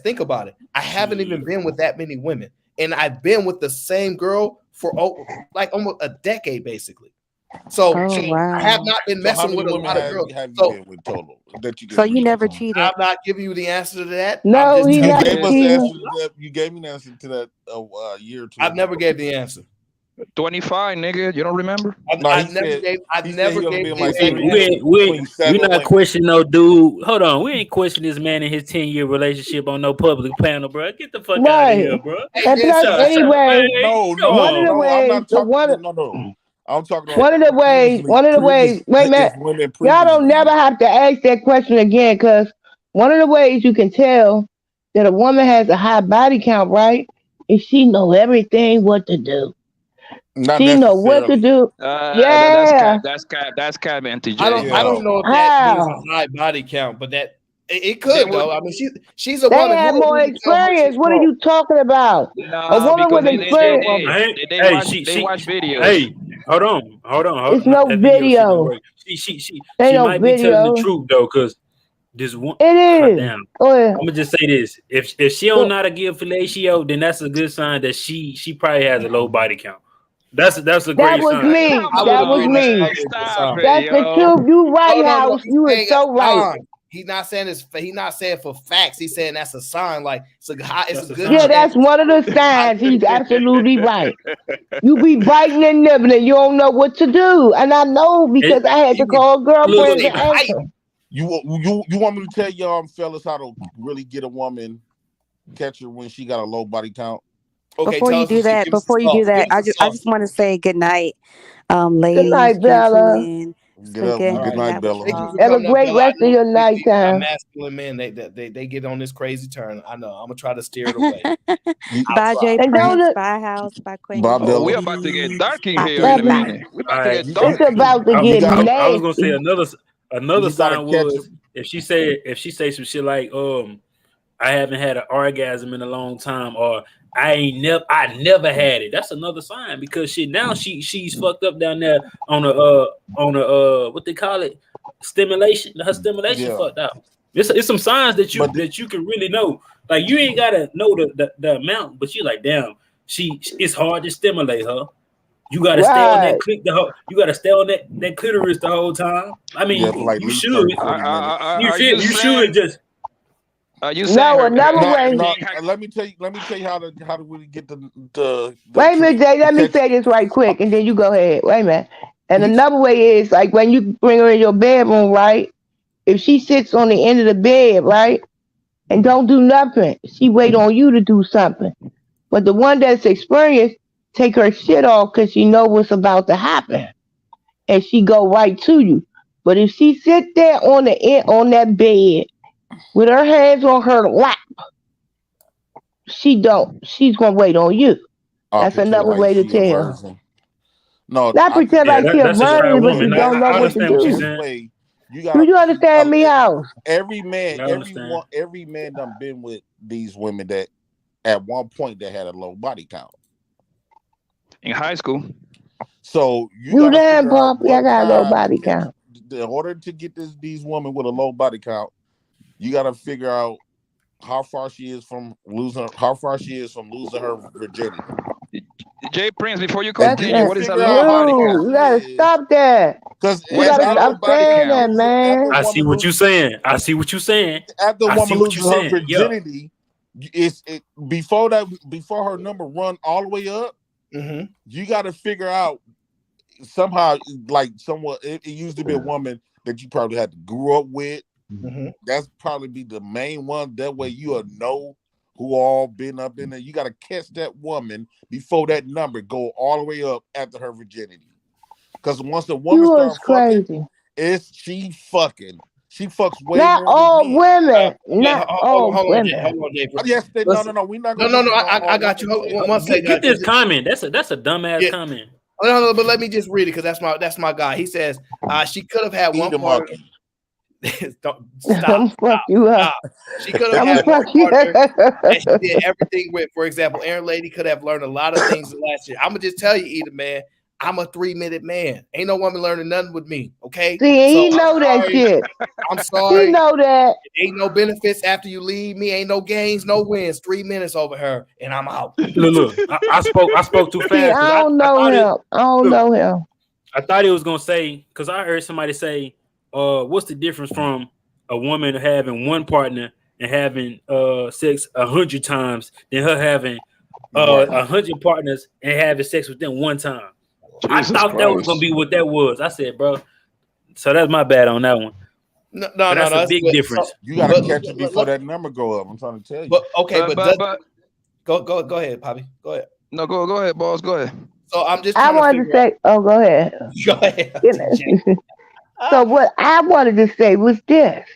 Think about it. I haven't even been with that many women, and I've been with the same girl for like almost a decade, basically. So I have not been messing with a lot of girls. So you never cheated. I'm not giving you the answer to that. No, he not cheating. You gave me the answer to that a year or two. I've never gave the answer. 25, nigga. You don't remember? I never gave we not questioning no dude. Hold on, we ain't questioning this man in his 10-year relationship on no public panel, bro. Get the fuck out of here, bro. And plus, anyway, one of the ways. I'm talking about one of the ways. Wait a minute, y'all don't never have to ask that question again, because one of the ways you can tell that a woman has a high body count, right, is she know everything what to do. She know what to do. That's kind of anti-J. I don't know if that means a high body count, but that it could though. I mean, she's a woman. They have more experience. What are you talking about? A woman with experience. They watch videos. Hey, hold on. It's no video. She might be telling the truth though, because this one. It is. Damn. I'm gonna just say this: if she don't know how to give fellatio, then that's a good sign that she probably has a low body count. That's a great sign. That was me. That's the truth. You right, House. You are so right. He's not saying this. He's not saying for facts. He's saying that's a sign. Like it's a good. Yeah, that's one of the signs. He's absolutely right. You be biting and nibbling. You don't know what to do, and I know because I had to call girlfriend to answer. You want me to tell y'all fellas how to really get a woman, catch her when she got a low body count? Okay, before you do that, I just want to say good night, ladies. Good night, Bella. Good night, Bella. Have a great rest of your nighttime. Masculine men, they get on this crazy turn. I know. I'm gonna try to steer it away. Bye, Jay Prince. Bye, House. Bye, Queen. Bye, Bella. We're about to get dark in here in a minute. We're about to get dark. It's about to get late. I was gonna say another sign was if she say some shit like I haven't had an orgasm in a long time, or I never had it. That's another sign, because now she's fucked up down there on a what they call it, stimulation. Her stimulation fucked up. It's some signs that you can really know. Like you ain't gotta know the amount, but you like, damn, it's hard to stimulate her. You gotta stay on that click you gotta stay on that clitoris the whole time. I mean, you should. You should just. You saying another way. Let me tell you how to really get the Wait a minute, Jay. Let me catch- say this right quick, and then you go ahead. Wait a minute. And another way is like when you bring her in your bedroom, right? If she sits on the end of the bed, right, and don't do nothing, she wait on you to do something. But the one that's experienced take her shit off because she know what's about to happen, and she go right to you. But if she sit there on the end on that bed with her hands on her lap, she's gonna wait on you. That's pretend another like way to she a tell. virgin. No, Not pretend like she a that's a shy virgin, but she woman. don't know I what to understand what she's do. saying. You Do gotta you understand me, House? every man, I understand. every man done been with these women that at one point they had a low body count. in high school. So you You gotta damn figure out Poppy, I what got a low time body count. in order to get these women with a low body count, you gotta figure out how far she is from losing her virginity. Jay Prince, before you That's continue, what is a you. low body count? You gotta stop that. Because You gotta stop saying that, man. I see what you're saying. I see what you're saying. After a I see woman what you're loses her saying. Yeah. virginity, before her number run all the way up, you got to figure out somehow, like somewhat. It used to be a woman that you probably had to grow up with. That's probably be the main one. That way you'll know who all been up in there. You got to catch that woman before that number go all the way up after her virginity. Because once the woman You was starts fucking, crazy. she fucking. She fucks way Not more all than men. women. Not all Hold on, women. Jay. Yes, no. We're not gonna. No. I got you. Hold on, one second. Get this comment. That's a dumbass Yeah. comment. No, but let me just read it because that's my guy. He says she could have had one partner. Stop. Fuck you up. She could have I'm had one fuck you partner up. that she did everything with. For example, Aaron Lady could have learned a lot of things last year. I'm gonna just tell you, Eda, man. I'm a 3-minute man. Ain't no woman learning nothing with me. Okay. See, he know that shit. I'm sorry. He know that. Ain't no benefits after you leave me. Ain't no gains, no wins. 3 minutes over her, and I'm out. Look. I spoke too fast. See, I don't know him. I don't know him. I thought he was gonna say, because I heard somebody say, what's the difference from a woman having one partner and having sex 100 times than her having 100 partners and having sex with them one time? I thought that was gonna be what that was. I said, bro. So that's my bad on that one. No, that's a big good. difference. So, You gotta catch it before that number go up. I'm trying to tell you. But okay, but go ahead, Poppy. Go ahead. No, go ahead, boss. Go ahead. So I'm just I trying to wanted to figure out. say, oh, go ahead. Go ahead. So what I wanted to say was this.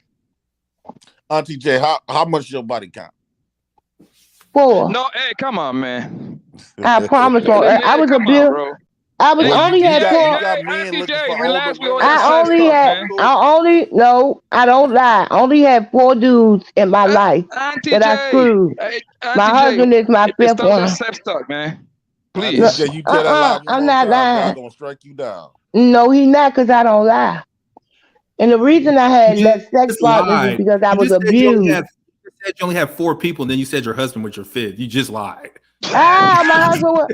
Auntie J, how much your body count? 4. No, hey, come on, man. I promise on earth. I was a bill. I was only had 4. Auntie J, relax. We all I don't lie. I only had 4 dudes in my life Auntie that I J, screwed. Auntie My husband is my 5th stop one. that self talk, man. Please. Auntie J, you tell that lie one I'm more not time, lying. God gonna strike you down. No, he not, because I don't lie. And the reason I had less sex partners is because I was abused. You said you only have 4 people, and then you said your husband was your 5th. You just lied. My husband was.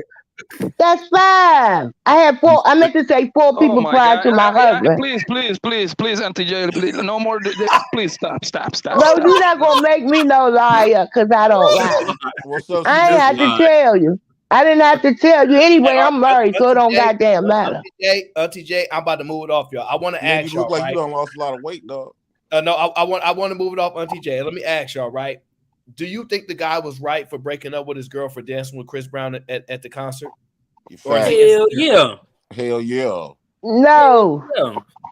That's 5. I had 4. I meant to say 4 people prior to my husband. Please, Auntie J, please, no more. Please stop. Bro, you're not gonna make me no liar, because I don't lie. I ain't have to tell you. I didn't have to tell you anyway. I'm married, so it don't goddamn matter. Auntie J, I'm about to move it off, y'all. I want to ask You y'all. look like right? you done lost a lot of weight, dog. No, I want to move it off, Auntie J. Let me ask y'all, right? Do you think the guy was right for breaking up with his girl for dancing with Chris Brown at the concert? Hell yeah. Hell yeah. No.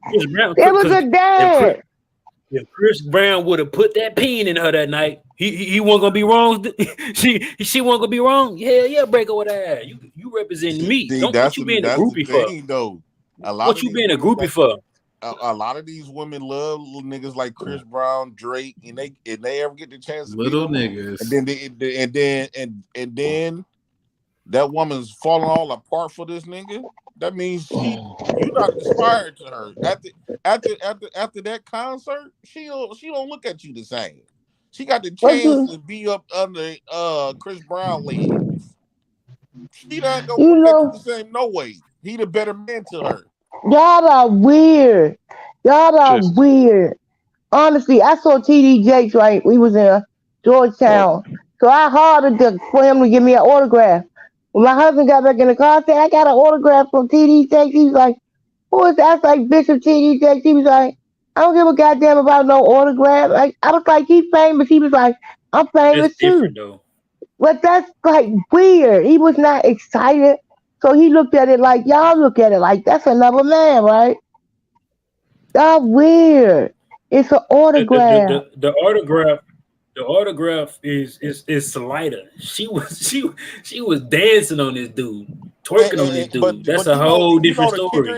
Chris Brown, It was a dance. If Chris Brown would have put that pin in her that night, he wasn't gonna be wrong. she wasn't gonna be wrong. Yeah, break up with her. You represent me. What you being a groupie for? Though. What you being a groupie for? A lot of these women love little niggas like Chris Brown, Drake, and they ever get the chance to Little meet niggas, and then that woman's falling all apart for this nigga. That means you not inspired to her. After that concert, she don't look at you the same. She got the chance to be up under Chris Brown legs. She not gonna look at you the same. No way. He the better man to her. Y'all are weird. Y'all are weird. honestly, I saw TD Jakes, right? We was in Georgetown. So I hollered for him to give me an autograph. When my husband got back in the car, I said, I got an autograph from TD Jakes. He was like, who is that? I was like, Bishop TD Jakes. He was like, I don't give a goddamn about no autograph. Like, I was like, he's famous. He was like, I'm That's famous too. different though. But that's like weird. He was not excited. So he looked at it like y'all look at it like that's another man, right? That's weird. It's an The the the, autograph. the, the autograph. The autograph is Salida. She was dancing on this dude, twerking on this dude. That's But a you know, whole different story.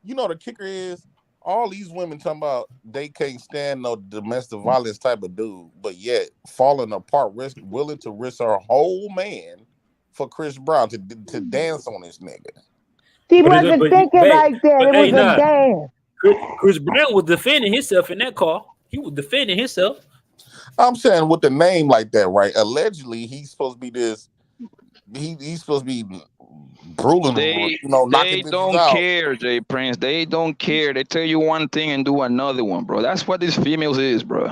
the kicker is all these women talking about they can't stand no domestic violence type of dude, but yet falling apart, willing to risk her whole man for Chris Brown to dance on this nigga. She But wasn't thinking like that. It hey, was a nah, dance. Chris Brown was defending himself in that call. He was defending himself. I'm saying with the name like that, right? Allegedly, he's supposed to be this. He's supposed to be brutal, They knocking they bitches don't out. care, Jay Prince. They don't care. They tell you one thing and do another one, bro. That's what these females is, bro.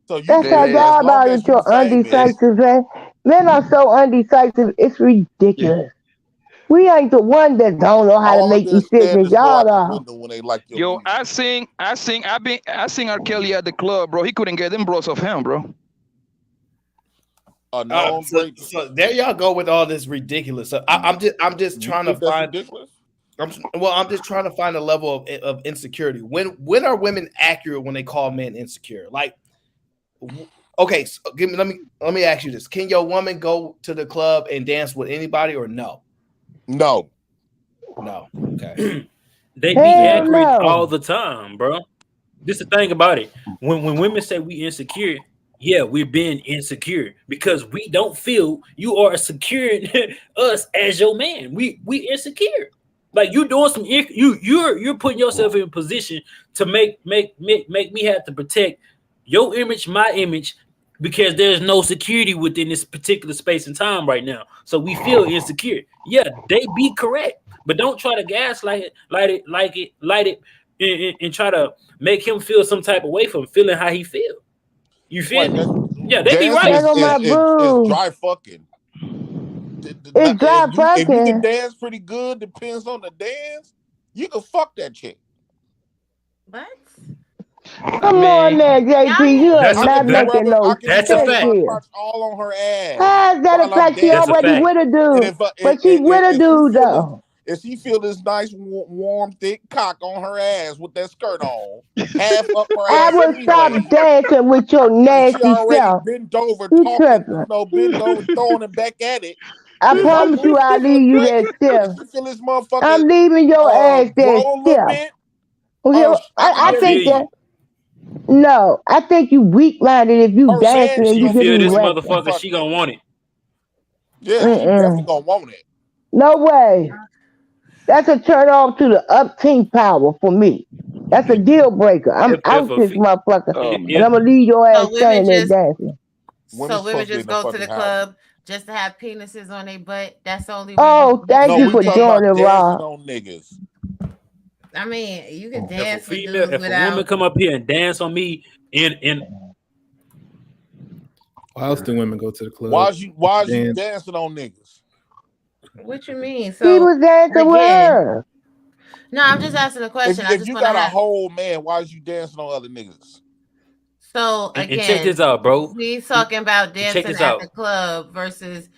So you That's how y'all are with your undecisive man. Men are so undecisive, it's ridiculous. We ain't the one that don't know how to all make their decisions. standards go out Y'all the are. window when they like your Yo, music. I seen R. Kelly at the club, bro. He couldn't get them bros off him, bro. A known great. So there y'all go with all this ridiculous stuff. I'm just trying to think that's find. ridiculous? I'm just trying to find a level of insecurity. When are women accurate when they call men insecure? Like, okay, so let me ask you this: can your woman go to the club and dance with anybody or no? No. Okay. They be accurate all the time, bro. This is the thing about it. When women say we insecure, yeah, we're being insecure because we don't feel you are securing us as your man. We insecure. Like you doing some you're putting yourself in a position to make me have to protect your image, my image, because there's no security within this particular space and time right now. So we feel insecure. Yeah, they be correct, but don't try to gaslight it, light it, and try to make him feel some type of way from feeling how he feel. You feel me? Yeah, they be right. It's dry fucking. It's dry If you can fucking. dance pretty good, depends on the dance. You can fuck that chick. What? Come on there, JP. You are not making no That's sense here. all on her ass. How is that a fact? She already with a dude, but she with a dude though. If she feel this nice, warm, thick cock on her ass with that skirt on, half up her I ass would stop anyway, dancing with your nasty she already self. bent over, You talking, tripping. bent over, throwing it back at it. I promise you I'll leave you there still. If you feel this motherfucker I'm leaving your ass there grow a little still. bit, Okay, I think that. No, I think you weak-minded if you dancing and She you feel get this erected. motherfucker, she gonna want it. Yeah, she definitely gonna want it. No way. That's a turn off to the upteen power for me. That's a deal breaker. I'm out this motherfucker, and I'm gonna leave your ass standing there dancing. So women just go to the club just to have penises on their butt. That's the only. Oh, thank you for doing it, Rob. On niggas. I mean, you can dance with Female, dudes if a without. woman come up here and dance on me in Why else do women go to the club? Why is you dancing on niggas? What you mean? He So was dancing with her. No, I'm just asking a question. I If just you want to got a have. whole man, why is you dancing on other niggas? So and again, check this out, bro. we talking about And check dancing this at out. the club versus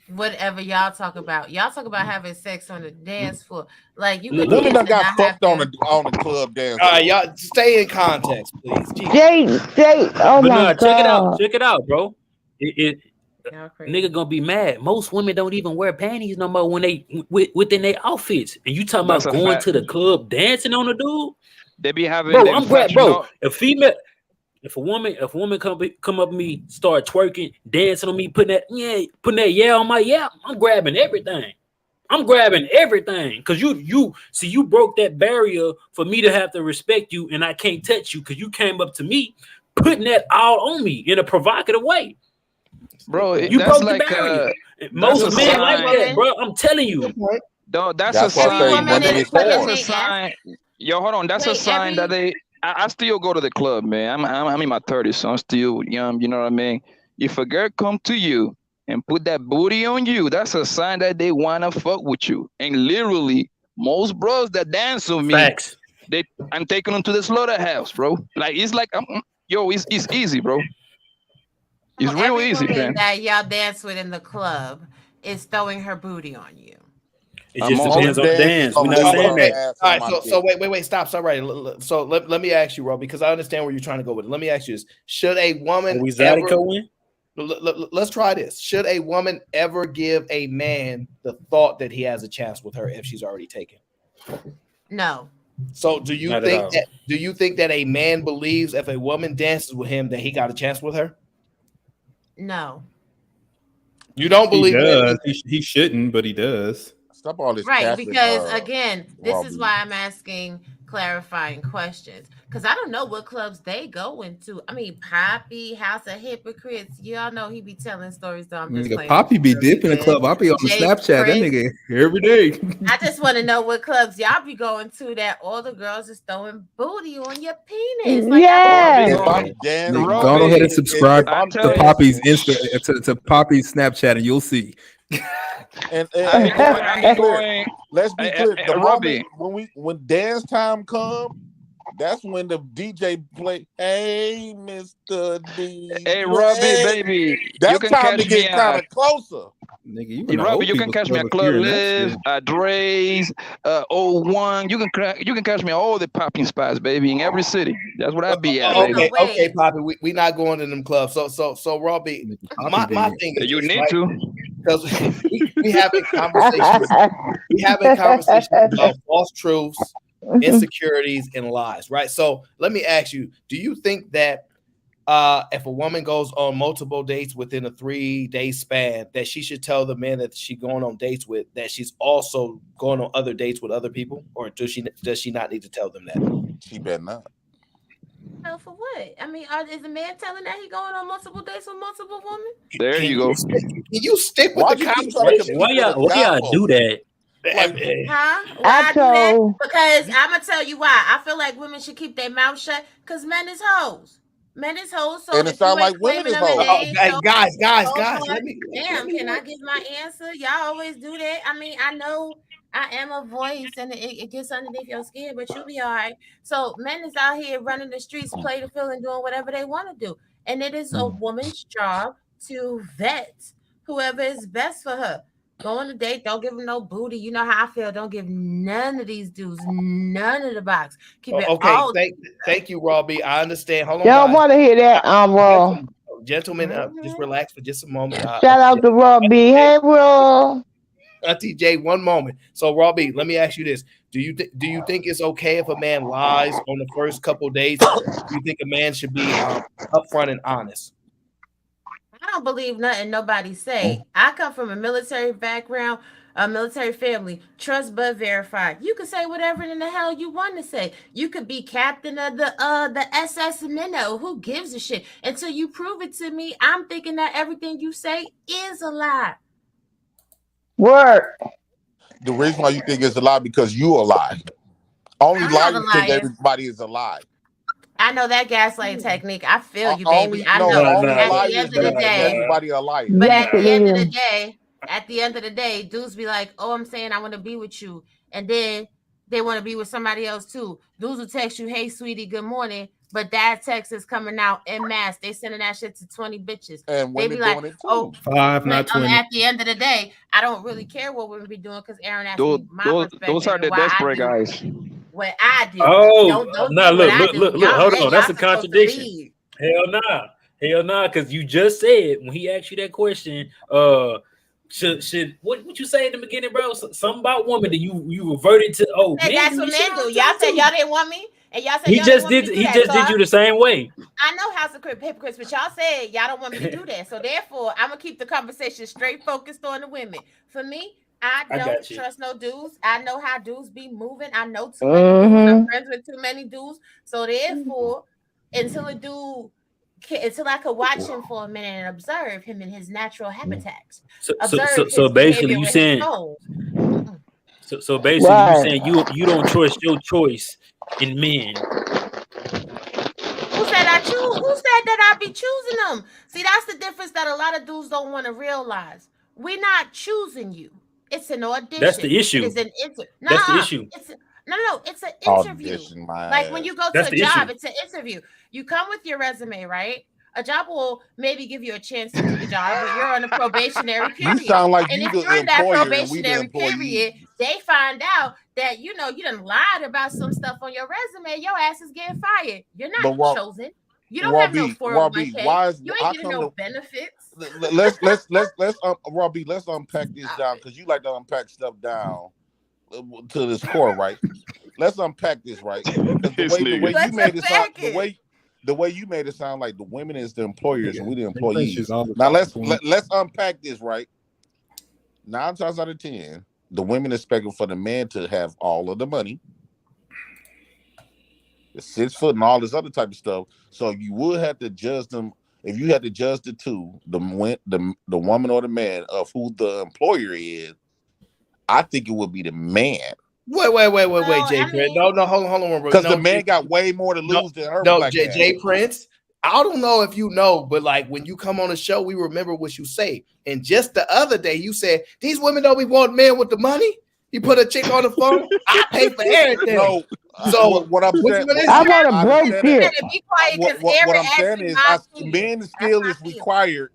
whatever y'all talk about. Y'all talk about having sex on the dance floor. Like you could Women dance that and got not have fucked to. on the club dance. Y'all stay in context, please. Jay, oh But my nah, God. check it out, bro. Nigga gonna be mad. Most women don't even wear panties no more when they within their outfits. And you talking That's about a going fact. to the club dancing on a dude? They be having Bro, them I'm glad, fashion bro. out. If a woman come up to me, start twerking, dancing on me, putting that yeah on my yeah, I'm grabbing everything. Cause you broke that barrier for me to have to respect you, and I can't touch you because you came up to me, putting that all on me in a provocative way. Bro, You that's broke the like barrier. that's Most a men like sign. that, bro. I'm telling you. No, that's a That's why I sign. say women is That's a whores. sign. Yo, hold on. That's a Wait, sign that they I still go to the club, man. I'm in my 30s, so I'm still young. You know what I mean? If a girl come to you and put that booty on you, that's a sign that they wanna fuck with you. And literally, most bros that dance with me, Facts. I'm taking them to the slaughterhouse, bro. Like it's like, yo, it's easy, bro. It's real Every easy, woman man. that y'all dance with in the club is throwing her booty on you. It I'm just all depends on the dance. We're not saying Okay. that. All right. So wait. Stop. Right. So let me ask you, Rob, because I understand where you're trying to go with it. Let me ask you this: should a woman Are we ever? Zydeco in? Let's try this. Should a woman ever give a man the thought that he has a chance with her if she's already taken? No. So do you Not at all. think that a man believes if a woman dances with him that he got a chance with her? No. You don't He believe does. that? He shouldn't, but he does. Stop all this Right, capping, because again, this is Robbie. why I'm asking clarifying questions. Because I don't know what clubs they go into. I mean, Poppy, House of Hypocrites, y'all know he be telling stories, so I'm just Nigga, playing. Poppy be dipping the good. club. I be on the Jay Snapchat. That Prince. nigga every day. I just want to know what clubs y'all be going to that all the girls is throwing booty on your penis. Like, Yeah. If I'm dancing, Nigga, go ahead and subscribe if I'm to dancing, Poppy's to Poppy's Snapchat, and you'll see. and I be let's be clear. going, Let's be clear. The Robbie. moment when dance time come, that's when the DJ play. Hey, Mr. DJ. Hey, Robbie, baby, That's you can time to catch me get kind of closer. Nigga, you in Hey, the Robbie, old you can people's catch me club at if Club you're in that Live, shit. at Dre's, 01. You can catch me at all the popping spots, baby, in every city. That's what I be at, baby. Okay, Poppy. We not going to them clubs. So Robbie, my thing is You this, need right? to. Because we having conversations. We having conversations about false truths, insecurities, and lies, right? So let me ask you: do you think that if a woman goes on multiple dates within a 3-day span, that she should tell the man that she's going on dates with that she's also going on other dates with other people, or does she not need to tell them that? She better not. no, for what? I mean, is the man telling that he going on multiple dates with multiple women? There you go. Can you stick with Why the you keep trying to compete Why with a y'all guy do that? Huh? I Why I do that? told- Because I'm gonna tell you why. I feel like women should keep their mouth shut because men is hoes. Men is hoes. So And it if you sound ain't like women claiming is them and hoes. they ain't so Guys, hold on. let me Can I give my answer? Y'all always do that. I mean, I know I am a voice and it gets underneath your skin, but you'll be all right. So men is out here running the streets, play the field, and doing whatever they want to do. And it is a woman's job to vet whoever is best for her. Go on a date, don't give them no booty. You know how I feel. Don't give none of these dudes none of the box. Keep it Okay, all. thank you, Robbie. I understand. Hold on, Y'all guys. want to hear that? Raw. Gentlemen, just relax for just a moment. Shout out to Robbie. Hey, bro. TJ, one moment. So, Robbie, let me ask you this: do you think it's okay if a man lies on the first couple dates? Do you think a man should be upfront and honest? I don't believe nothing nobody say. I come from a military background, a military family. Trust but verify. You can say whatever in the hell you want to say. You could be captain of the SS Minnow. Who gives a shit? Until you prove it to me, I'm thinking that everything you say is a lie. Word. The reason why you think it's a lie because you a lie. Only I'm not a liars think liar. everybody is a lie. I know that gaslight technique. I feel you, Only baby. I know. only At the liars end of the think day, everybody a liar. but Yes, at the it end of the is. day, dudes be like, "Oh, I'm saying I want to be with you," and then they want to be with somebody else too. Dudes will text you, "Hey, sweetie, good morning," but that text is coming out en masse. They sending that shit to 20 bitches. And They women be like, doing it too. "Oh." 5, But not 20. at the end of the day, I don't really care what women be doing because Aaron asked me my perspective Those are and the why I desperate do guys. what I do. Oh, Don't nah, do what I look, do. look. Y'all Hold men, on. That's y'all a supposed to contradiction. lead. Hell nah, because you just said when he asked you that question, should what you say in the beginning, bro? Something about woman that you reverted to. Oh, And man, that's do what this shit men all do. the Y'all time said too. y'all didn't want me, and y'all said He y'all didn't just want me did. to do He that. just So did you the same way. I know House of Hypocrites, but y'all said y'all don't want me to do that. So therefore, I'm gonna keep the conversation straight focused on the women. For me, I I don't got you. trust no dudes. I know how dudes be moving. I know too many dudes. I'm friends with too many dudes. So therefore, until until I could watch him for a minute and observe him in his natural habitats, observe So his basically, behavior you with his saying tones. so basically you saying you don't trust your choice in men. that I choose? Who said that I be choosing them? See, that's the difference that a lot of dudes don't want to realize. We're not choosing you. It's an audition. That's the issue. It is an interview. That's the issue. No. It's an interview. Audition my Like ass. when you go to That's a the job, issue. it's an interview. You come with your resume, right? A job will maybe give you a chance to do the job, but you're on a probationary period. You sound like and you if the you're in that employer and we the probationary employee. period, they find out that you done lied about some stuff on your resume. Your ass is getting fired. You're not But chosen. You don't have no 401k. Why is You I ain't getting come no to benefits. let's Robbie, let's unpack this down because you like to unpack stuff down to this core, right? Let's unpack this, right? Because the way you made it sound, the way you made it sound like the women is the employers and we the employees. Now let's unpack this, right? 9 times out of 10, the women expecting for the man to have all of the money, the 6 foot and all this other type of stuff. So you would have to judge them. If you had to judge the two, the woman or the man of who the employer is, I think it would be the man. Wait, Jay Prince. No, hold on, bro. Because the man got way more to lose than her. No, Jay Prince. I don't know if you know, but like when you come on the show, we remember what you say. And just the other day, you said these women don't be wanting men with the money. You put a chick on the phone, I pay for everything. No, so what I'm saying, I want a broke dick. What I'm saying is, men still is required.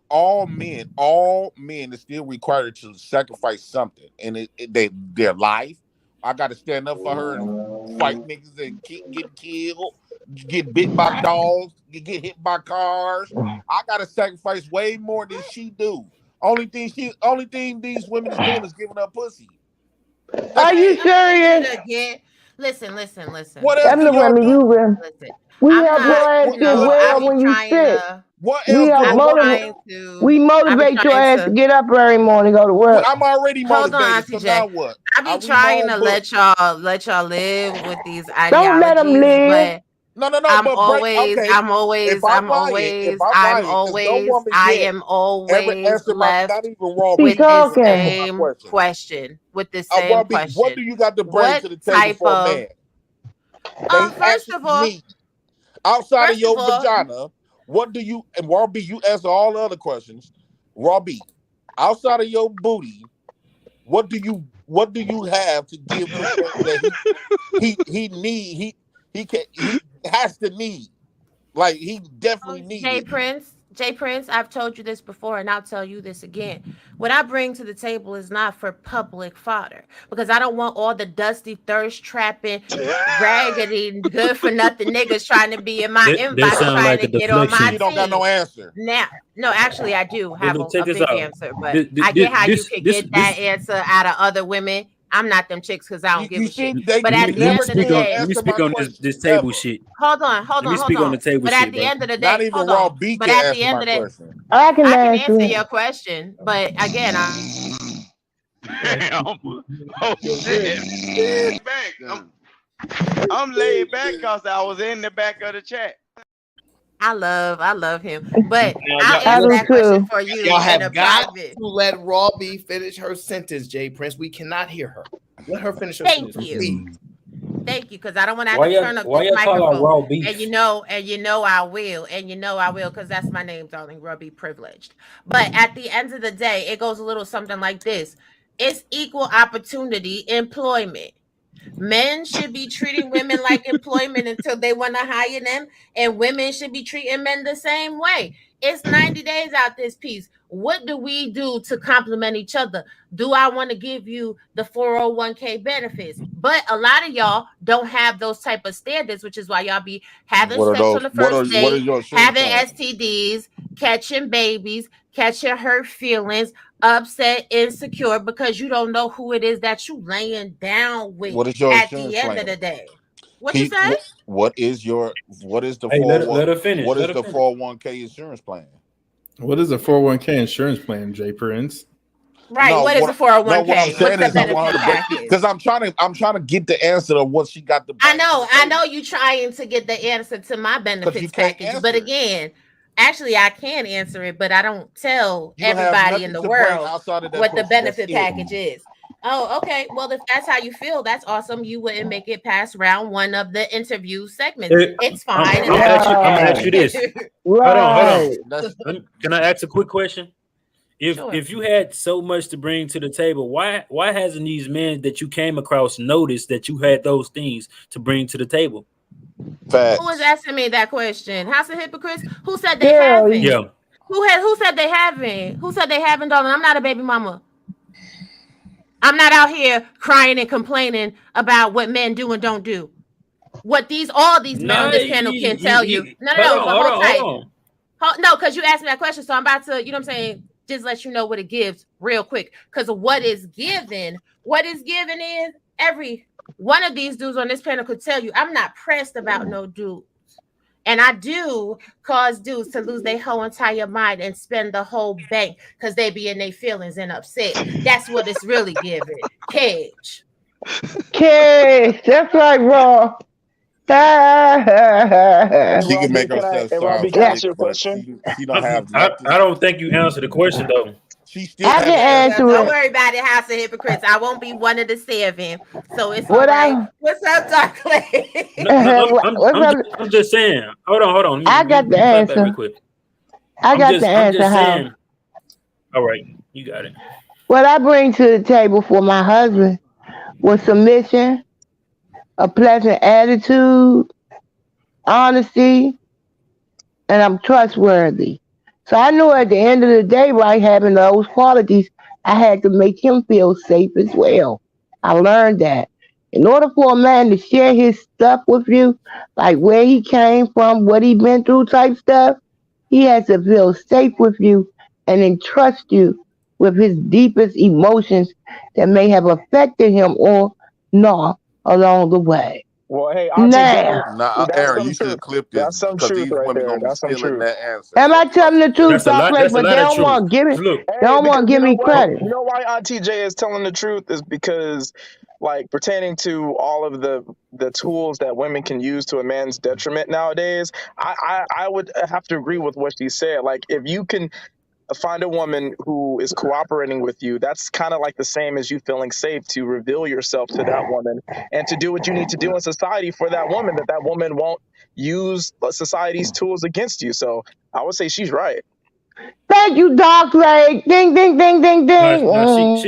All men is still required to sacrifice something, and their life. I got to stand up for her and fight niggas and get killed, get bit by dogs, get hit by cars. I got to sacrifice way more than she do. Only thing these women is doing is giving up pussy. Are you serious? Listen. What else Them do the y'all women do? you with. We help your ass get well when you sick. What We else? We motivate your ass to get up every morning, go to work. I'm already Hold on, motivated. So Auntie now J. what? I be trying to let y'all live with these ideologies, Don't let them live. No. I'm but always, okay. I'm always, If I'm I'm lying, always, if I'm I'm lying, 'cause no always, woman I yet am ever always answer left not even raw Keep with beef. this talking. same question. With the same Raw beef, what do question. you got to bring What to the table type for a of man? They first ask of all, me outside of your vagina. What do you and Raw B? You answer all the other questions. Raw B, outside of your booty, what do you have to give to that he has to need? Like he definitely needs Jay Prince, I've told you this before and I'll tell you this again. What I bring to the table is not for public fodder because I don't want all the dusty, thirst trapping, raggedy, good for nothing niggas trying to be in my That inbox sound trying like to a get on my deflection. team. You don't got no answer. Now, no, actually, I do have Look, a check this big out. answer, but I get how you could get that answer out of other women. I'm not them chicks because I don't give a shit. But at the end of the day, let me speak on this table shit. hold on. Let me speak on the table But shit, at the bro. end of the day, Not even hold Raw on. B But can at the answer end my of the question. I can answer answer your question, but again, Damn. Oh shit. Back. I'm laid back because I was in the back of the chat. I love him. But Now, I'll answer that question for you y'all in a have got private. to let Raw B finish her sentence, Jay Prince. We cannot hear her. Let her finish her Thank sentence, you. please. Thank you, because I don't want to have Why to y'all- turn up why this y'all call her microphone. raw beef? And you know I will, because that's my name, darling. Rubby privileged. But at the end of the day, it goes a little something like this. It's equal opportunity employment. Men should be treating women like employment until they want to hire them, and women should be treating men the same way. It's 90 days out this piece. What do we do to complement each other? Do I want to give you the 401k benefits? But a lot of y'all don't have those type of standards, which is why y'all be having What are sex those? on the What first are date, your insurance having plans? STDs, catching babies, catching hurt feelings, upset, insecure, because you don't know who it is that you laying down with What is your at insurance the end plan? of the day. What you say? What is the Hey, let her finish. What is Let her the finish. 401k insurance plan? What is a 401k insurance plan, Jay Prince? Right. No, what is a 401k? No, what I'm saying What's the is I want benefit her to package? because I'm trying to get the answer of what she got to bring. I know you trying to get the answer to my benefits can't package, but answer it. again, actually I can answer it, but I don't tell You don't have everybody in nothing the to bring world outside of that what the pussy. That's benefit it. package is. Oh, okay. Well, if that's how you feel, that's awesome. You wouldn't make it past round one of the interview segment. It's I'm fine. gonna ask you this. Hold on. That's Can I ask a quick question? Sure. If you had so much to bring to the table, why hasn't these men that you came across noticed that you had those things to bring to the table? Who was facts. asking me that question? House of Hypocrites? Who said they haven't? Yeah. Who said they haven't? Who said they haven't, darling? I'm not a baby mama. I'm not out here crying and complaining about what men do and don't do. What all these men on No, this panel can tell you. No, no, no. But hold hold on, tight. hold No, because you asked me that question, so I'm about to, you know what I'm saying, just let you know what it gives real quick. Because what is given is every one of these dudes on this panel could tell you, I'm not pressed about no dudes. And I do cause dudes to lose their whole entire mind and spend the whole bank because they be in their feelings and upset. That's what it's really giving. Cage. Cage, that's right, Raw. She can make herself sound slick, but she don't have nothing. I don't think you answered the question though. She still I can haven't answer Don't it. worry about it, House of Hypocrites. I won't be one of the 7. So it's all What right. I What's up, Darkly? I'm just saying. Hold on. I got the Clap back real answer. quick. I got the I'm answer, just House. saying. All right, you got it. What I bring to the table for my husband was submission, a pleasant attitude, honesty, and I'm trustworthy. So I knew at the end of the day, right, having those qualities, I had to make him feel safe as well. I learned that. In order for a man to share his stuff with you, like where he came from, what he been through type stuff, he has to feel safe with you and entrust you with his deepest emotions that may have affected him or not along the way. Well, hey, Auntie Jay, Now, Nah, that's Aaron, some you should truth. have clipped this That's some because truth these right women there. gonna be That's some stealing truth. that answer. am So I telling the truth, That's a Doc lot. Lake? That's a But they lot of don't truth. want to give it. Look, They Hey, don't want because to you give know me what? credit. You know why Auntie Jay is telling the truth is because, like, pertaining to all of the tools that women can use to a man's detriment nowadays, I would have to agree with what she said. Like, if you can find a woman who is cooperating with you, that's kind of like the same as you feeling safe to reveal yourself to that woman and to do what you need to do in society for that woman, that woman won't use society's tools against you. So I would say she's right. Thank you, Doc Lake. Ding, ding, ding, ding, ding. no, Mm.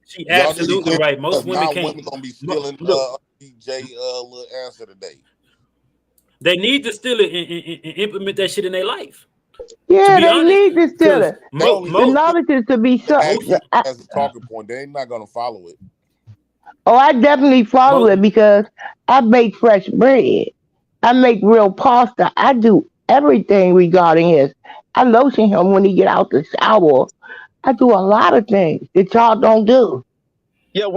she y'all need to absolutely clip right. Most because women now can't. women gonna be stealing Look, DJ little answer today. they need to still implement that shit in their life. To Yeah, be they honest, need to steal because it. They only The gonna knowledge is to be so. ask it I, as a talking point. They ain't not gonna follow it. oh, I definitely follow it because I bake fresh bread. I make real pasta. I do everything regarding his. I lotion him when he get out the shower. I do a lot of things that y'all don't do. Yeah,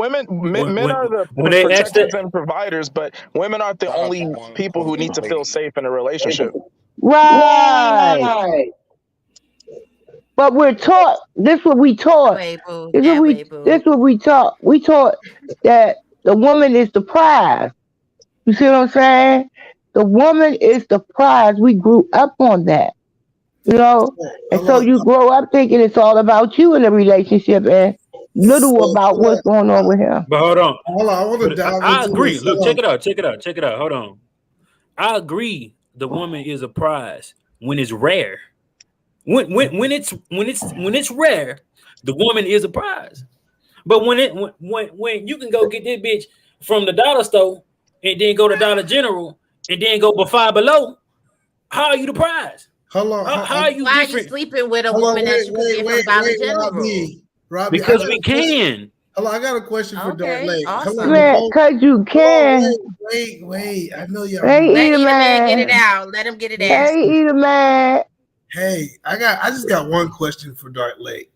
men are the when they ask protectors that, and providers, but women aren't the Shout out only to one people who need to feel lady. safe in a relationship. Right. But we're taught. This what we That taught. way, boo. This what That we. way, boo. This what we taught. We taught that the woman is the prize. You see what I'm saying? The woman is the prize. We grew up on that, you know, and so you grow up thinking it's all about you in a relationship and little about what's going on with him. but hold on. Hold on, I want to But dive I into agree. this. Look, Hold check on. it out. Check it out. Hold on. I agree. The woman is a prize when it's rare. When it's rare, the woman is a prize. But when you can go get this bitch from the dollar store and then go to Dollar General and then go for Five Below, how are you the prize? Hold on. How are you Why are you different? sleeping with a Hold on. woman that you could get from Dollar General? Robbie, I Because got we a question. can. Hello, I got a question for Dark Okay, Lake. Hold on, awesome. Man, before. cause you Hold on, can. wait. I know y'all Hey, know. Let eat a either man get it man. out. Let him get it out. Hey, eat a man. Hey, I just got one question for Dark Lake.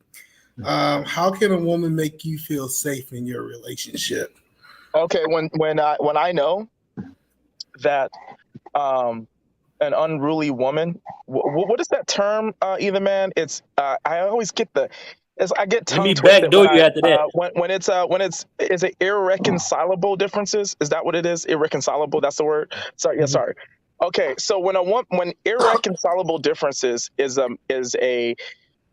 How can a woman make you feel safe in your relationship? Okay, when I know that an unruly woman, what is that term? Either man, it's I always get I get Let tongue me twisted backdoor you after that. when it's is it irreconcilable differences? Is that what it is? Irreconcilable. That's the word. Sorry. Yeah. Sorry. Okay. So when irreconcilable differences is a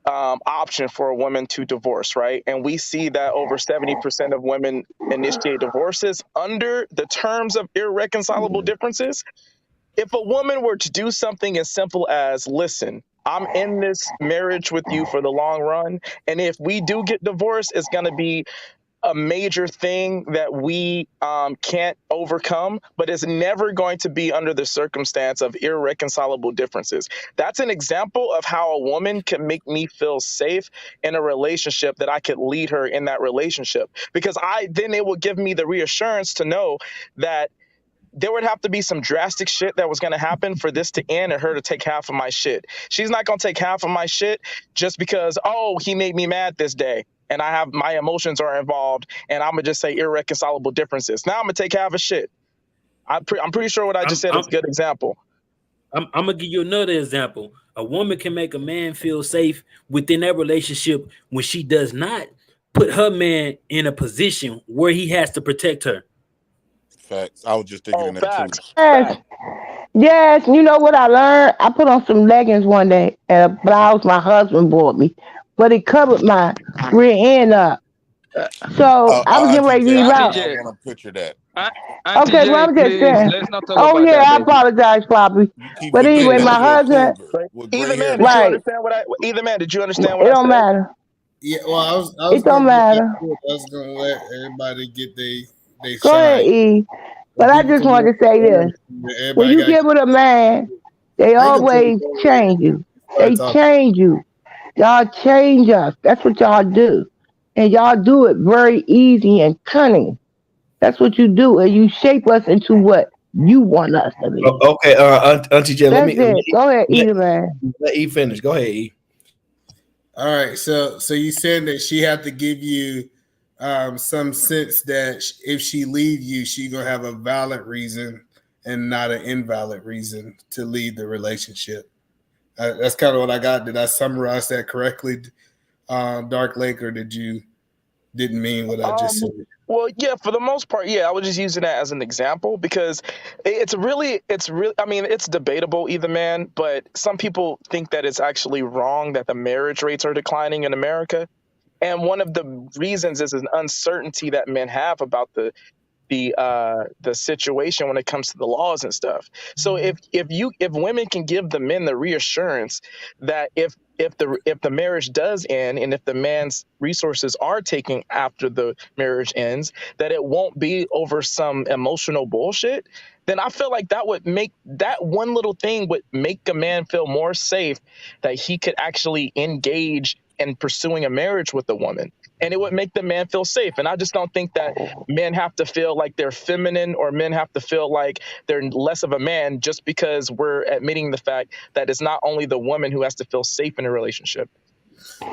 option for a woman to divorce, right? And we see that over 70% of women initiate divorces under the terms of irreconcilable differences. If a woman were to do something as simple as, listen, I'm in this marriage with you for the long run, and if we do get divorced, it's going to be a major thing that we can't overcome, but it's never going to be under the circumstance of irreconcilable differences. That's an example of how a woman can make me feel safe in a relationship, that I could lead her in that relationship, because then it will give me the reassurance to know that there would have to be some drastic shit that was going to happen for this to end and her to take half of my shit. She's not going to take half of my shit just because, oh, he made me mad this day and I have my emotions are involved and I'm going to just say irreconcilable differences. Now I'm going to take half of shit. I'm pretty sure what I just said is a good example. I'm gonna give you another example. A woman can make a man feel safe within that relationship when she does not put her man in a position where he has to protect her. Facts. I was just thinking that too. Yes. Yes, you know what I learned? I put on some leggings one day and a blouse my husband bought me, but it covered my rear end up. So I was getting Auntie ready to J, leave I out. want to picture that. Auntie Okay, J, well, I'm just please, saying. let's not talk Oh, about yeah, that, I baby. apologize, Poppy. Keep But forgetting anyway, that my you're a husband, cougar with Either gray hair. man, did you right, understand what I? Either man, did you understand it what I don't said? matter. Yeah, well, I was It don't gonna get matter. I was gonna let everybody get they Go ahead, shine. E. When But I people just come wanted up to say with this. When everybody you got. get with a man, they I ain't gonna take it always all the way. change you. Start They talking. change you. Y'all change us. That's what y'all do. And y'all do it very easy and cunning. That's what you do. And you shape us into what you want us to be. Okay, Auntie J, That's it. Go ahead, let, E, man. let E finish. Go ahead, E. All right, so you said that she had to give you some sense that if she leave you, she gonna have a valid reason and not an invalid reason to leave the relationship. That's kind of what I got. Did I summarize that correctly, Dark Lake, or didn't mean what I just said? Well, yeah, for the most part, yeah, I was just using that as an example because it's really, I mean, it's debatable either, man, but some people think that it's actually wrong that the marriage rates are declining in America. And one of the reasons is an uncertainty that men have about the situation when it comes to the laws and stuff. So if women can give the men the reassurance that if the marriage does end and if the man's resources are taken after the marriage ends, that it won't be over some emotional bullshit, then I feel like that one little thing would make a man feel more safe that he could actually engage in pursuing a marriage with a woman. And it would make the man feel safe. And I just don't think that men have to feel like they're feminine or men have to feel like they're less of a man just because we're admitting the fact that it's not only the woman who has to feel safe in a relationship.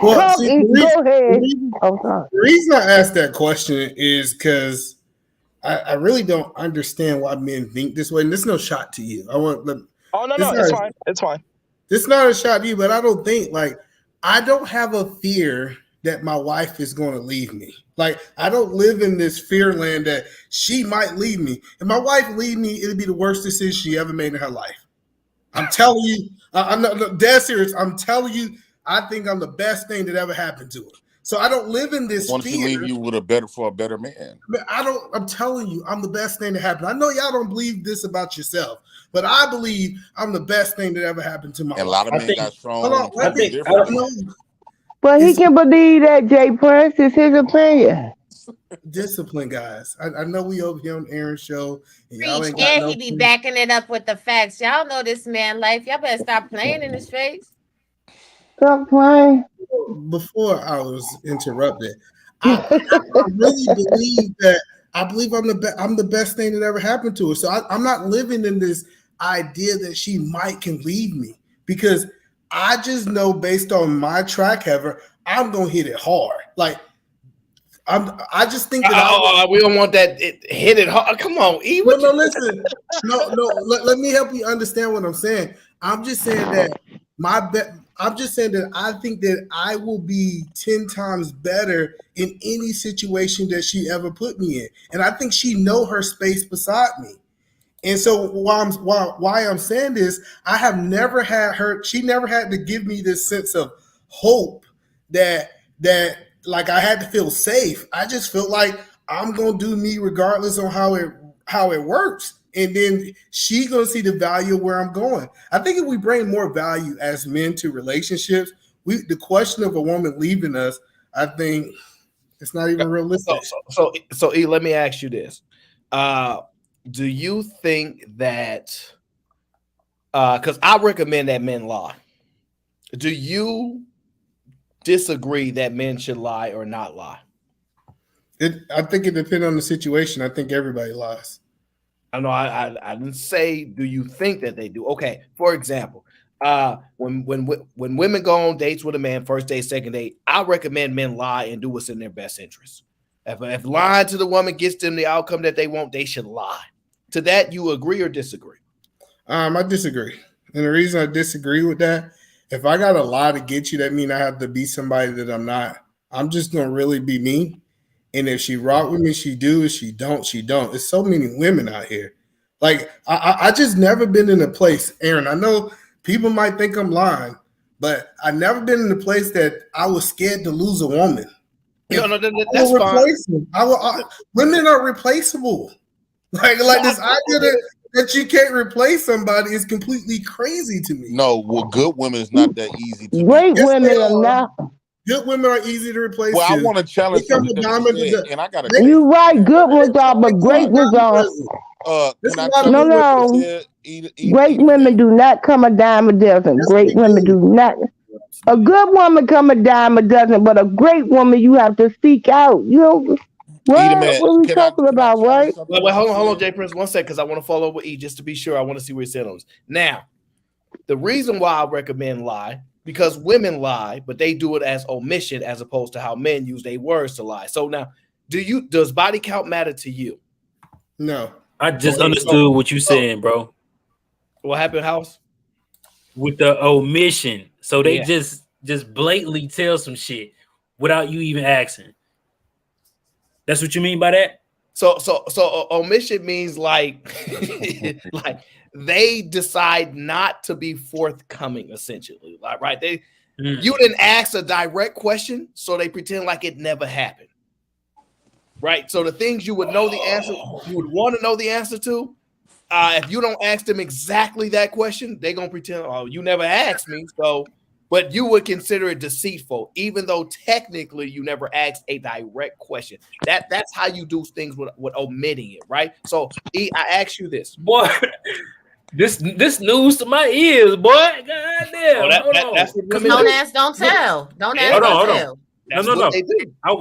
Well, see, Go ahead. the reason I asked that question is because I really don't understand why men think this way. And this is no shot to you. Oh, no, it's fine. It's fine. This is not a shot to you, but I don't think I don't have a fear that my wife is going to leave me. Like, I don't live in this fear land that she might leave me. If my wife leave me, it'll be the worst decision she ever made in her life. I'm telling you, I'm not dead serious. I'm telling you, I think I'm the best thing that ever happened to her. So I don't live in this Why don't fear. you leave you with a better man? I'm telling you, I'm the best thing that happened. I know y'all don't believe this about yourself, but I believe I'm the best thing that ever happened to my And a life. lot of men got strong. But he can believe that, Jay Prince. It's his opinion. Discipline, guys. I know we over here on Aaron's show, and y'all Preach, ain't got and no. he be backing it up with the facts. Y'all know this man life. Y'all better stop playing in his face. Stop playing. Before I was interrupted, I really believe that. I believe I'm the best thing that ever happened to her. So I'm not living in this idea that she can leave me, because I just know based on my track record, I'm gonna hit it hard. Like I just think that we don't want that hit it hard. Come on, E. No, listen. No. Let me help you understand what I'm saying. I'm just saying that I'm just saying that I think that I will be 10 times better in any situation that she ever put me in, and I think she know her space beside me. And so why I'm saying this, I have never had her. She never had to give me this sense of hope that like I had to feel safe. I just felt like I'm gonna do me regardless on how it works. And then she gonna see the value of where I'm going. I think if we bring more value as men to relationships, the question of a woman leaving us, I think it's not even realistic. So E, let me ask you this. Do you think that because I recommend that men lie. Do you disagree that men should lie or not lie? I think it depends on the situation. I think everybody lies. I know I didn't say do you think that they do. Okay, for example, when women go on dates with a man, first date, second date, I recommend men lie and do what's in their best interest. If lying to the woman gets them the outcome that they want, they should lie. To that, you agree or disagree? I disagree. And the reason I disagree with that, if I got a lie to get you, that means I have to be somebody that I'm not. I'm just gonna really be me. And if she rock with me, she do. If she don't, she don't. There's so many women out here. Like I just never been in a place, Aaron. I know people might think I'm lying, but I never been in a place that I was scared to lose a woman. No, that's fine. Women are replaceable. Like this idea that you can't replace somebody is completely crazy to me. No, well, good women is not that easy to Great Yes, women they are are. not. Good women are easy to replace. Well, I too. want to challenge They come something with that diamond you said, to and I got You right, good ones are, but great ones are. Can I lot of challenge No, what you no. said? Great women do not come a dime a dozen. Great women do not. A good woman come a dime a dozen, but a great woman you have to seek out. You know what? Man, What are we talking about, right? Wait, hold on, Jay Prince, one second, because I want to follow up with E just to be sure. I want to see where he said on this. Now, the reason why I recommend lie, because women lie, but they do it as omission as opposed to how men use their words to lie. So now, does body count matter to you? No. I just understood what you saying, bro. What happened, House? With the omission. So they Yeah. just blatantly tell some shit without you even asking. That's what you mean by that? So omission means like like they decide not to be forthcoming, essentially. Like, right? You didn't ask a direct question, so they pretend like it never happened. Right? So the things you would know the answer, you would want to know the answer to, if you don't ask them exactly that question, they're gonna pretend, oh, you never asked me. So, but you would consider it deceitful, even though technically you never asked a direct question. That's how you do things with omitting it, right? So, E, I ask you this, boy. This news to my ears, boy. God damn. That's what women Don't do. ask, don't tell. Don't ask, Hold don't on. tell. That's No. what they do. I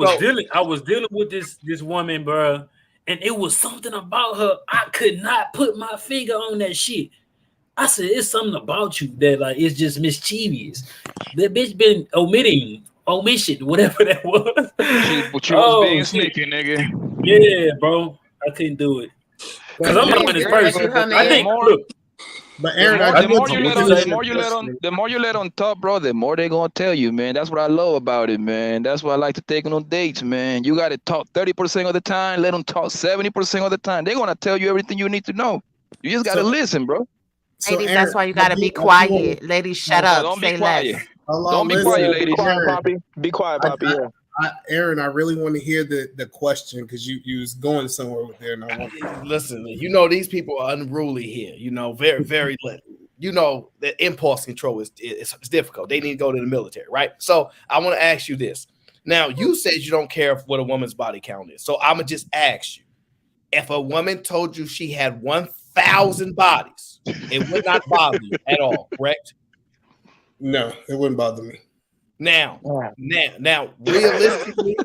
was dealing with this woman, bro, and it was something about her. I could not put my finger on that shit. I said, it's something about you that like it's just mischievous. That bitch been omission, whatever that was. But you was being sneaky, nigga. Yeah, bro. I couldn't do it. Because I'm an honest person. I think look. But Aaron, the more you let on top, bro, the more they gonna tell you, man. That's what I love about it, man. That's why I like to take on dates, man. You gotta talk 30% of the time, let them talk 70% of the time. They're gonna tell you everything you need to know. You just gotta listen, bro. Ladies, that's why you gotta be quiet. Ladies, shut up. Don't be Say quiet. less. Don't be quiet, ladies. Be quiet, Poppy. Yeah. Aaron, I really want to hear the question because you was going somewhere with there. And I want Listen, you know these people are unruly here. You know, very, very little. You know that impulse control is difficult. They need to go to the military, right? So I want to ask you this. Now, you said you don't care what a woman's body count is. So I'm gonna just ask you: if a woman told you she had 1,000 bodies, it would not bother you at all, correct? No, it wouldn't bother me. Now, realistically,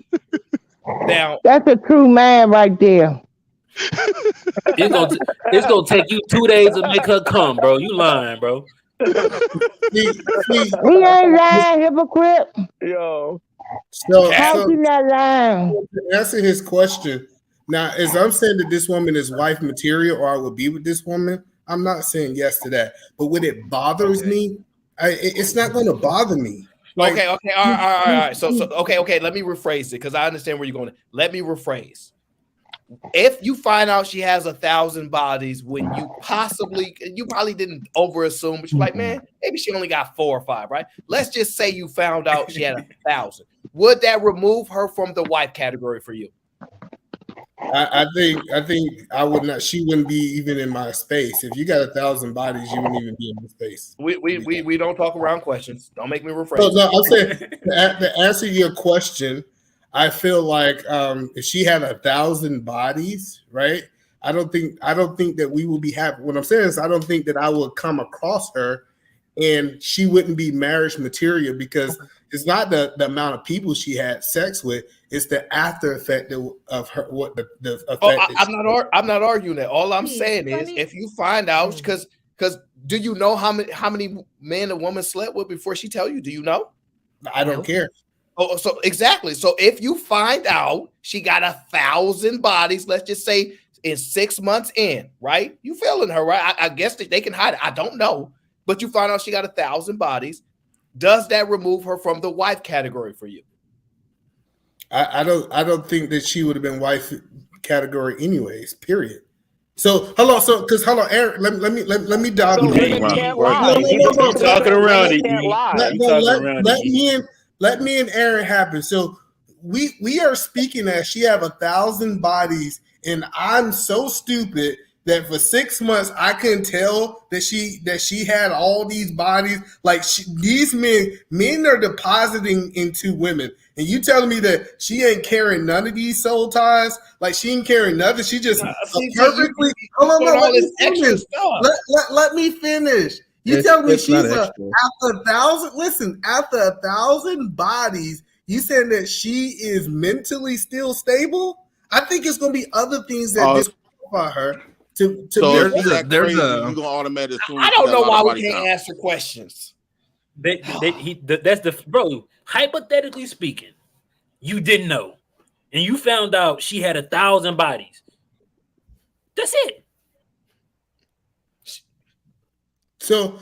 That's a true man right there. It's gonna take you 2 days to make her come, bro. You lying, bro. He ain't lying, hypocrite. Yo. How you not lying? To answer his question, now, as I'm saying that this woman is wife material or I would be with this woman, I'm not saying yes to that. But when it bothers me, it's not going to bother me. Like, okay, all right. So okay. Let me rephrase it because I understand where you're going. Let me rephrase. if you find out she has 1,000 bodies when you probably didn't overassume, but you're like, man, maybe she only got 4 or 5, right? Let's just say you found out she had 1,000. Would that remove her from the wife category for you? I think I would not. She wouldn't be even in my space. If you got 1,000 bodies, you wouldn't even be in my space. We don't talk around questions. Don't make me rephrase. No, I'm saying to answer your question, I feel like if she had 1,000 bodies, right? I don't think that we will be happy. What I'm saying is, I don't think that I would come across her and she wouldn't be marriage material, because it's not the amount of people she had sex with; it's the after effect of her. What the effect? I'm not arguing that. All I'm saying is, if you find out, because do you know how many men a woman slept with before she tell you? Do you know? I don't care. Oh, so exactly. So if you find out she got 1,000 bodies, let's just say in 6 months in, right? You feeling her, right? I guess they can hide it. I don't know, but you find out she got 1,000 bodies. Does that remove her from the wife category for you? I don't think that she would have been wife category anyways. Period. So hold on, Aaron. Let me dive. So women can't lie. You talking around it. Can't lie. Let me and Aaron happen. So we are speaking as she have 1,000 bodies, and I'm so stupid that for 6 months I couldn't tell that she had all these bodies. Like these men are depositing into women, and you telling me that she ain't carrying none of these soul ties? Like she ain't carrying nothing. She just perfectly. Hold on, let me finish. Let me finish. You tell me she's after 1,000. Listen, after 1,000 bodies, you saying that she is mentally still stable? I think it's going to be other things that disqualify her. So you're gonna automatically assume I don't know why we can't answer questions. That's the bro. Hypothetically speaking, you didn't know, and you found out she had 1,000 bodies. That's it. So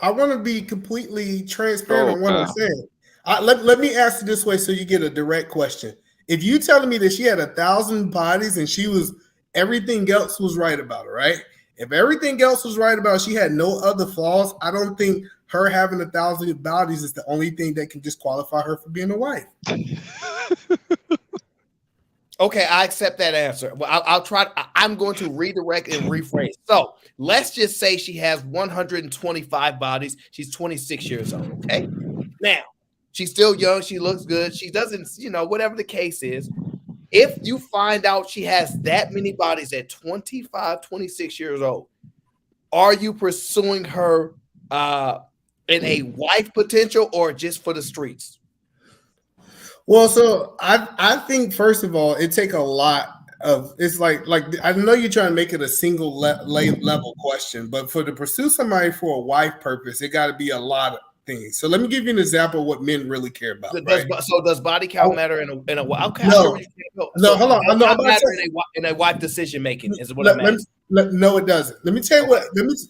I want to be completely transparent on what I'm saying. Let me ask it this way, so you get a direct question. If you telling me that she had 1,000 bodies and everything else was right about her, right? If everything else was right about her, she had no other flaws, I don't think her having 1,000 bodies is the only thing that can disqualify her for being a wife. Okay, I accept that answer. Well, I'll try. I'm going to redirect and rephrase. So let's just say she has 125 bodies. She's 26 years old. Okay. Now, she's still young. She looks good. She doesn't, whatever the case is. If you find out she has that many bodies at 25, 26 years old, are you pursuing her in a wife potential or just for the streets? Well, so I think first of all, it take a lot of. It's like I know you're trying to make it a single level question, but to pursue somebody for a wife purpose, it got to be a lot of things. So let me give you an example of what men really care about. So does body count matter in a okay? No, hold on. I'm about matter in a wife decision making is what I'm asking. No, it doesn't. Let me tell you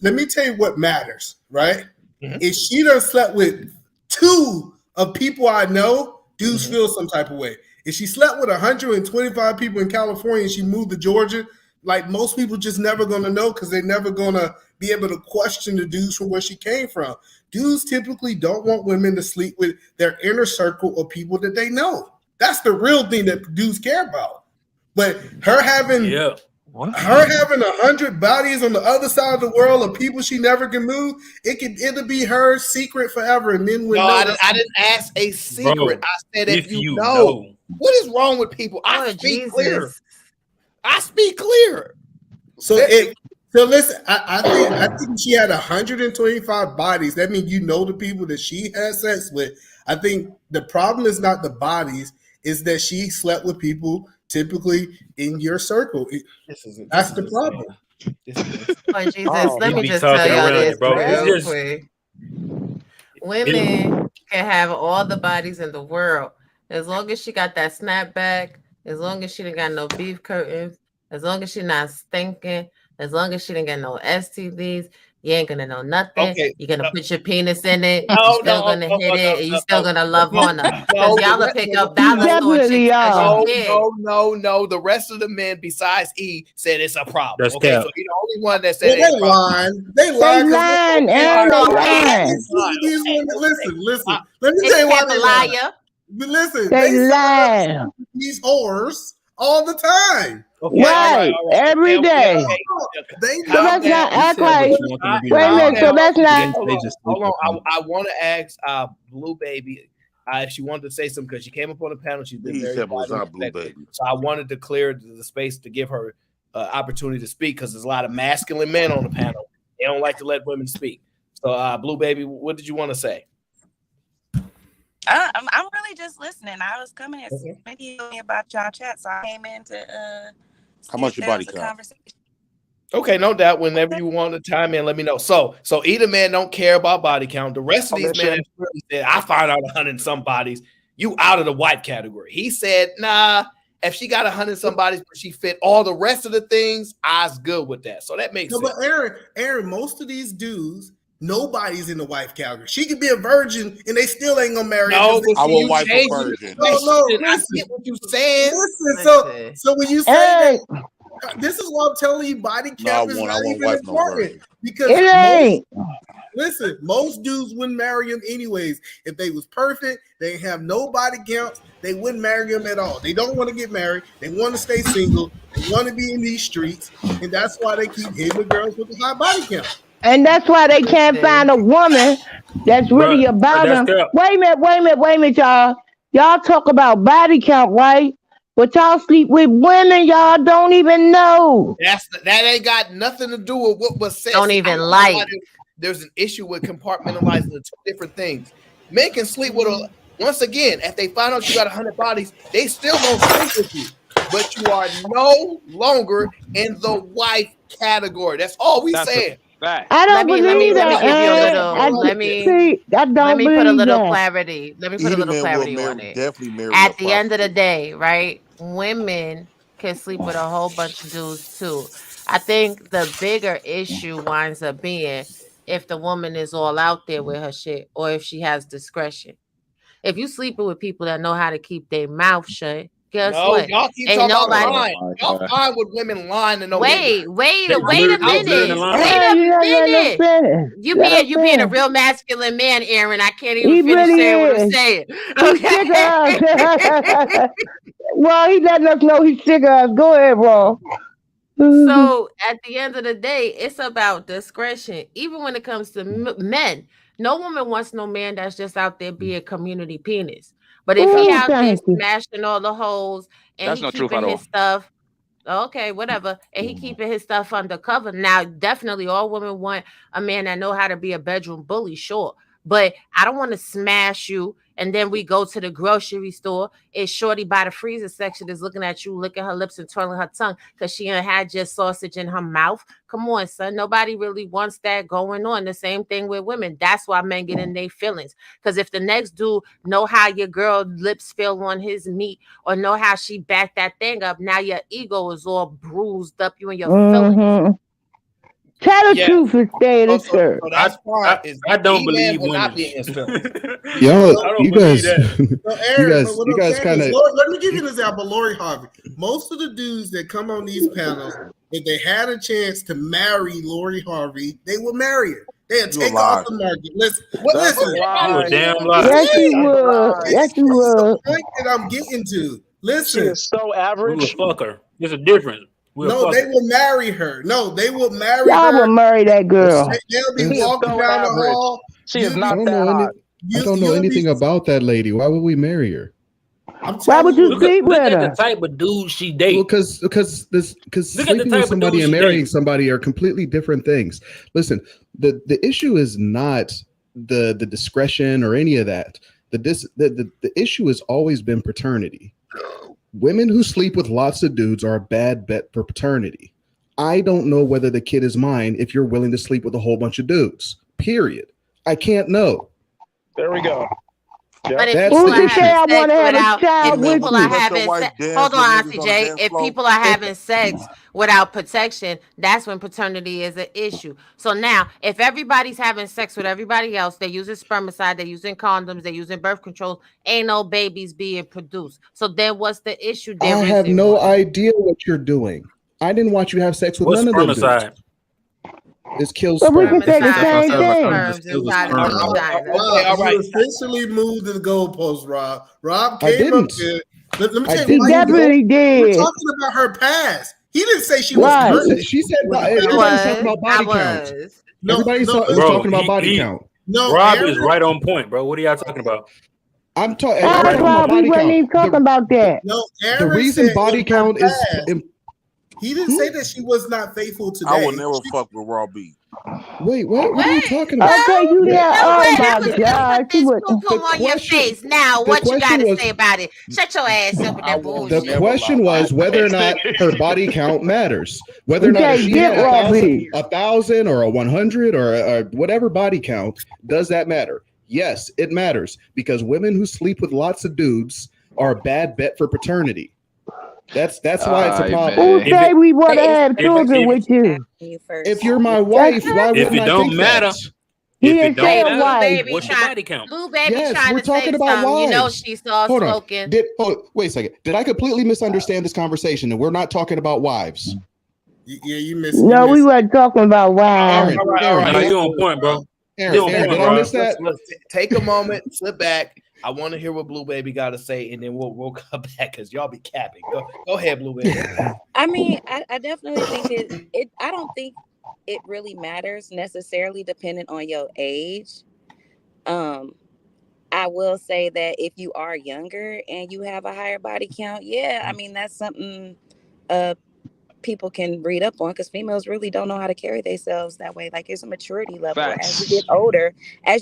let me tell you what matters. Right? Mm-hmm. If she done slept with 2 of people I know, dudes feel some type of way. If she slept with 125 people in California and she moved to Georgia, like most people just never going to know, because they're never going to be able to question the dudes from where she came from. Dudes typically don't want women to sleep with their inner circle of people that they know. That's the real thing that dudes care about. But her having 100 bodies on the other side of the world of people she never can move, it'll be her secret forever. And then I didn't ask a secret. Bro, I said if you know. What is wrong with people? I speak clear. I speak clear. So listen, I think she had 125 bodies. That means the people that she had sex with. I think the problem is not the bodies, is that she slept with people typically in your circle. That's the problem. Oh, Jesus, let me just tell y'all this real quick. Women can have all the bodies in the world. As long as she got that snapback, as long as she didn't got no beef curtains, as long as she not stinking, as long as she didn't get no STDs, You ain't gonna know nothing. Okay. You're gonna put your penis in it. No, You're still no, gonna no, hit no, it, no, and no, you're still gonna love on her. no, Because the y'all will re- pick the- up dollar store chicks definitely because are. you no, can. no. The rest of the men besides E said it's a problem. That's Okay, cap. so he's the only one that Well, said it ain't a they problem. lying. They They lying because lying, Aaron. All They right, let me lying. see these women. Listen. Let me It's tell you why Pep a they lying. liar. But listen, They they sign up lying. these whores all the time. Okay, Right. Every day. They So Calm let's down. not You act said what like. you want them to be Wait a around. minute. So let's You not. didn't say just sleep Hold on. with them. I want to ask Blue Baby if she wanted to say something because she came up on the panel. She's been He very said, well, it's quiet and not Blue respectful. Baby. So I wanted to clear the space to give her opportunity to speak because there's a lot of masculine men on the panel. They don't like to let women speak. So Blue Baby, what did you want to say? I'm really just listening. I was coming and speaking about y'all chat, so I came in to How see much if your there body was a count? conversation. Okay, no doubt. Whenever you want to chime in, let me know. So either man don't care about body count. The rest of these men have really said, I find out 100 and some bodies. You out of the white category. He said, nah, if she got 100 some bodies, but she fit all the rest of the things, I's good with that. So that makes No, sense. but Aaron, most of these dudes, nobody's in the wife category. She could be a virgin and they still ain't gonna marry her. No, but I see, will you wife a changed it. virgin. No, I listen. get what you're saying. Listen, so when you say Hey, that, this is what I'm telling you, body No, I count is won't. I not won't even wife no important virgin. because it ain't. most dudes wouldn't marry him anyways. If they was perfect, they have no body counts, they wouldn't marry him at all. They don't want to get married. They want to stay single. They want to be in these streets, and that's why they keep hitting the girls with the high body count. And that's why they can't find a woman that's really about That's them. cap. Wait a minute, y'all. Y'all talk about body count, right? But y'all sleep with women y'all don't even know. That ain't got nothing to do with what was said. Don't See, even I don't know like. why there's an issue with compartmentalizing the two different things. Men can sleep with a once again, if they find out you got 100 bodies, they still gonna sleep with you, but you are no longer in the wife category. That's all we saying. Fact. I don't Let me believe that, give you a Aaron. little. I Let don't me put a believe little that. clarity. Let me put a Either little man will clarity on it. definitely marry a At the end of the prostitute. day, right? Women can sleep with a whole bunch of dudes too. I think the bigger issue winds up being if the woman is all out there with her shit or if she has discretion. If you sleeping with people that know how to keep their mouth shut, guess No, what? y'all keep Ain't talking about nobody. lying. Y'all fine with women lying and no Wait a out there. minute. Aaron, Wait a you gotta let them minute. finish. Let them You being a finish. real masculine man, Aaron. I can't even He finish really saying what I'm is. saying. He's sick of Okay. us. Well, he letting us know he's sick of us. Go ahead, bro. So at the end of the day, it's about discretion. Even when it comes to men, no woman wants no man that's just out there being community penis. But if he Ooh, out there thank you. smashing all the holes and That's he not truth at keeping his all. stuff, okay, whatever, and he keeping his stuff undercover. Now, definitely, all women want a man that know how to be a bedroom bully, sure. But I don't want to smash you. And then we go to the grocery store. It's Shorty by the freezer section is looking at you, licking her lips and twirling her tongue because she ain't had just sausage in her mouth. Come on, son. Nobody really wants that going on. The same thing with women. That's why men get in their feelings. Because if the next dude know how your girl lips feel on his meat or know how she backed that thing up, now your ego is all bruised up. You and your feelings. Mm-hmm. Tell the Yeah. truth and stay in the So church. that's fine. I don't E-Man believe will not women. be in his feelings. So, You guys, so you Aaron, but guys, what you I'm guys saying kind is, of. Let me give you an example. Lori Harvey. Most of the dudes that come on these panels, if they had a chance to marry Lori Harvey, they would marry her. They'd You a take her off lie. the market. Listen, That's a You a lie. damn lie. Yes, you would. Yes, you It's the would. point that I'm getting to. She Listen, is so We will average. fuck her. There's a difference. We'll no, fuck they her. will marry her. No, they will marry Y'all her. would marry that girl. They'll be She is walking so down the average. hall. She is You'll be not I don't that know any. hot. I don't know you'll be. anything about that lady. Why would we marry her? I'm Why would telling you you. sleep Look with at the her? type of dude she Well, date. because Look at the sleeping with type of somebody dude and she marrying date. somebody are completely different things. Listen, the issue is not the discretion or any of that. The issue has always been paternity. Women who sleep with lots of dudes are a bad bet for paternity. I don't know whether the kid is mine if you're willing to sleep with a whole bunch of dudes. Period. I can't know. There we go. But if That's people the are issue. having I sex want to have a without, child if with people are you. Let your having wife sex, dance hold with on, niggas Auntie on the J. dance If floor. people are having sex without protection, that's when paternity is an issue. So now, if everybody's having sex with everybody else, they're using spermicide, they're using condoms, they're using birth control, ain't no babies being produced. So then what's the issue? There I have isn't no one. idea what you're doing. I didn't watch you have sex with What's none of them dudes. spermicide? This kills But we sperm. can say the That's what I'm same saying. My thing. sperm just Sperms kills the inside of the sperm, bro. vagina. Okay, all You right. officially moved the goalpost, Rob. Rob I came up didn't. here. Let me I tell you He didn't why move the goal. definitely we're did. talking about her past. He didn't say she was Right. perfect. She said With the I everybody's talking was. about I body count. was. no, Everybody no, is Bro, talking about body count. no, Rob Aaron. is right on point, bro. What are y'all talking about? I'm He's talking That's right on why about point. we body wasn't count. even talking about that. No, The Aaron reason said body in her count is past. He didn't say that she was not faithful I today. would never fuck with Raw B. wait, what are you talking about? Okay, you The, there? No, Oh wait, I my was gonna God, put she this would. pum the pum on your question face. Now, the what you question gotta was say about it? Shut your ass up with I that won't the bullshit. never question lie. was whether or not her body count matters. Whether or not if Okay, she get had a Robbie. thousand or a 100 or whatever body count, does that matter? Yes, it matters because women who sleep with lots of dudes are a bad bet for paternity. That's why it's a Alright, problem. Who man. If say it we want But to it's have if children if with you? you first. If you're my That's wife, why if wouldn't it I don't think that? matter, he if it didn't say don't a Hey, matter, Blue wife. Baby what's your trying. body count? Blue Baby Yes, trying we're to say talking about something. You know wives. she's soft Hold on. spoken. Wait a second. Did I completely misunderstand this conversation? And we're not talking about wives. Yeah, you miss. You No, we miss. weren't talking about wives. Aaron, All right, all Aaron, right. No, did I, you on point, bro. You on Stay Aaron, point, did on I Rob. miss that? let's take a moment, sit back. I want to hear what Blue Baby got to say, and then we'll come back because y'all be capping. Go ahead, Blue Baby. I mean, I definitely think it. I don't think it really matters necessarily depending on your age. Um, I will say that if you are younger and you have a higher body count, yeah, I mean that's something uh people can read up on because females really don't know how to carry themselves that way. Like it's a maturity level. Facts. As you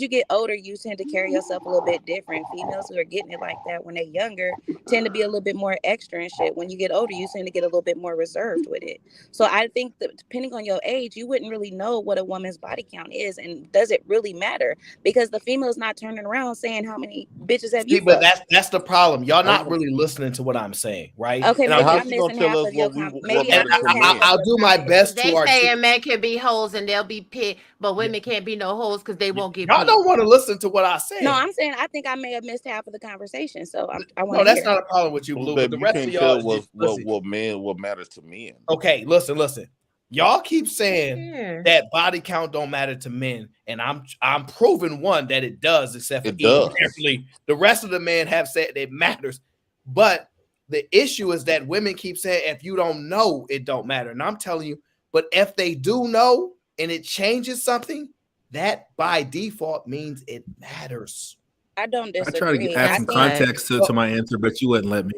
get older, you tend to carry yourself a little bit different. Females who are getting it like that when they're younger tend to be a little bit more extra and shit. When you get older, you tend to get a little bit more reserved with it. So I think that depending on your age, you wouldn't really know what a woman's body count is, and does it really matter? Because the female's not turning around saying how many bitches have you See, but fucked. that's the problem. Y'all How you not gonna, really listening to what I'm saying, right? Okay, And and I'm maybe how I'm she gonna missing tell half us of your what maybe I matters to missed half men? of I'll your do my best They to articulate. saying men can be hoes and they'll be pit, but women can't be no hoes because they won't get Y'all pit. don't want to listen to what I No, said. I'm saying I think I may have missed half of the conversation, so I want No, to that's hear. not a problem with you, Blue Blue. But the baby, you rest of can't y'all, tell us listen. what matters to men. Okay, listen. Y'all keep saying Yeah. that body count don't matter to men, and I'm proving one that it does, except for It Eve. does. Apparently, the rest of the men have said it matters, but the issue is that women keep saying if you don't know, it don't matter. And I'm telling you, but if they do know and it changes something, that by default means it matters. I don't I try to disagree. add I some think context to my answer, but you wouldn't let me.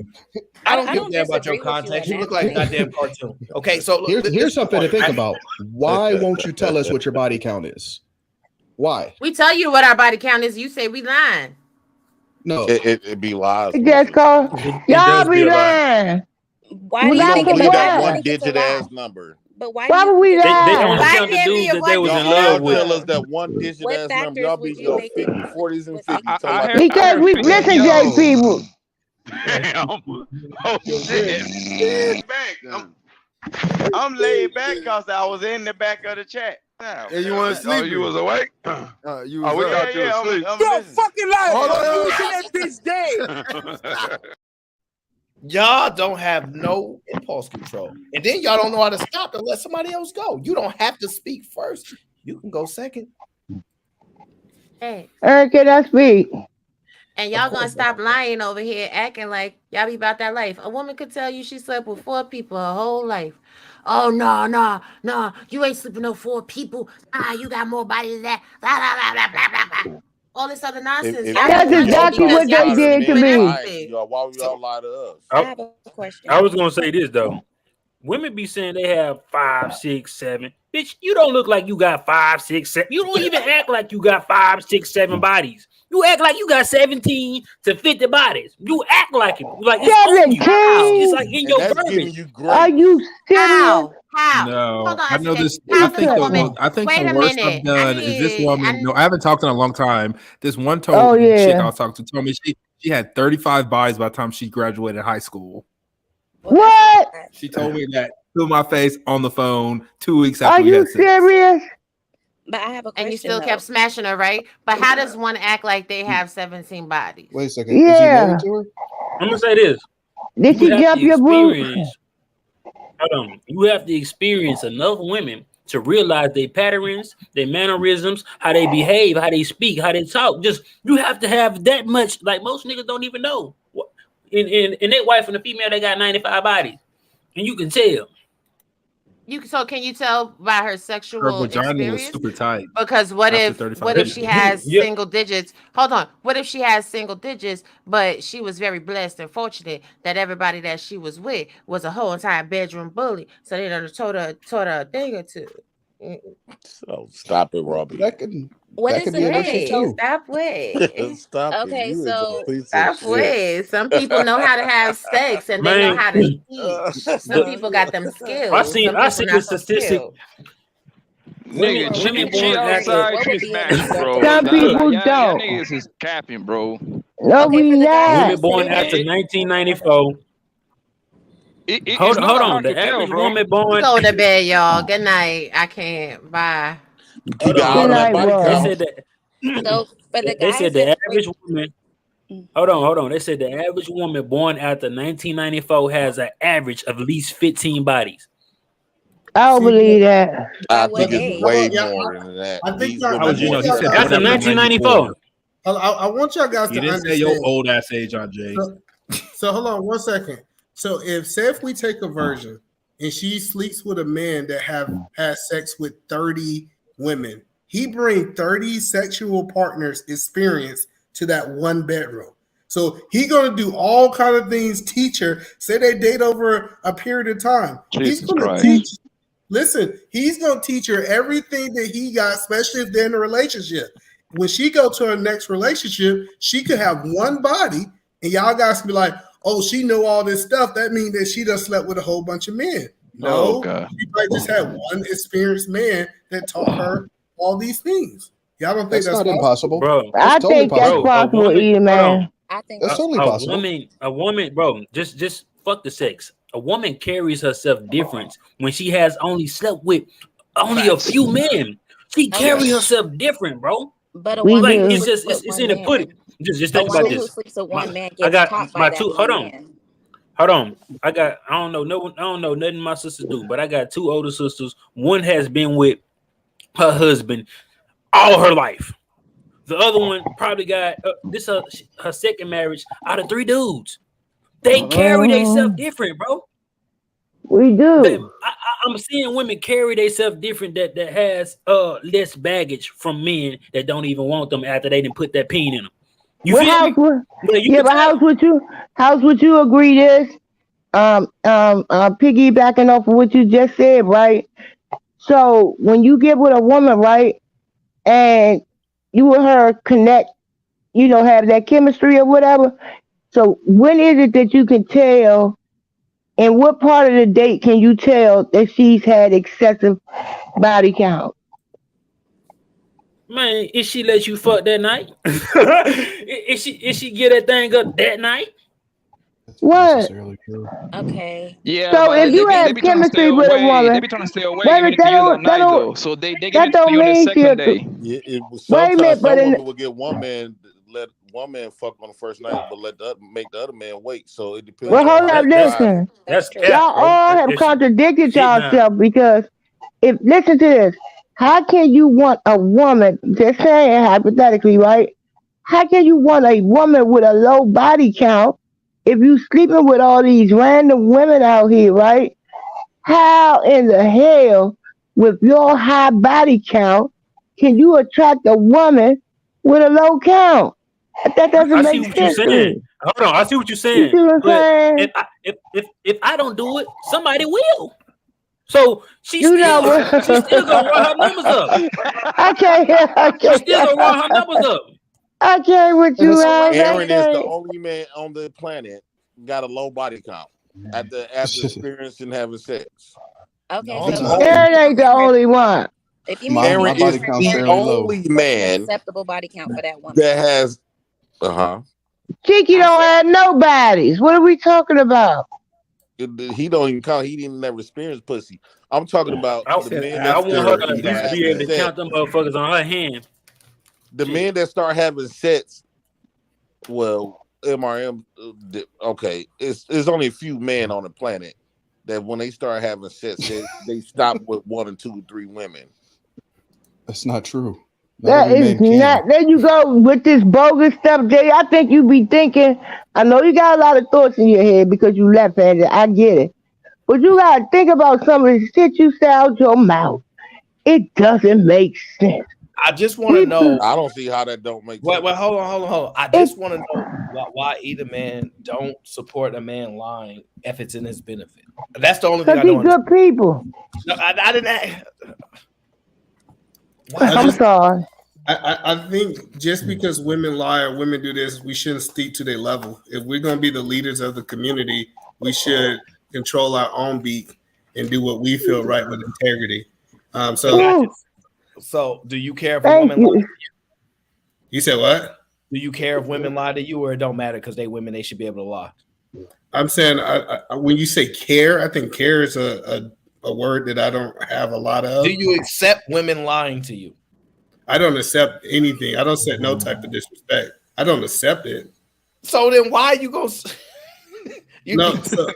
I don't I give a don't damn about your disagree with you context. on You look that like a point. goddamn cartoon. Okay, so look, this Here's is the something to point, think right? about. Why won't you tell us what your body count is? Why? We tell you what our body count is. You say we lying. No. It be lies. It just called It y'all does be be a lie. lying. Why We do We you lie don't think for it's a believe that lie? Why do you what? one think it's a digit lie? ass number. But why do Why you would think we it's a They lie? only lie? Why count the can't be dudes a that they one was in Y'all, digit love y'all with. tell us number? that one digit What ass number. factors Y'all be would you your make it? 40s and What 50s factors? talking about heard, that. I Because heard we 50. listen, Yo, J people. damn. Oh shit. I'm laid back because I was in the back of the chat. Yeah, you want to Oh, sleep? you was awake? You Oh, was we up. thought you was asleep. I'm You're listening. fucking lying. Hold Fuck, you on. was in that bitch dead. Y'all don't have no impulse control. And then y'all don't know how to stop and let somebody else go. You don't have to speak first. You can go second. Hey. Eric, can I speak? And Of y'all course gonna stop lying over here, acting like y'all be about that life. A woman could tell you she slept with 4 people her whole life. Oh no, you ain't sleeping no 4 people. You got more body than that. Blah blah blah blah blah blah. All this other nonsense. Y'all That's don't If listen y'all exactly so because what y'all they tired be of did to men doing me. lying to everything. y'all, why would y'all lie to us? I have a question. I was gonna say this though. Women be saying they have 5, 6, 7. Bitch, you don't look like you got 5, 6, 7. You don't even act like you got 5, 6, 7 bodies. You act like you got 17 to 50 bodies. You act like it. Like it's on you. It's like in your verbiage. Are you serious? How? No, Hold on I a know second. this. How I does think a the woman? I think Wait the a worst minute. I've done is this woman. No, I haven't talked in a long time. This one Oh, chick yeah. I was talking to told me she had 35 bodies by the time she graduated high school. What? She told me that to my face on the phone 2 weeks Are after we you had sex. serious? But I have a question. And you still kept smashing her, right? But how does one act like they have 17 bodies? Wait a second. Is he Yeah. married to her? I'm gonna say this. Did You she have jump to your boot? experience. Hold on. You have to experience enough women to realize their patterns, their mannerisms, how they behave, how they speak, how they talk. Just you have to have that much. Like most niggas don't even know. In their wife and the female, they got 95 bodies, and you can tell. So can you tell by her Her sexual vagina was experience? super tight. Because what after if 35 she years. has Yeah. single digits? Hold on. What if she has single digits, but she was very blessed and fortunate that everybody that she was with was a whole entire bedroom bully, so they done taught her a thing or two. So stop it, Robbie. That could What that is could the be an issue Hey, too. stop way. Stop it. Okay, You is a so piece of Stop shit. way. Some people know how to have sex and they know Man, how to eat. Some people got them I skills. seen Some I people seen the not so statistic. skilled. Women So women what born would after be outside, what you would be an smashing, bro. Some acceptable? people Y'all don't. niggas is capping, bro. No, Okay, for we the guys not. women born that after say 1994. It's Hold not on. hard The to tell, average bro. woman We born. go to bed, y'all. Good night. I can't. Bye. You Hold got on. all Good that night, body They Rob. count. said that. so for the They said guys the that average woman. Hold on. They said the average woman born after 1994 has an average of at least 15 bodies. I don't See, believe that. I by think what it's age? way yeah, more than that. I think These y'all, How I women would you think know? more He y'all said got born After to after understand. 1994. 94. I want y'all guys He to didn't say your understand. old ass age, RJ. So hold on 1 second. So if we take a virgin and she sleeps with a man that have had sex with 30 women, he bring 30 sexual partners experience to that one bedroom. So he gonna do all kind of things. Teach her. Say they date over a period of time. He's Jesus gonna Christ. teach. Listen, he's gonna teach her everything that he got, especially if they're in a relationship. When she go to her next relationship, she could have one body, and y'all guys can be like, "Oh, she know all this stuff. That means that she done slept with a whole bunch of men." Oh No, God. she might just had one experienced man that taught her all these things. Y'all don't think That's that's not possible? impossible. Bro, That's I totally think that's possible. bro, a possible, woman. either Hold on. man. I think That's so. totally possible. A woman, bro. Just fuck the sex. A woman carries herself different when she has only slept with only a Facts. few men. She carry Okay, Yes. herself different, bro. but a We woman Like who do. it's sleeps just with it's one in the pudding. man, Just a think about woman who this. sleeps with one man I gets got taught by my that two. Hold one on. man. Hold on. I don't know. No, I don't know nothing my sisters do, but I got two older sisters. One has been with her husband all her life. The other one probably got her second marriage out of three dudes. They carry themselves different, bro. We do. I'm seeing women carry themselves different that has less baggage from men that don't even want them after they didn't put that peen in them. You What feel house me? would? But you Yeah, can but tell. house would you agree this? Piggybacking off of what you just said, right? So when you get with a woman, right, and you and her connect, have that chemistry or whatever. So when is it that you can tell, and what part of the date can you tell that she's had excessive body count? Man, if she let you fuck that night, if she get that thing up that night, That's not What? necessarily true. Okay, Yeah, So but if they you be they have be trying to stay chemistry with a away. They woman, be trying to stay away, wait a giving minute, it to you that night though. So they give that it to don't you on the mean second she'll. day. Yeah, Wait a sometimes minute, but some in women will get let one man fuck on the first night, but make the other man wait. So it depends well, on hold how up, you ride it. listen. that's true. cap, Y'all bro. all have If she, contradicted nah, yourself because if listen to this, how can you want a woman? Just saying hypothetically, right? How can you want a woman with a low body count if you sleeping with all these random women out here, right? How in the hell, with your high body count, can you attract a woman with a low count? That doesn't I see make what you're sense to saying. me. Hold on, I see what you're You saying. see what I'm But saying? if I don't do it, somebody will. So You know what? she's still gonna run her numbers up. I can't hear. I She's can't still hear. gonna run her numbers up. I can't with And you, it's guys. I Aaron is the can't. only man on the planet got a low body count after experiencing having sex. Okay, No, so I'm The not. only Aaron ain't the only one. if you My mean Aaron my he body is has count's the fairly sex, low. only what's an man acceptable body count for that woman? that has Kiki I don't said, have no bodies. What are we talking about? he don't even count. He didn't never experience pussy. I'm talking about the men that I want her start to at least be having able to sex. count them motherfuckers on her hand. The men that start having sex, well, MRM, okay, it's only a few men on the planet that when they start having sex, they stop with 1 or 2 or 3 women. That's not true. Not That every is man can. not. There you go with this bogus stuff, Jay. I think you be thinking. I know you got a lot of thoughts in your head because you left-handed. I get it, but you gotta think about some of the shit you say out your mouth. It doesn't make sense. I just want to know. I don't see how that don't make Wait, sense. wait, hold on. I It, just want to know why either man don't support a man lying if it's in his benefit. That's the only thing Cause I he don't understand. good people. No, I didn't. I I'm just sorry. I think just because women lie or women do this, we shouldn't speak to their level. If we're gonna be the leaders of the community, we should control our own beat and do what we feel right with integrity. So, So so do you care if a Thank woman lie? you. you said what? Do you care if women lie to you, or it don't matter because they women they should be able to lie? I'm saying when you say care, I think care is a word that I don't have a lot Do of. you accept women lying to you? I don't accept anything. I don't accept no type of disrespect. I don't accept it. So then why you go? No, so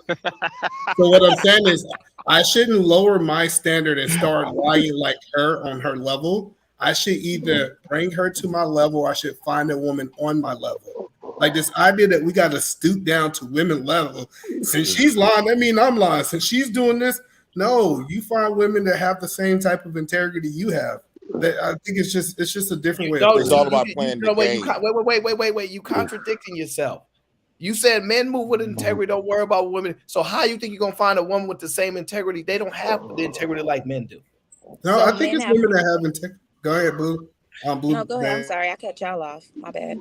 what I'm saying is I shouldn't lower my standard and start lying like her on her level. I should either bring her to my level or I should find a woman on my level. Like this idea that we got to stoop down to women level. Since she's lying, that means I'm lying. Since she's doing this, no, you find women that have the same type of integrity you have. That I think it's just a different way of No, It's thinking. all about playing the wait, game. wait. You contradicting yourself. You said men move with integrity. Don't worry about women. So how you think you're gonna find a woman with the same integrity? They don't have the integrity like men do. No, so I think men it's have. women that have integrity. Go ahead, Blue. Blue. No, go ahead. I'm Man. sorry, I cut y'all off. My bad.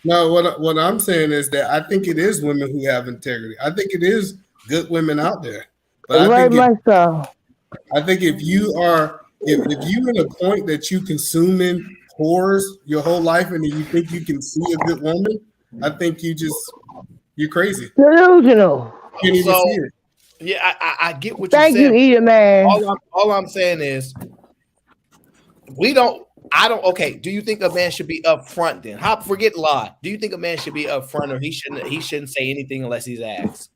No, what I'm saying is that I think it is women who have integrity. I think it is good women out there. But Very much so. I think if you are if you in a point that you consuming whores your whole life and then you think you can see a good woman, I think you're crazy. Delusional. You can't even So see it. yeah, I get what Thank you you, said. Eater Man. All I'm saying is I don't. Okay. Do you think a man should be upfront then? Forget lie. Do you think a man should be upfront, or he shouldn't say anything unless he's asked?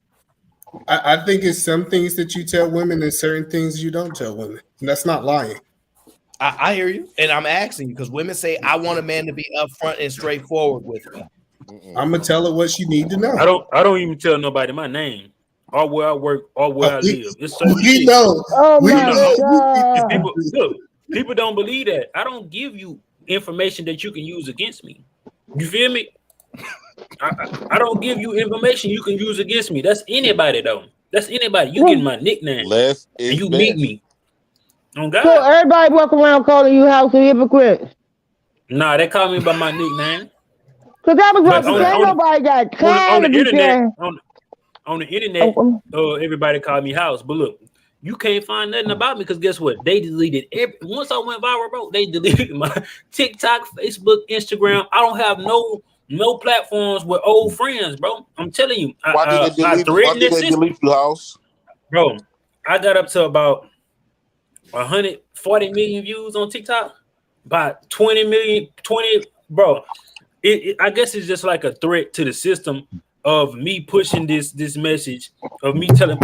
I think it's some things that you tell women and certain things you don't tell women. And that's not lying. I hear you, and I'm asking you because women say I want a man to be upfront and straightforward with me. I'm gonna tell her what she need to know. I don't even tell nobody my name or where I work or where I live. It's certain We shit. know. Oh We my know. God. People don't believe that. I don't give you information that you can use against me. You feel me? I don't give you information you can use against me. That's anybody though. That's anybody. You get my nickname Less and is you best. meet me. On God. So everybody walk around calling you House of Hypocrites. Nah, they call me by my nickname. Cause I was But about to say, nobody got time on to the be internet, saying. on the internet, everybody called me House. But look, you can't find nothing about me because guess what? They deleted once I went viral, bro. They deleted my TikTok, Facebook, Instagram. I don't have no platforms with old friends, bro. I'm telling you, Why did they I delete? Why threatened did this they system, delete your house? bro. I got up to about 140 million views on TikTok, about 20 million, bro. I guess it's just like a threat to the system of me pushing this message of me telling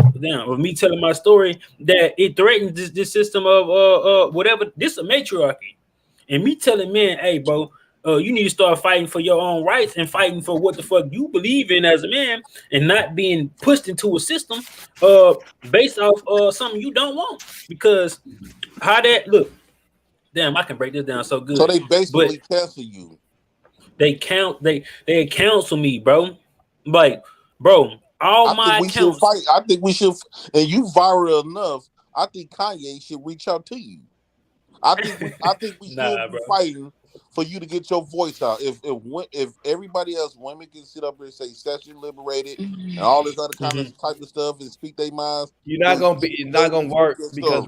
my story that it threatens this system of whatever. This is a matriarchy, and me telling men, hey, bro, you need to start fighting for your own rights and fighting for what the fuck you believe in as a man, and not being pushed into a system based off something you don't want. Because how that look, damn, I can break this down so good. So they basically cancel you. They counsel me, bro. Like, bro, all my think we should accounts. fight. I think we should, and you viral enough. I think Kanye should reach out to you. I think we should be fighting for you to get your voice out. If everybody else, women can sit up here and say sexually liberated and all this other kind of type of stuff and speak their minds, You're not gonna be. It's not gonna work because story.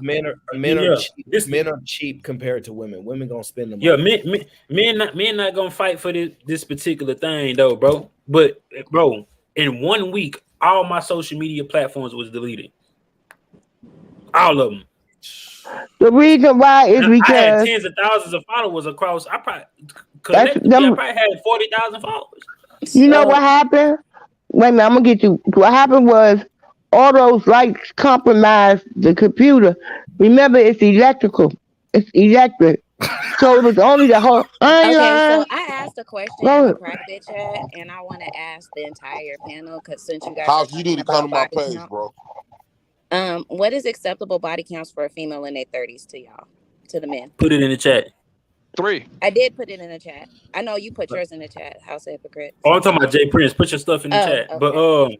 men are Yeah, cheap. this Men are cheap compared to women. Women gonna spend the yeah, money. men not gonna fight for this particular thing though, bro. But bro, in 1 week, all my social media platforms was deleted. All of them. The reason why is I had because tens of thousands of followers across. I probably that's collectively, I them. probably had 40,000 followers. You know what happened? Wait a minute, I'm gonna get you. What happened was all those likes compromised the computer. Remember, it's electrical. It's electric. So it was only the whole. Okay, so Lying. I asked a question Go in the ahead. private chat, and I want to ask the entire panel because since you guys are House, you need talking to come to about my body page, count, bro. what is acceptable body counts for a female in their 30s to y'all, to the men? Put it in the chat. 3. I did put it in the chat. I know you put yours in the chat. House of Hypocrites. Oh, I'm talking about Jay Prince. Put your stuff in the Oh, chat. okay. But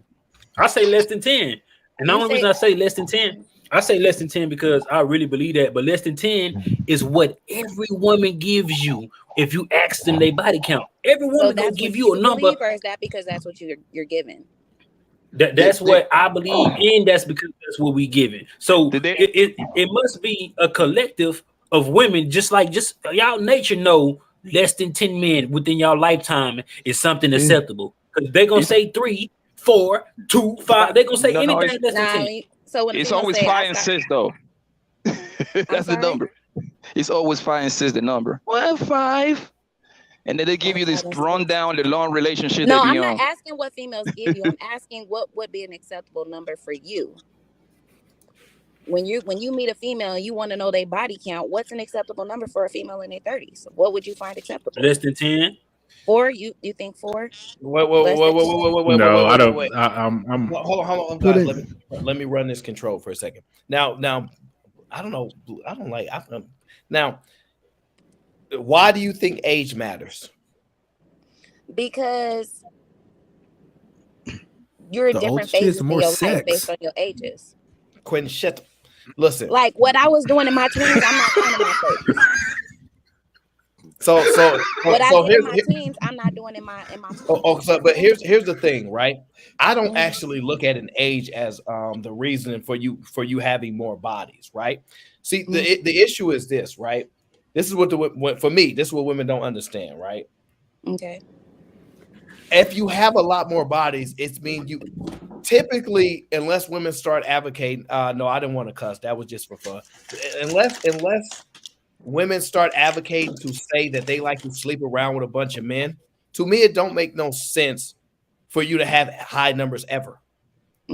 I say less than 10. And the You only reason I say less than 10, I say less than 10 because I really believe that. But less than 10 is what every woman gives you if you ask them their body count. Every So woman gonna that's give what you a number. believe, or is that because that's what you're given? That's what I believe in. That's because that's what we given. So it must be a collective of women, just y'all nature know less than 10 men within y'all lifetime is something acceptable. Because they're gonna say 3, 4, 2, 5. They're gonna say anything less than 10. So when It's always 5 and 6 though. That's the number. It's always 5 and 6 the number. Well, 5. And then they give you this rundown, the long relationship No, they I'm be not on. asking what females give you. I'm asking what would be an acceptable number for you. When you meet a female and you want to know their body count, what's an acceptable number for a female in their 30s? What would you find acceptable? Less than 10. 4? You think 4? Wait, No, I don't. wait. I'm. Hold on, Put guys. it- Let me run this control for a second. Now, I don't know. I don't like. Now, why do you think age matters? Because you're in The different older she is, phases the in more your life sex. based on your ages. Quinn, shut. Listen. Like what I was doing in my 20s, I'm not doing in my 30s. So What I did in here's my teens, I'm not doing in my 20s. but here's the thing, right? I don't actually look at an age as the reason for you having more bodies, right? See, the issue is this, right? This is what for me, this is what women don't understand, right? Okay. If you have a lot more bodies, it's mean you typically, unless women start advocating, no, I didn't want to cuss. That was just for fun. Unless women start advocating to say that they like to sleep around with a bunch of men, to me, it don't make no sense for you to have high numbers ever.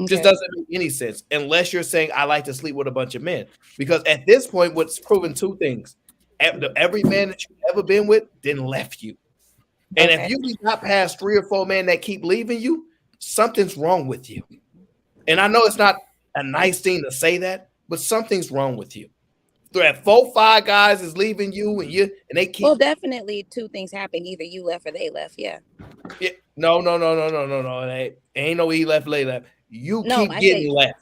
Just doesn't make any sense unless you're saying I like to sleep with a bunch of men. Because at this point, what's proven two things: every man that you've ever been with didn't left you, and if you got past 3 or 4 men that keep leaving you, something's wrong with you. And I know it's not a nice thing to say that, but something's wrong with you. That 4, 5 guys is leaving you, and they keep. Well, definitely 2 things happen. Either you left or they left. Yeah. No. Ain't no he left, lay left. You keep I getting say, left.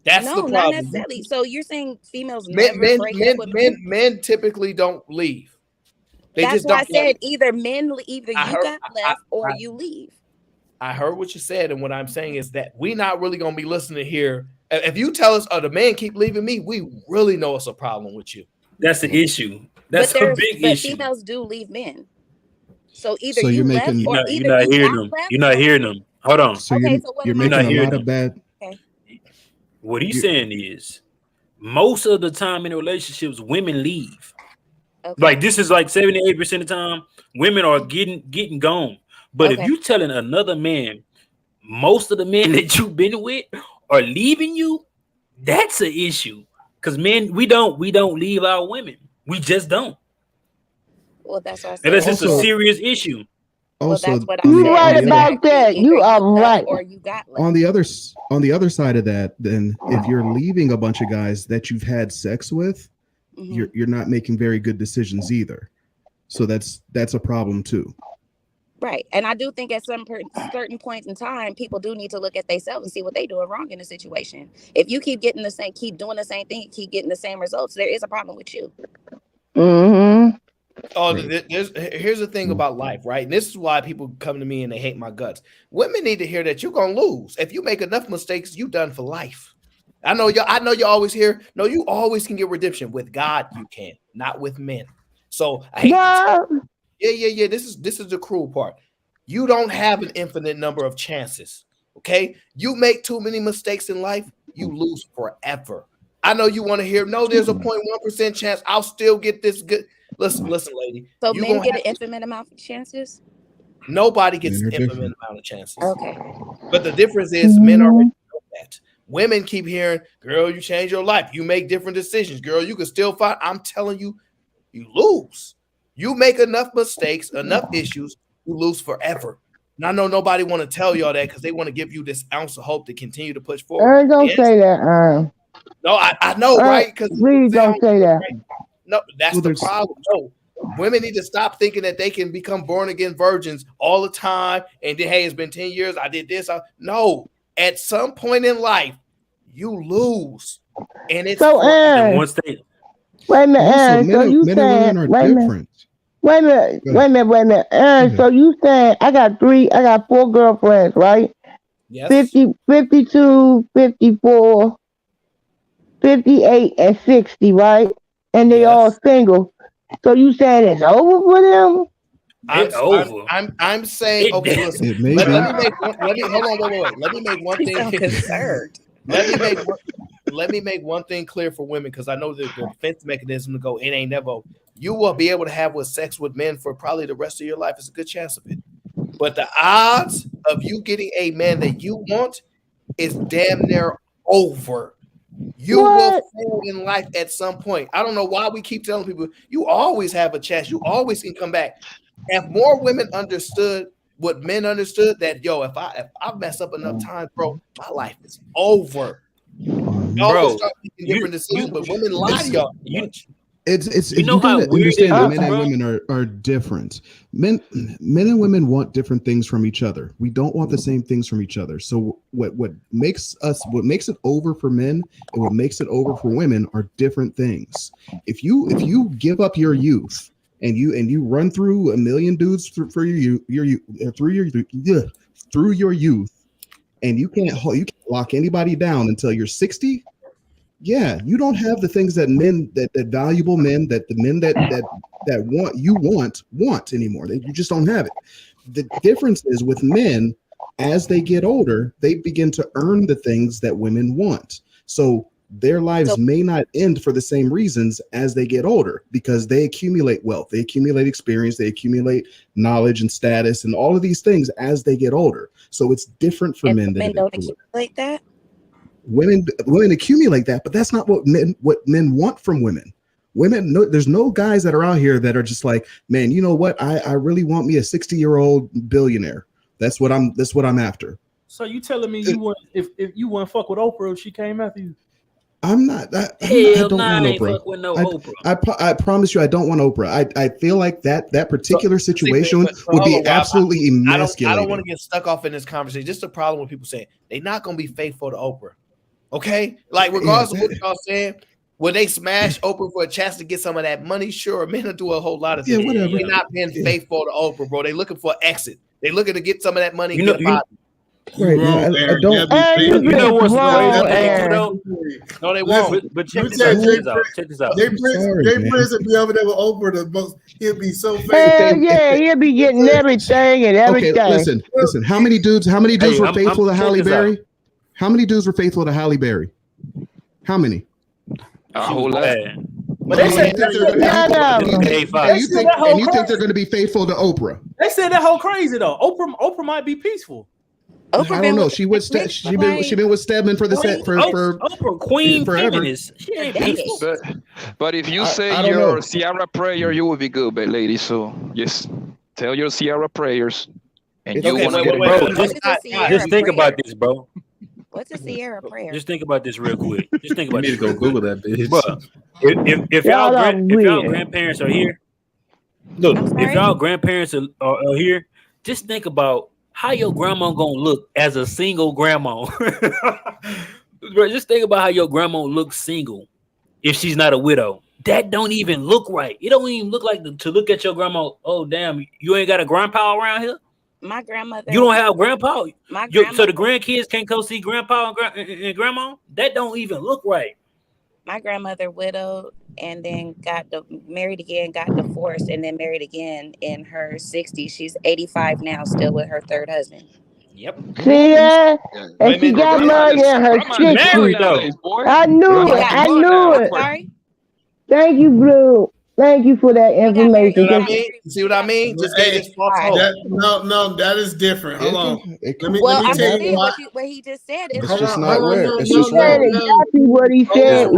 That's the problem. Not necessarily. So you're saying females never break up with men typically don't leave. They That's just why don't. I said either you heard- got left or you leave. I heard what you said, and what I'm saying is that we're not really gonna be listening here. If you tell us, "Oh, the man keep leaving me," we really know it's a problem with you. That's the issue. That's a big issue. Females do leave men. So either So you you're left making- or You're either not you hearing got them. left. You're not hearing them. Hold on. So Okay, you're, so what you're am I making a doing? lot of bad. Okay. What he's saying is, most of the time in relationships, women leave. Okay. Like this is like 78% of the time, women are getting gone. But if you telling another man, most of the men that you've been with are leaving you, that's an issue. Because men, we don't leave our women. We just don't. Well, that's why I said. Unless it's a Also- serious issue. Also, that's what I on said. the- You on right the about other- that. You are right. Or you got left. on the other side of that, then if you're leaving a bunch of guys that you've had sex with, you're not making very good decisions either. So that's a problem too. Right. And I do think at certain points in time, people do need to look at themselves and see what they're doing wrong in a situation. If you keep doing the same thing, keep getting the same results, there is a problem with you. Mm-hmm. Oh, here's the thing about life, right? And this is why people come to me and they hate my guts. Women need to hear that you're gonna lose. If you make enough mistakes, you done for life. I know you always hear, no, you always can get redemption. With God, you can, not with men. So I hate yeah. This is the cruel part. You don't have an infinite number of chances. Okay, you make too many mistakes in life, you lose forever. I know you want to hear, no, there's a 0.1% chance I'll still get this good. Listen, lady. So You men gonna get have an infinite amount of chances? nobody gets Men an are infinite different. amount of chances. Okay. But the difference is men already know that. Women keep hearing, girl, you change your life. You make different decisions. Girl, you can still find. I'm telling you, you lose. You make enough mistakes, enough issues, you lose forever. And I know nobody want to tell y'all that because they want to give you this ounce of hope to continue to push forward. Don't say that. No, I know, right? Because Please don't say that. no, that's Well, the there's problem. No, women need to stop thinking that they can become born again virgins all the time. And then, hey, it's been 10 years. I did this. No, at some point in life, you lose, and it's So, forever. And once they wait a minute, also Aaron. So you men and saying, women are wait a minute, different. wait a minute, Go wait a minute, wait a minute, Aaron. ahead. So you saying I got 4 girlfriends, right? Yes. 50, 52, 54, 58, and 60, right? And they all single. So you saying it's over for them? I'm saying, okay, listen. It may Let be. me make one. Let me hold on, wait. Let me make one You thing. sound concerned. Let me make one thing clear for women because I know that the defense mechanism to go, it ain't never. You will be able to have sex with men for probably the rest of your life. It's a good chance of it. But the odds of you getting a man that you want is damn near over. You will fail in life at some point. I don't know why we keep telling people you always have a chance. You always can come back. If more women understood what men understood, that if I mess up enough times, bro, my life is over. Y'all will start making different decisions, but women lie to y'all too much. It's You know you how gotta weird it understand that is, men and bro? women are different. Men and women want different things from each other. We don't want the same things from each other. So what makes it over for men and what makes it over for women are different things. If you give up your youth and you run through a million dudes through your youth, and you can't lock anybody down until you're 60. Yeah, you don't have the things that men that valuable men that the men that want anymore. You just don't have it. The difference is with men, as they get older, they begin to earn the things that women want. So their lives may not end for the same reasons as they get older because they accumulate wealth, they accumulate experience, they accumulate knowledge and status and all of these things as they get older. So it's different for men than Men it is don't for women. accumulate that. Women accumulate that, but that's not what men want from women. Women, no, there's no guys that are out here that are just like, man, you know what? I really want me a 60-year-old billionaire. That's what I'm after. So you telling me you want if you want to fuck with Oprah if she came after you? I don't Hell want nah, I ain't Oprah. fuck with no Oprah. I promise you, I don't want Oprah. I feel like that particular situation but would hold be on, Rob. absolutely I don't emasculating. want to get stuck off in this conversation. Just the problem with people saying they're not going to be faithful to Oprah. Okay, like regardless of what y'all saying, when they smash Oprah for a chance to get some of that money, sure, men will do a whole lot of things. whatever. They're not being faithful to Oprah, bro. They looking for exit. They looking to get some of that money. And get Right, Wrong, I Aaron. don't. You know what's the crazy thing too, though? No, they won't. But check this out. Check this out. Jay Prince would be over there with Oprah the most. He'll be so famous. Hell yeah, he'll be getting everything and everything. Okay, listen. How many dudes were faithful to Halle check this out. Berry? How many dudes were faithful to Halle Berry? How many? A whole lot. But you think they're going to be faithful to Oprah? They said that whole crazy though. Oprah might be peaceful. I don't know. She been with Stedman for Oprah Queen forever. feminist. She ain't peaceful. But if you I say don't your know. Sierra prayer, you will be good, but lady. So just tell your Sierra prayers, and It's you okay, want to wait, get wait, it. wait. Just think about this, bro. What's a Sierra prayer? Just think about this real quick. Just think about You need to this. go Google that bitch. Bro, if y'all grandparents are here, look, if y'all grandparents are here, just think about how your grandma gonna look as a single grandma. Bro, just think about how your grandma looks single if she's not a widow. that don't even look right. It don't even look like to look at your grandma. Oh damn, you ain't got a grandpa around here. My grandmother. You don't have grandpa. My So the grandmother. grandkids can't come see grandpa and grandma. That don't even look right. My grandmother widowed and then married again, got divorced, and then married again in her 60s. She's 85 now, still with her third husband. Yep. See that? And she Women, got married in her She married 60s. though. I knew it. I knew it. Sorry? Thank you, Blue. Thank you for that See information. what I mean? See what I mean? Just gave this false hope. No, that is different. Hold on. Let me I'm tell just you saying why. what he just said is Hold on, He said exactly what he said.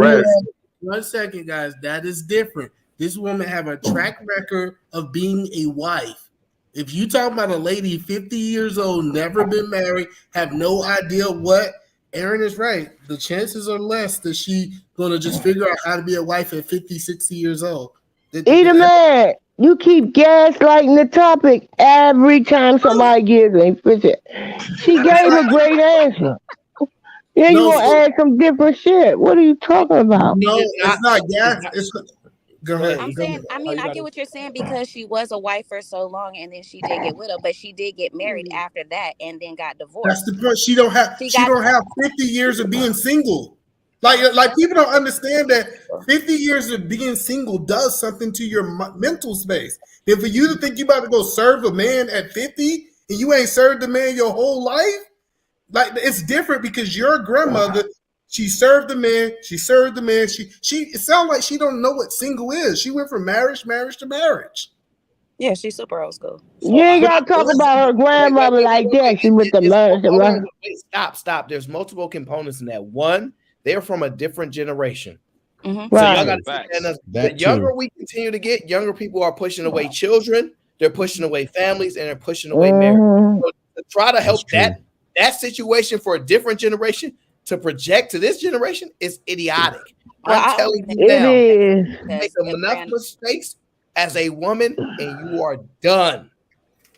One second, guys. That is different. This woman have a track record of being a wife. If you talk about a lady 50 years old, never been married, have no idea what, Aaron is right. The chances are less that she going to just figure out how to be a wife at 50, 60 years old. Either man, you keep gaslighting the topic every time somebody gives a visit. She gave a great answer. Then you want to add some different shit. What are you talking about? No, it's not gas. It's not. Go ahead. I'm saying, I get what you're saying because she was a wife for so long and then she did get widowed, but she did get married after that and then got divorced. That's the point. She don't have 50 years of being single. Like people don't understand that 50 years of being single does something to your mental space. And for you to think you about to go serve a man at 50 and you ain't served the man your whole life, like it's different because your grandmother, she served the man, she served the man. She it sounds like she don't know what single is. She went from marriage to marriage. Yeah, she's super old school. You ain't gotta talk about her grandmother like that. She went to marriage. Stop. There's multiple components in that. One, they're from a different generation. Mm-hmm. So y'all got to the younger we continue to get, younger people are pushing away children, they're pushing away families, and they're pushing away marriage. So to try to help that situation for a different generation to project to this generation is idiotic. I'm telling you now, you make enough mistakes as a woman and you are done.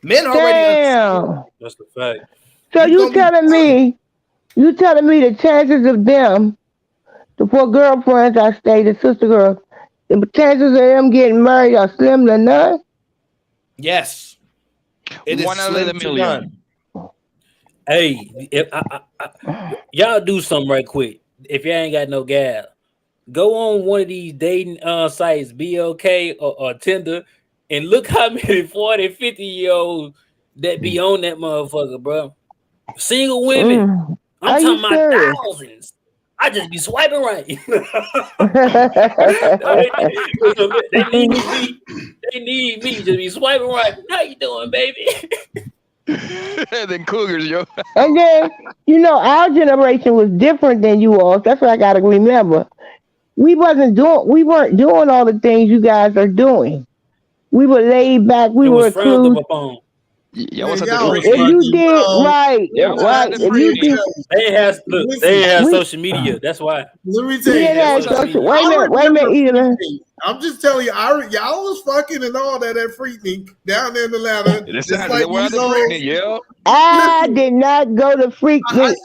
Men already understand. That's the fact. So you telling me the chances of them, the four girlfriends I stayed, the sister girls, the chances of them getting married are slim to none? Yes. It is 1 out of a million. Hey, if y'all do something right quick. If y'all ain't got no gal, go on one of these dating sites, BLK or Tinder, and look how many 40, 50-year-olds that be on that motherfucker, bro. Single women. I'm talking about thousands. I just be swiping right. They need me to be swiping right. How you doing, baby? Then cougars, yo. And then, our generation was different than you all. That's what I gotta remember. We weren't doing all the things you guys are doing. We were laid back. We were cruise. Y'all was at the If you did right. They had social media. That's why. Let me tell you. Wait a minute, Eden. I'm just telling you, y'all was fucking and all that at Freaknik down there in Atlanta. I did not go to Freaknik.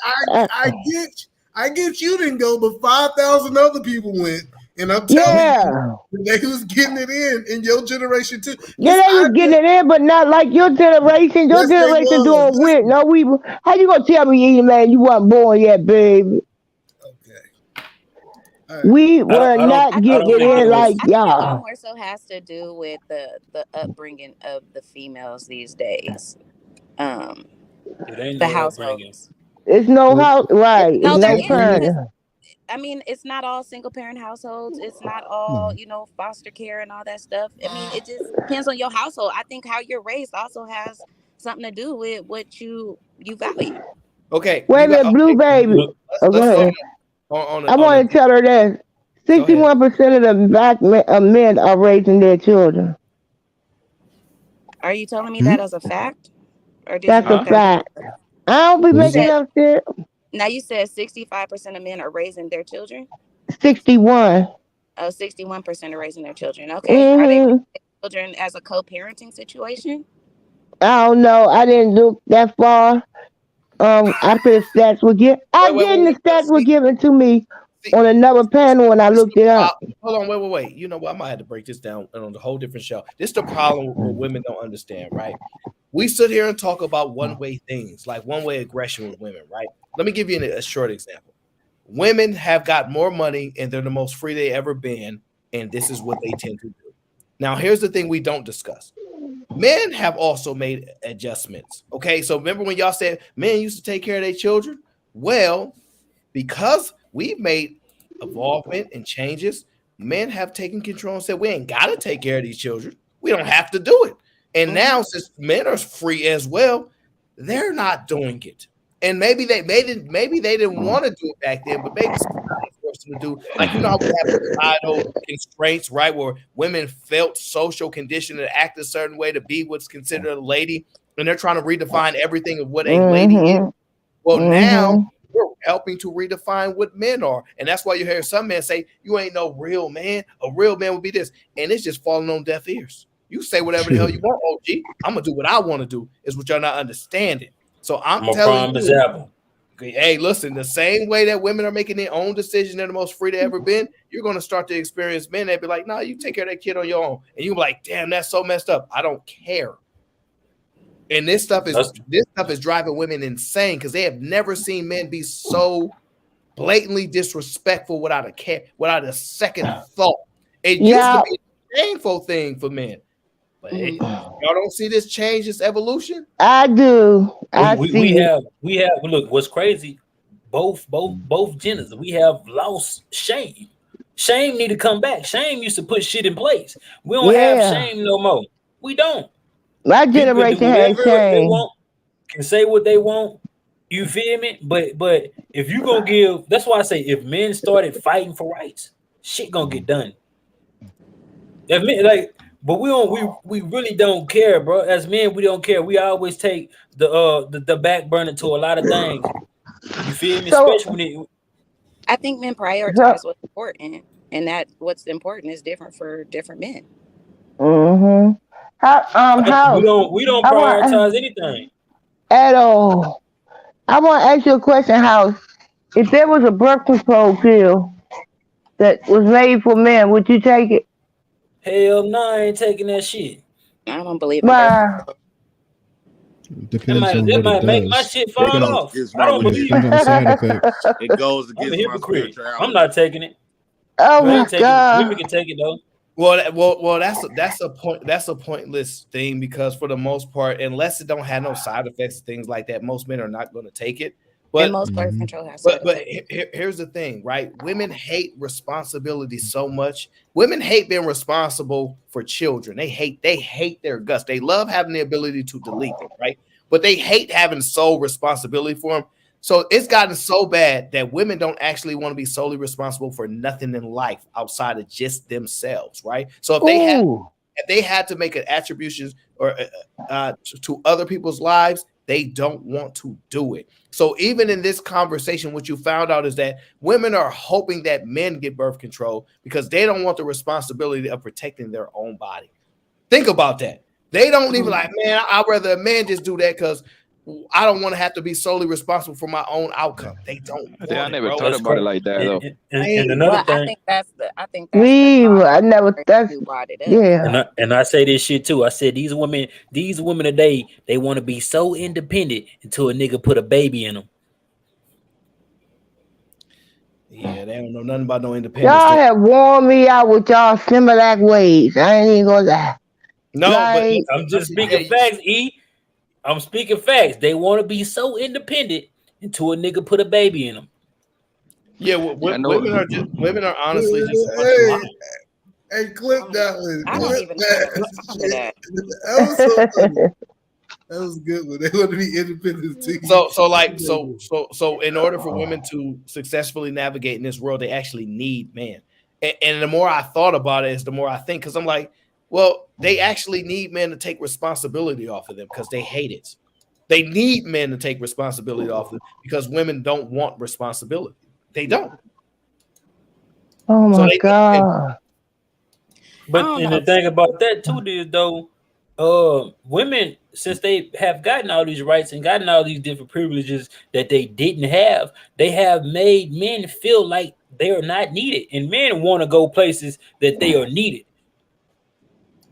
I get you didn't go, but 5,000 other people went. And I'm telling you, they was getting it in your generation too. Yeah, they was getting it in, but not like your generation. Your generation doing weird. No, how you gonna tell me, Eden, man, you wasn't born yet, baby? We were not getting it in like y'all. It more so has to do with the upbringing of the females these days. The households. It's no house, right? No, it's no parent. I mean, it's not all single parent households. It's not all, foster care and all that stuff. I mean, it just depends on your household. I think how you're raised also has something to do with what you value. Okay. Wait a minute, Blue Baby. I want to tell her that 61% of the black men are raising their children. Are you telling me that as a fact? Or did That's a fact. I don't be making up shit. Now you said 65% of men are raising their children? 61. Oh, 61% are raising their children. Okay. Are they raising their children as a co-parenting situation? I don't know. I didn't look that far. After the stats were given. The stats were given to me on another panel when I looked it up. Hold on, wait. You know what? I might have to break this down on a whole different show. This is the problem with what women don't understand, right? We sit here and talk about one-way things, like one-way aggression with women, right? Let me give you a short example. Women have got more money and they're the most free they ever been, and this is what they tend to do. Now, here's the thing we don't discuss. Men have also made adjustments. Okay, so remember when y'all said men used to take care of their children? Well, because we've made evolvement and changes, men have taken control and said we ain't got to take care of these children. We don't have to do it. And now, since men are free as well, they're not doing it. And maybe they didn't want to do it back then, but maybe somebody forced them to do. Like, you know how we have societal constraints, right? Where women felt social conditioned to act a certain way to be what's considered a lady, and they're trying to redefine everything of what a lady is. Well, now we're helping to redefine what men are, and that's why you hear some men say, "You ain't no real man. A real man would be this," and it's just falling on deaf ears. You say whatever the hell you want, OG. I'm gonna do what I want to do. Is what y'all not understanding. So I'm a telling prime you, example. hey, listen, the same way that women are making their own decision, they're the most free they ever been, you're gonna start to experience men that be like, "Nah, you take care of that kid on your own," and you be like, "Damn, that's so messed up. I don't care." And this stuff is driving women insane because they have never seen men be so blatantly disrespectful without a second thought. It used to be a shameful thing for men. But hey, y'all don't see this change, this evolution? I do. We have look, what's crazy, both genders, we have lost shame. Shame need to come back. Shame used to put shit in place. We don't have shame no more. We don't. My People can do generation has whatever they shame. want, can say what they want. You feel me? But if you gonna give, that's why I say if men started fighting for rights, shit gonna get done. If men, but we really don't care, bro. As men, we don't care. We always take the back burner to a lot of things. You feel me? Especially when I think men prioritize what's important, and that what's important is different for different men. How we don't prioritize anything at all. I want to ask you a question, House. If there was a birth control pill that was made for men, would you take it? Hell no, I ain't taking that shit. I don't believe in birth. Depends on That what might it make my does. shit fall off. I don't believe Depends on the side effects. It goes I'm a against my hypocrite. spirituality. I'm not taking it. Oh I ain't my taking it. God. Women can take it though. Well, that's a point. That's a pointless thing because for the most part, unless it don't have no side effects, things like that, most men are not going to take it. But and most birth control has side effects. here's the thing, right? Women hate responsibility so much. Women hate being responsible for children. They hate their guts. They love having the ability to delete them, right? But they hate having sole responsibility for them. So it's gotten so bad that women don't actually want to be solely responsible for nothing in life outside of just themselves, right? So if they had to make an attribution or to other people's lives, they don't want to do it. So even in this conversation, what you found out is that women are hoping that men get birth control because they don't want the responsibility of protecting their own body. Think about that. They don't even like, man, I'd rather a man just do that because I don't want to have to be solely responsible for my own outcome. They don't. Yeah, I never thought about it like that though. And another thing, I think I never. That's yeah. And I say this shit too. I said these women today, they want to be so independent until a nigga put a baby in them. Yeah, they don't know nothing about no independence. Y'all have worn me out with y'all Similac ways. I ain't even gonna lie. No, Like, but I'm just speaking facts, E. I'm speaking facts. They want to be so independent until a nigga put a baby in them. Yeah, women are honestly just a bunch of liars. Hey, clip that one. I don't even know that. That was good one. They want to be independent too. So in order for women to successfully navigate in this world, they actually need men. And the more I thought about it, is the more I think, because I'm like, well, they actually need men to take responsibility off of them because they hate it. They need men to take responsibility off of them because women don't want responsibility. They don't. Oh my God. But and the thing about that too is though, women, since they have gotten all these rights and gotten all these different privileges that they didn't have, they have made men feel like they are not needed, and men want to go places that they are needed.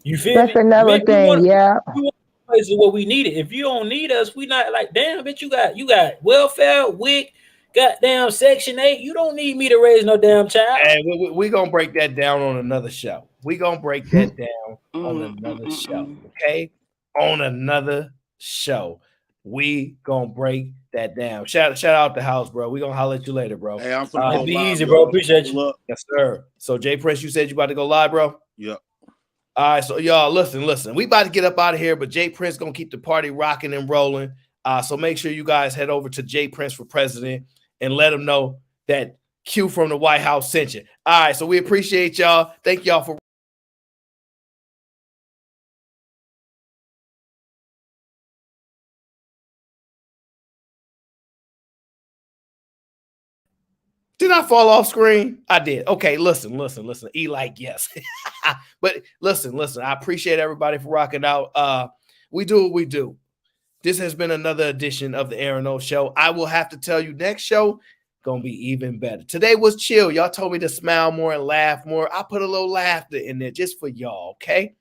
You feel That's me? another Men, thing. Yeah. we want places where we need it. If you don't need us, we not like, damn, bitch, you got welfare, WIC, goddamn Section 8. You don't need me to raise no damn child. And we gonna break that down on another show. We gonna break that down on another show. Okay, on another show, we gonna break that down. Shout out the house, bro. We gonna holler at you later, bro. Hey, I'm finna go Be live, easy, bro. y'all. Appreciate Pull you. up. Yes, sir. So Jay Prince, you said you about to go live, bro. Yep. All right, so y'all listen. We about to get up out of here, but Jay Prince gonna keep the party rocking and rolling. So make sure you guys head over to Jay Prince for President and let him know that Q from the White House sent you. All right, so we appreciate y'all. Thank y'all for. Did I fall off screen? I did. Okay, listen. E like yes. But listen. I appreciate everybody for rocking out. We do what we do. This has been another edition of the Aaron O Show. I will have to tell you, next show gonna be even better. Today was chill. Y'all told me to smile more and laugh more. I put a little laughter in there just for y'all, okay?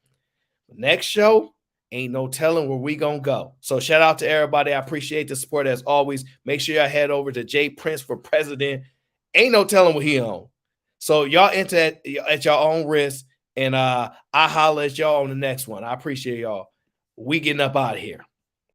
Next show, ain't no telling where we gonna go. So shout out to everybody. I appreciate the support as always. Make sure y'all head over to Jay Prince for President. Ain't no telling what he on. So y'all enter at your own risk. And I holler at y'all on the next one. I appreciate y'all. We getting up out of here.